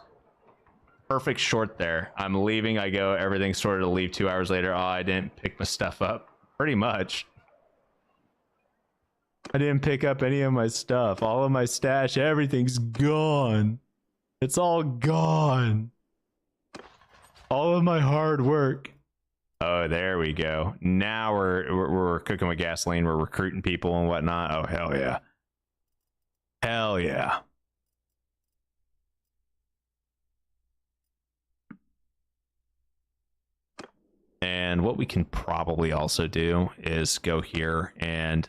Perfect short there. I'm leaving, I go, everything's sorted to leave 2 hours later. Oh, I didn't pick my stuff up. Pretty much. I didn't pick up any of my stuff. All of my stash, everything's gone. It's all gone. All of my hard work. Oh, there we go. Now we're cooking with gasoline. We're recruiting people and whatnot. Oh, hell yeah. Hell yeah. And what we can probably also do is go here and,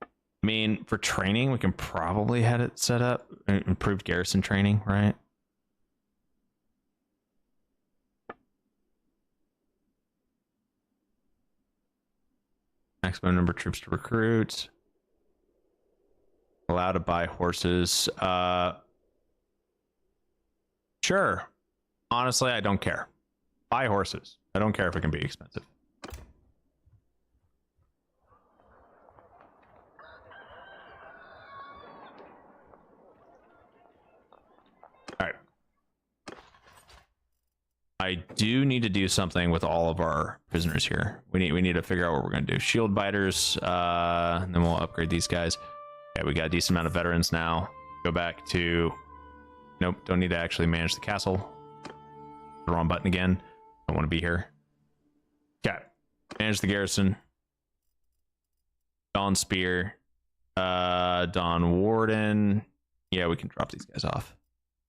I mean, for training, we can probably have it set up. Improved garrison training, right? Maximum number of troops to recruit. Allowed to buy horses. Sure. Honestly, I don't care. Buy horses. I don't care if it can be expensive. All right. I do need to do something with all of our prisoners here. We need to figure out what we're going to do. Shield biters, and then we'll upgrade these guys. Okay, we got a decent amount of veterans now. Go back to... Nope, don't need to actually manage the castle. The wrong button again. Don't want to be here. Okay. Manage the garrison. Dawn Spear. Dawn Warden. Yeah, we can drop these guys off.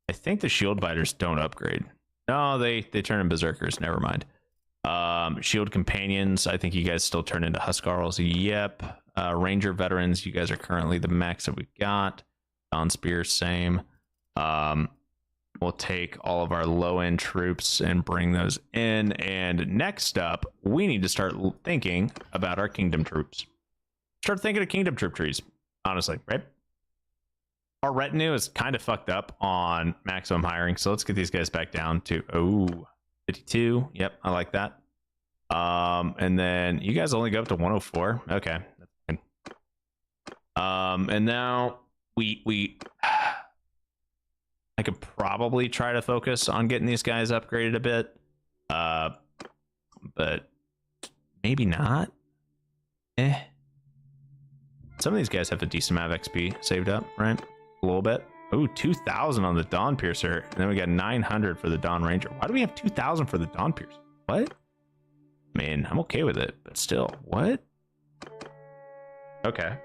I think the shield biters don't upgrade. No, they turn in berserkers. Never mind. Shield companions. I think you guys still turn into Huskarls. Yep. Ranger veterans. You guys are currently the max that we've got. Dawn Spear, same. We'll take all of our low-end troops and bring those in. And next up, we need to start thinking about our kingdom troops. Start thinking of kingdom troop trees, honestly, right? Our retinue is kind of fucked up on maximum hiring, so let's get these guys back down to 52. Yep, I like that. And then you guys only go up to 104. Okay, that's fine. And now we I could probably try to focus on getting these guys upgraded a bit, but maybe not. Some of these guys have a decent amount of XP saved up, right? A little bit. Ooh, 2,000 on the Dawn Piercer, and then we got 900 for the Dawn Ranger. Why do we have 2,000 for the Dawn Piercer? What? I mean, I'm okay with it, but still, what? Okay.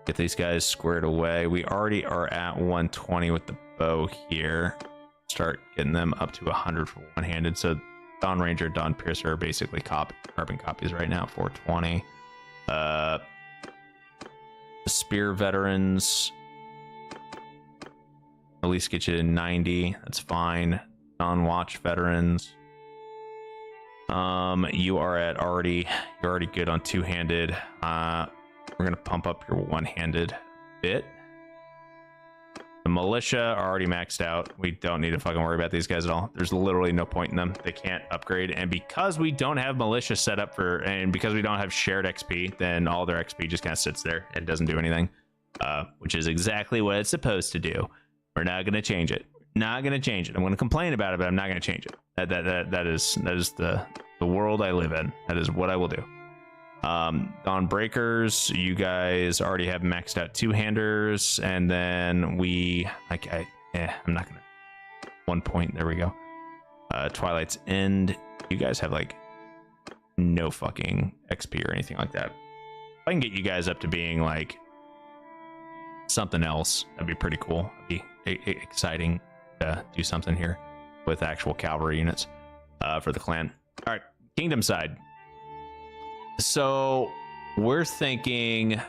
Get these guys squared away. We already are at 120 with the bow here. Start getting them up to 100 for one-handed. So Dawn Ranger, Dawn Piercer are basically carbon copies right now. 420. Spear veterans at least get you to 90. That's fine. Dawn Watch veterans. You are at you're already good on two-handed. We're gonna pump up your one-handed bit. The militia are already maxed out. We don't need to fucking worry about these guys at all. There's literally no point in them. They can't upgrade. And because we don't have militia set up and because we don't have shared XP, then all their XP just kind of sits there and doesn't do anything, which is exactly what it's supposed to do. We're not going to change it. Not going to change it. I'm going to complain about it, but I'm not going to change it. That is the world I live in. That is what I will do. Dawn Breakers, you guys already have maxed out two-handers, and then I'm not gonna 1 point. There we go. Twilight's End, you guys have like no fucking XP or anything like that. If I can get you guys up to being like something else, that'd be pretty cool. It'd be exciting to do something here with actual cavalry units for the clan. All right, kingdom side. So we're thinking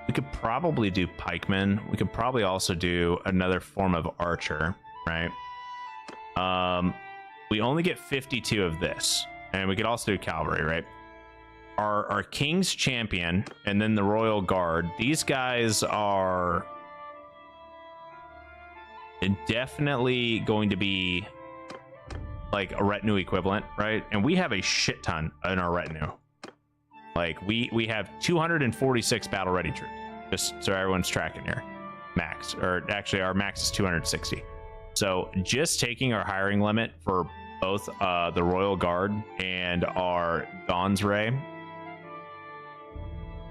we could probably do pikemen. We could probably also do another form of archer, right? We only get 52 of this, and we could also do cavalry, right? Our king's champion and then the royal guard. These guys are definitely going to be like a retinue equivalent, right? And we have a shit ton in our retinue. Like we have 246 battle ready troops, just so everyone's tracking here. Max, or actually our max is 260. So just taking our hiring limit for both the Royal Guard and our Dawn's Ray,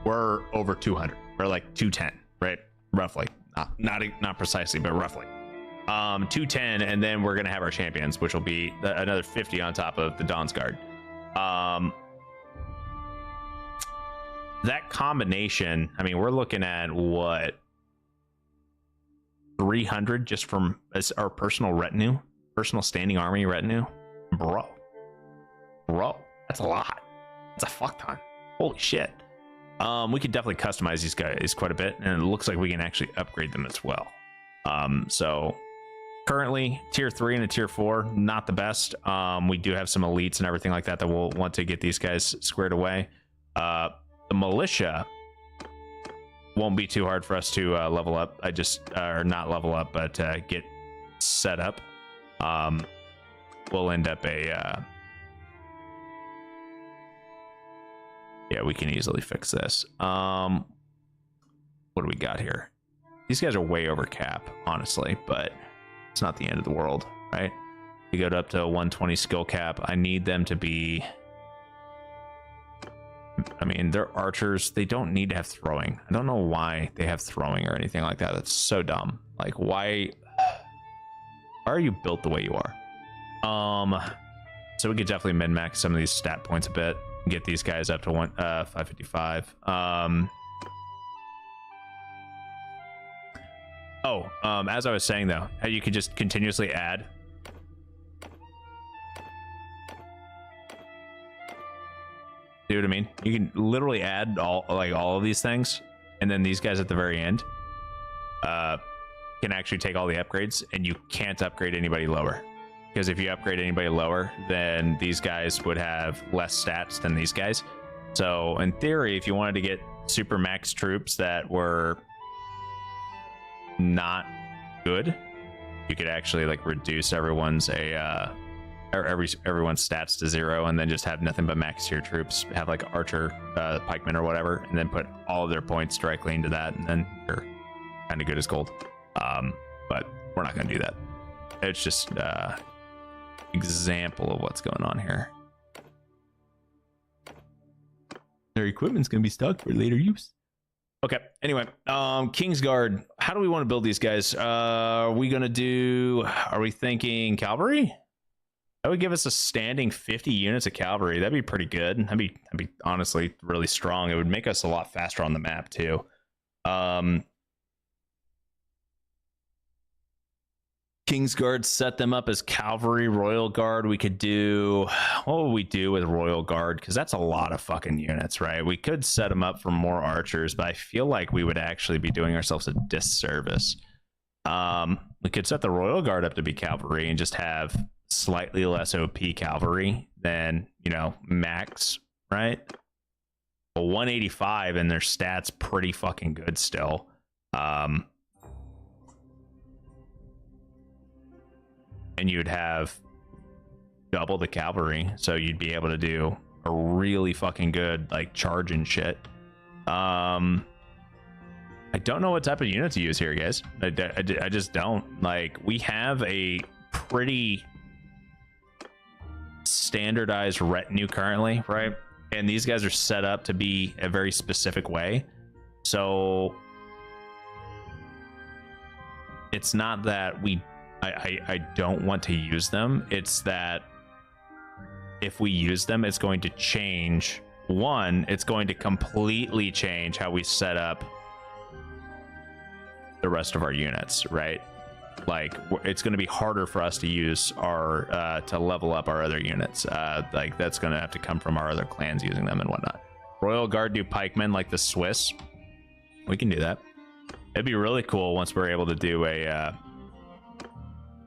we're over 200. We're like 210, right? Roughly, not precisely, but roughly. 210, and then we're gonna have our champions, which will be another 50 on top of the Dawn's Guard. That combination, I mean, we're looking at what, 300 just from our personal retinue, personal standing army retinue. Bro, that's a lot. That's a fuck ton. Holy shit. We could definitely customize these guys quite a bit, and it looks like we can actually upgrade them as well. So currently tier 3 and a tier 4, not the best. We do have some elites and everything like that that we'll want to get these guys squared away. The militia won't be too hard for us to level up. Or not level up, but get set up. We'll end up yeah, we can easily fix this. What do we got here? These guys are way over cap, honestly, but it's not the end of the world, right? You go up to a 120 skill cap. I need them to be, I mean, they're archers. They don't need to have throwing. I don't know why they have throwing or anything like that. That's so dumb. Like, why are you built the way you are? So we could definitely min-max some of these stat points a bit, get these guys up to 555. As I was saying though, how you could just continuously add. See what I mean? You can literally add all of these things, and then these guys at the very end can actually take all the upgrades, and you can't upgrade anybody lower. Because if you upgrade anybody lower, then these guys would have less stats than these guys. So in theory, if you wanted to get super max troops that were not good, you could actually like reduce everyone's everyone's stats to 0, and then just have nothing but max tier troops. Have like archer, pikemen, or whatever, and then put all of their points directly into that, and then you're kind of good as gold. But we're not going to do that. It's just example of what's going on here. Their equipment's going to be stocked for later use. Okay, anyway, Kingsguard, how do we want to build these guys? Are we thinking cavalry? That would give us a standing 50 units of cavalry. That'd be pretty good. That'd be honestly really strong. It would make us a lot faster on the map too. Kingsguard, set them up as cavalry. Royal Guard, we could do, what would we do with Royal Guard? Because that's a lot of fucking units, right? We could set them up for more archers, but I feel like we would actually be doing ourselves a disservice. We could set the Royal Guard up to be cavalry and just have slightly less OP cavalry than, you know, max, right? Well, 185 and their stats pretty fucking good still. And you'd have double the cavalry, so you'd be able to do a really fucking good like charge and shit. I don't know what type of unit to use here, guys. I just don't. Like, we have a pretty standardized retinue currently, right? And these guys are set up to be a very specific way. So it's not that I don't want to use them. It's that if we use them, it's going to change. One, it's going to completely change how we set up the rest of our units, right? Like, it's going to be harder for us to use our to level up our other units. Like, that's going to have to come from our other clans using them and whatnot. Royal Guard do pikemen like the Swiss. We can do that. It'd be really cool once we're able to do a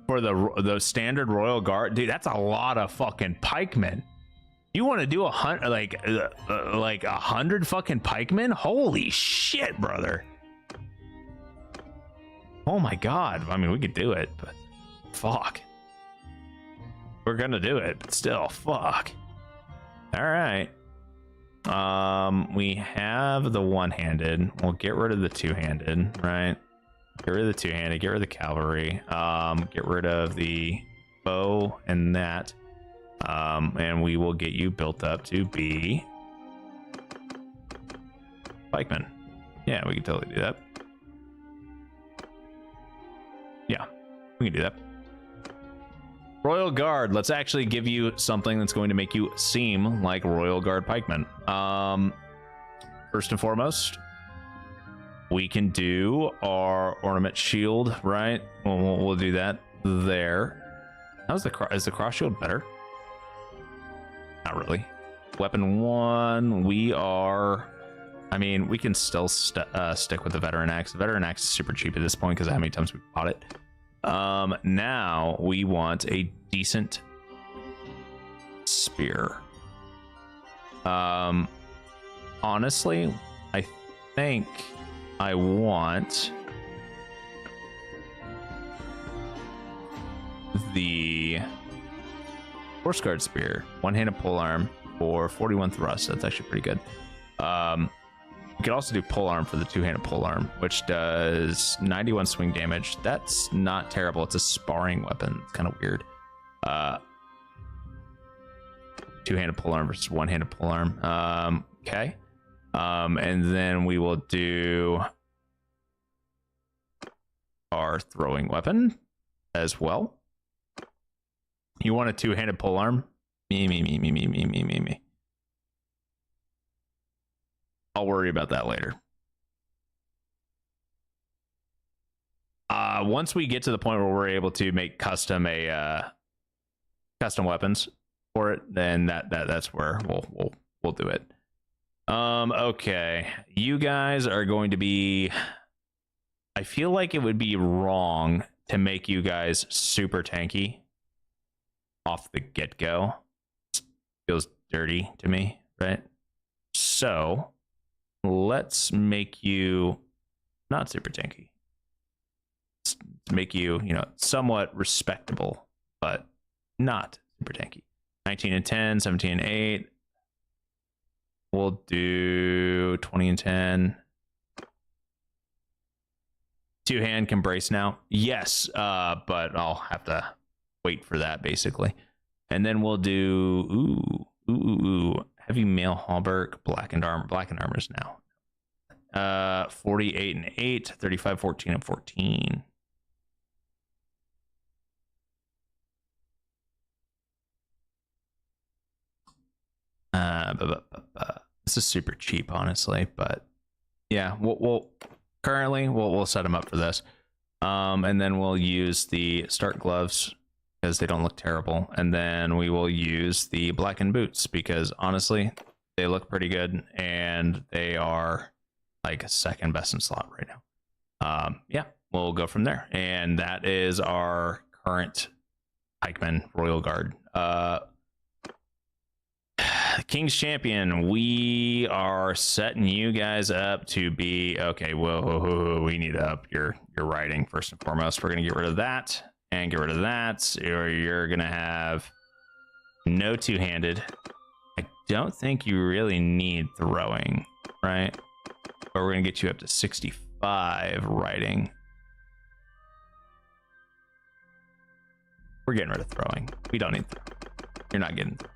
for the standard Royal Guard. Dude, that's a lot of fucking pikemen. You want to do 100 like 100 fucking pikemen? Holy shit, brother. Oh my god. I mean, we could do it, but fuck. We're gonna do it, but still, fuck. All right. We have the one-handed. We'll get rid of the two-handed, right? Get rid of the two-handed, get rid of the cavalry, get rid of the bow and that. And we will get you built up to be pikemen. Yeah, we can totally do that. Yeah, we can do that. Royal Guard, let's actually give you something that's going to make you seem like Royal Guard pikemen. First and foremost, we can do our ornament shield, right? We'll do that there. How's is the cross shield better? Not really. Weapon 1, we are, I mean, we can still stick with the veteran axe. The veteran axe is super cheap at this point because of how many times we bought it. Now we want a decent spear. Honestly, I think I want the Horse Guard spear, one-handed polearm for 41 thrust. That's actually pretty good. You could also do polearm for the two-handed polearm, which does 91 swing damage. That's not terrible. It's a sparring weapon. It's kind of weird. Two-handed polearm versus one-handed polearm. Okay. And then we will do our throwing weapon as well. You want a two-handed polearm? Me. I'll worry about that later. Once we get to the point where we're able to make custom weapons for it, then that's where we'll do it. Okay, you guys are going to be, I feel like it would be wrong to make you guys super tanky off the get-go. Feels dirty to me, right? So let's make you not super tanky. Let's make you, you know, somewhat respectable, but not super tanky. 19 and 10, 17 and 8. We'll do 20 and 10. Two-hand can brace now. Yes, but I'll have to wait for that, basically. And then we'll do heavy mail hauberk, blackened armor. Blackened armors now. 48 and 8, 35, 14 and 14. This is super cheap, honestly, but yeah, we'll currently we'll set them up for this. And then we'll use the start gloves because they don't look terrible. And then we will use the blackened boots because honestly, they look pretty good and they are like second best in slot right now. Yeah, we'll go from there. And that is our current pikeman Royal Guard. King's Champion, we are setting you guys up to be okay. Whoa, we need to up your writing first and foremost. We're gonna get rid of that and get rid of that. Or you're gonna have no two-handed. I don't think you really need throwing, right? But we're gonna get you up to 65 writing. We're getting rid of throwing. We don't need throwing. You're not getting throwing.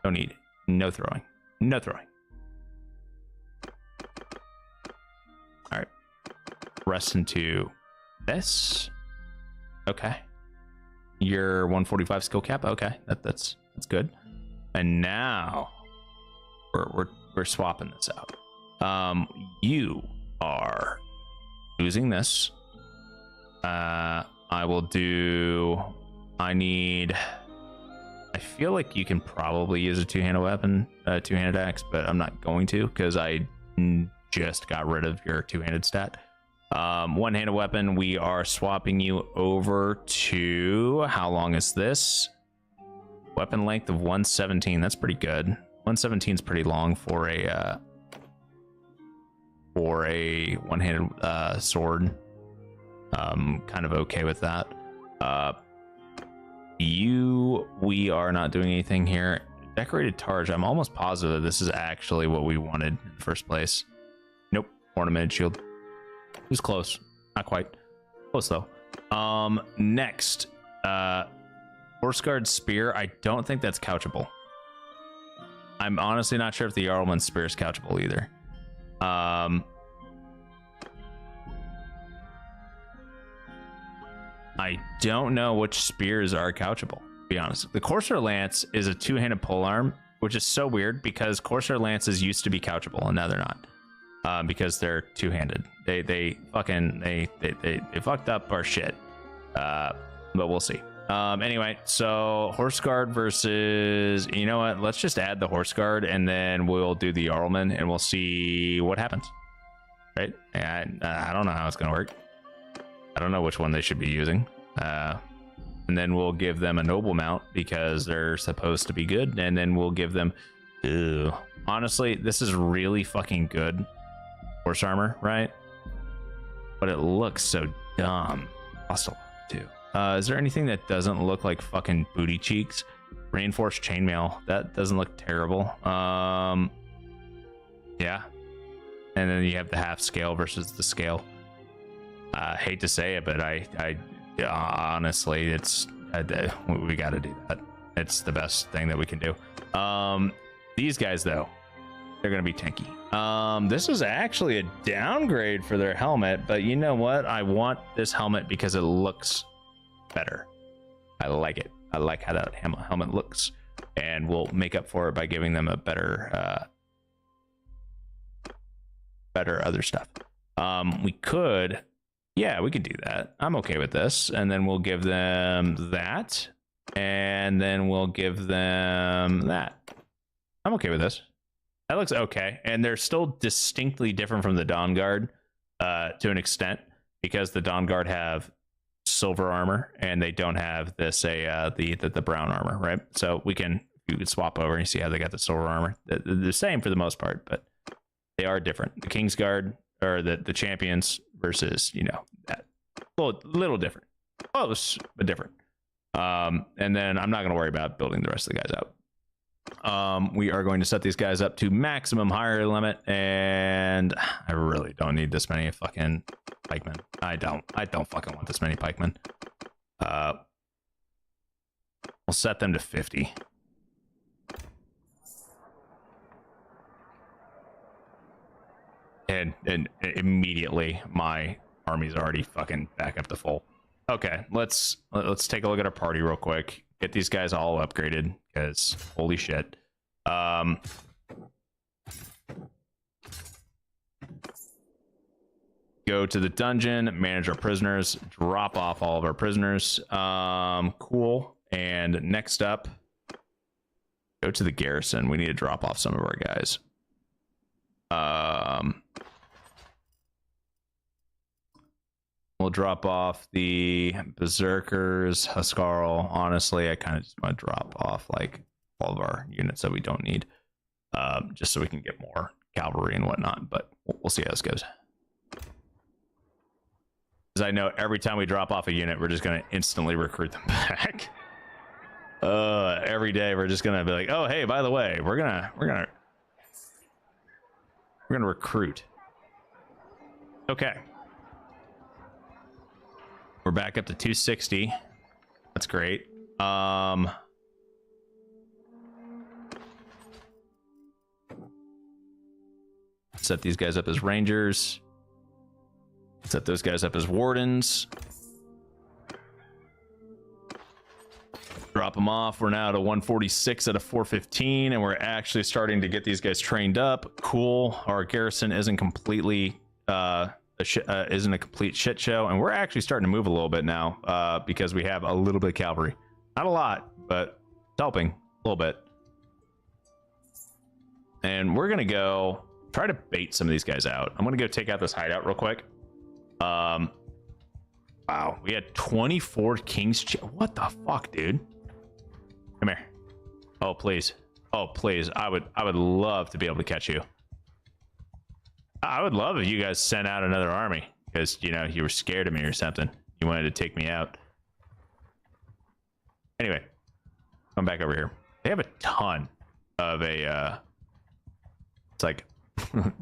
Don't need it. No throwing. No throwing. All right. Rest into this. Okay. Your 145 skill cap. Okay, that's good. And now we're swapping this out. You are losing this. I will do. I feel like you can probably use a two-handed weapon, two-handed axe, but I'm not going to because I just got rid of your two-handed stat. One-handed weapon, we are swapping you over to, how long is this? Weapon length of 117. That's pretty good. 117 is pretty long for a one-handed sword. Kind of okay with that. We are not doing anything here. Decorated targe. I'm almost positive that this is actually what we wanted in the first place. Nope. Ornamented shield. It was close. Not quite. Close though. Next. Horse Guard Spear. I don't think that's couchable. I'm honestly not sure if the Jarlman's Spear is couchable either. I don't know which spears are couchable, to be honest. The Corsair Lance is a two-handed polearm, which is so weird because Corsair Lances used to be couchable and now they're not. Because they're two-handed. They fucked up our shit. But we'll see. Anyway, so Horse Guard versus, you know what? Let's just add the Horse Guard and then we'll do the Jarlman and we'll see what happens. Right? I don't know how it's gonna work. I don't know which one they should be using. And then we'll give them a noble mount because they're supposed to be good. And then we'll give them... Ew. Honestly, this is really fucking good horse armor, right? But it looks so dumb. Lost a lot too. Is there anything that doesn't look like fucking booty cheeks? Reinforced chainmail. That doesn't look terrible. Yeah. And then you have the half scale versus the scale. Hate to say it, but I honestly, we got to do that. It's the best thing that we can do. These guys though, they're gonna be tanky. This is actually a downgrade for their helmet, but you know what? I want this helmet because it looks better. I like it. I like how that helmet looks, and we'll make up for it by giving them a better other stuff. We could. Yeah, we could do that. I'm okay with this. And then we'll give them that. And then we'll give them that. I'm okay with this. That looks okay. And they're still distinctly different from the Dawn Guard to an extent, because the Dawn Guard have silver armor and they don't have this the brown armor, right? So you could swap over and see how they got the silver armor. They're the same for the most part, but they are different. The King's Guard or the champions versus, you know, that little different, close but different. And then I'm not going to worry about building the rest of the guys out. We are going to set these guys up to maximum hire limit, and I really don't need this many fucking pikemen. I don't fucking want this many pikemen. We'll set them to 50. And immediately my army's already fucking back up to full. Okay, let's take a look at our party real quick. Get these guys all upgraded, because holy shit. go to the dungeon, manage our prisoners, drop off all of our prisoners. Cool. And next up, go to the garrison. We need to drop off some of our guys. We'll drop off the berserkers, Huskarl. Honestly, I kind of just want to drop off like all of our units that we don't need, just so we can get more cavalry and whatnot. But we'll see how this goes. Because I know every time we drop off a unit, we're just gonna instantly recruit them back. Every day we're just gonna be like, oh hey, by the way, we're gonna recruit. Okay. We're back up to 260. That's great. Set these guys up as rangers. Set those guys up as wardens. Drop them off. We're now at a 146 out of 415, and we're actually starting to get these guys trained up. Cool. Our garrison isn't completely isn't a complete shit show, and we're actually starting to move a little bit now because we have a little bit of cavalry. Not a lot, but it's helping a little bit. And we're gonna go try to bait some of these guys out. I'm gonna go take out this hideout real quick. Wow, we had 24 kings. What the fuck, dude? Come here. Oh please, oh please. I would love to be able to catch you. I would love if you guys sent out another army because, you know, you were scared of me or something. You wanted to take me out. Anyway, come back over here. They have a ton of a, it's like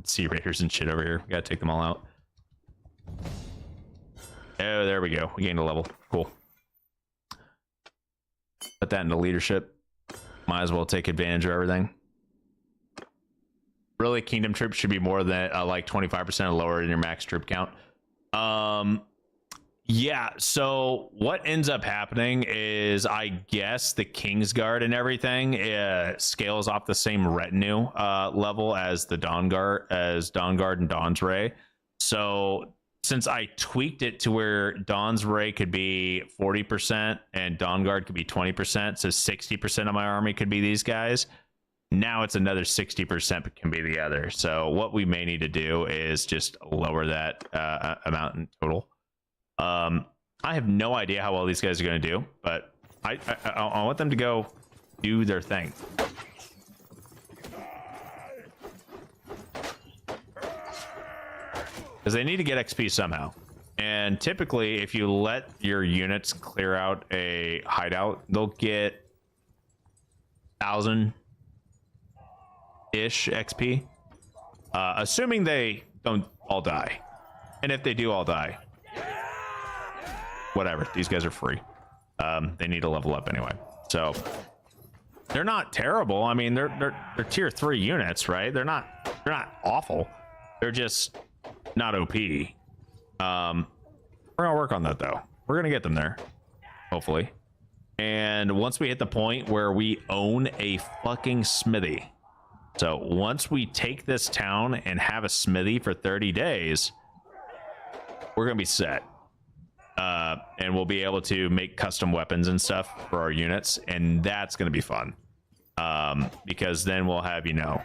sea raiders and shit over here. We gotta take them all out. Oh, there we go. We gained a level. Cool. Put that into leadership. Might as well take advantage of everything. Really, kingdom troops should be more than like 25% lower in your max troop count. Yeah, so what ends up happening is, I guess the Kingsguard and everything scales off the same retinue level as the Dawnguard, and Dawn's Ray. So since I tweaked it to where Dawn's Ray could be 40% and Dawnguard could be 20%, so 60% of my army could be these guys. Now it's another 60% can be the other. So what we may need to do is just lower that amount in total. I have no idea how well these guys are going to do, but I want them to go do their thing. Because they need to get XP somehow. And typically, if you let your units clear out a hideout, they'll get 1,000-ish XP. Assuming they don't all die. And if they do all die, whatever, these guys are free. They need to level up anyway. So they're not terrible. I mean, they're tier 3 units, right? They're not awful. They're just not OP. We're gonna work on that though. We're gonna get them there, hopefully. And once we hit the point where we own a fucking smithy, so once we take this town and have a smithy for 30 days, we're gonna be set. And we'll be able to make custom weapons and stuff for our units, and that's gonna be fun. Because then we'll have, you know,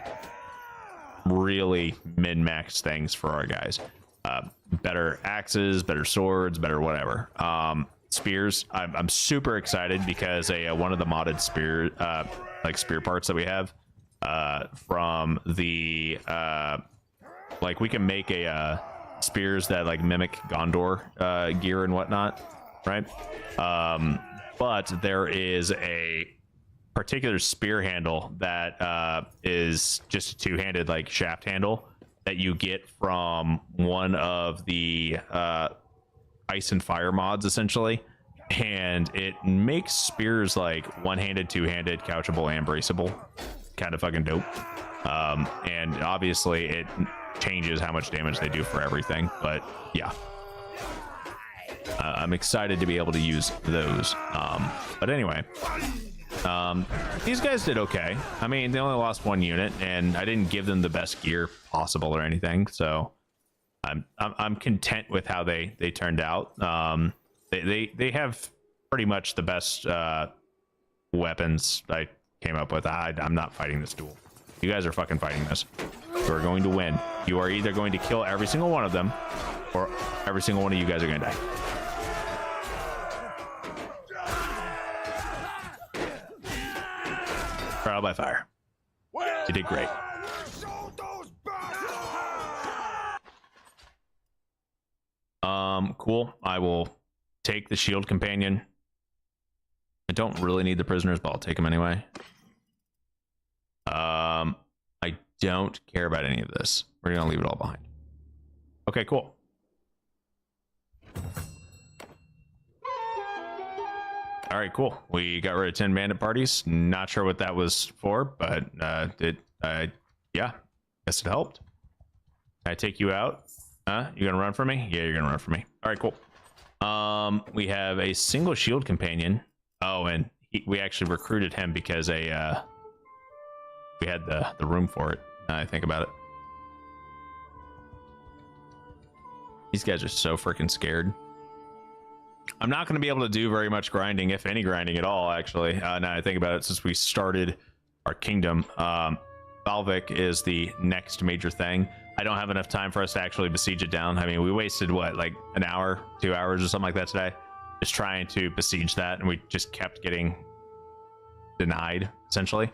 really min-max things for our guys. Better axes, better swords, better whatever. Spears, I'm super excited because one of the modded spear spear parts that we have from the like, we can make a spears that like mimic Gondor gear and whatnot, right? But there is a particular spear handle that is just a two-handed like shaft handle that you get from one of the ice and fire mods essentially, and it makes spears like one-handed, two-handed, couchable, and braceable. Kind of fucking dope. And obviously it changes how much damage they do for everything, but yeah, I'm excited to be able to use those. But anyway, these guys did okay. I mean, they only lost one unit, and I didn't give them the best gear possible or anything, so I'm content with how they turned out. They have pretty much the best weapons I came up with. I'm not fighting this duel. You guys are fucking fighting this. You are going to win. You are either going to kill every single one of them, or every single one of you guys are going to die. Trial by fire. You did great. Cool. I will take the shield companion. I don't really need the prisoners, but I'll take them anyway. I don't care about any of this. We're gonna leave it all behind. Okay, cool. All right, cool. We got rid of 10 bandit parties. Not sure what that was for, but yeah, guess it helped. Can I take you out? You gonna run for me? Yeah, you're gonna run for me. All right, cool. We have a single shield companion. Oh, and we actually recruited him because we had the room for it. I think about it. These guys are so freaking scared. I'm not going to be able to do very much grinding, if any grinding at all, actually. Now I think about it, since we started our kingdom. Valvik is the next major thing. I don't have enough time for us to actually besiege it down. I mean, we wasted, what, like an hour, 2 hours or something like that today? Just trying to besiege that, and we just kept getting denied, essentially.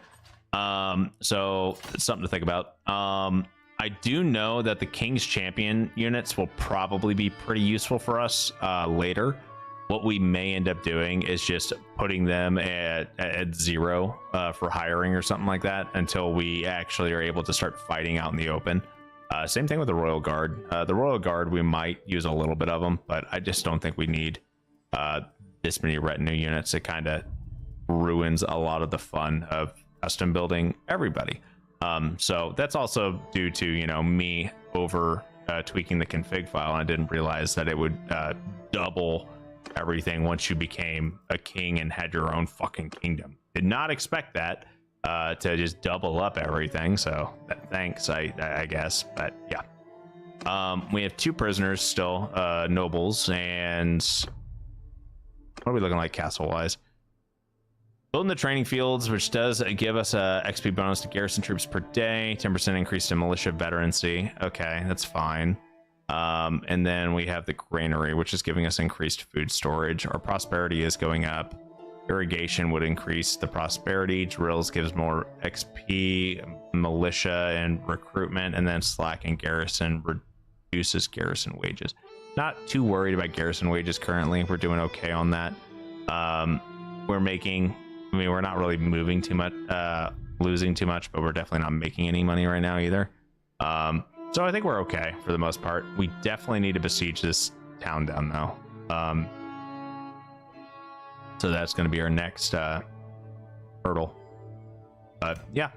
So it's something to think about. I do know that the King's Champion units will probably be pretty useful for us later. What we may end up doing is just putting them at 0 for hiring or something like that until we actually are able to start fighting out in the open. Same thing with the Royal Guard. The Royal Guard, we might use a little bit of them, but I just don't think we need this many retinue units. It kind of ruins a lot of the fun of custom building everybody. So that's also due to, you know, me over tweaking the config file. I didn't realize that it would double everything once you became a king and had your own fucking kingdom. Did not expect that to just double up everything. So thanks, I guess. But yeah, we have 2 prisoners still, nobles, and what are we looking like castle wise? Building the training fields, which does give us a XP bonus to garrison troops per day, 10% increase to militia veterancy. Okay, that's fine. And then we have the granary, which is giving us increased food storage. Our prosperity is going up. Irrigation would increase the prosperity. Drills gives more XP, militia and recruitment, and then slack and garrison reduces garrison wages. Not too worried about garrison wages currently. We're doing okay on that. We're making, I mean, we're not really moving too much, losing too much, but we're definitely not making any money right now either. So I think we're okay for the most part. We definitely need to besiege this town down though. So that's going to be our next hurdle. But yeah,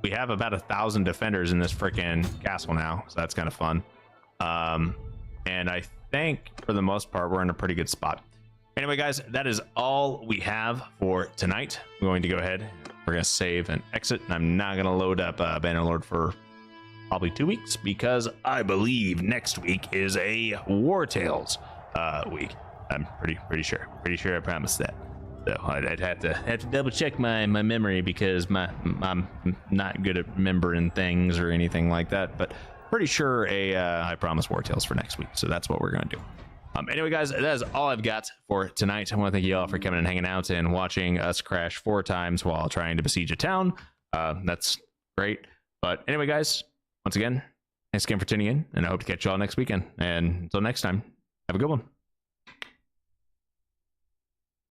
we have about 1,000 defenders in this freaking castle now, so that's kind of fun. And I think for the most part we're in a pretty good spot. Anyway, guys, that is all we have for tonight. I'm going to go ahead, we're going to save and exit, and I'm not going to load up Bannerlord for probably 2 weeks, because I believe next week is a War Tales week. I'm pretty sure I promised that. So I'd have to double check my memory, because I'm not good at remembering things or anything like that, but pretty sure I promised War Tales for next week, so that's what we're going to do. Anyway, guys, that is all I've got for tonight. I want to thank you all for coming and hanging out and watching us crash 4 times while trying to besiege a town. That's great. But anyway, guys, once again, thanks again for tuning in, and I hope to catch you all next weekend. And until next time, have a good one.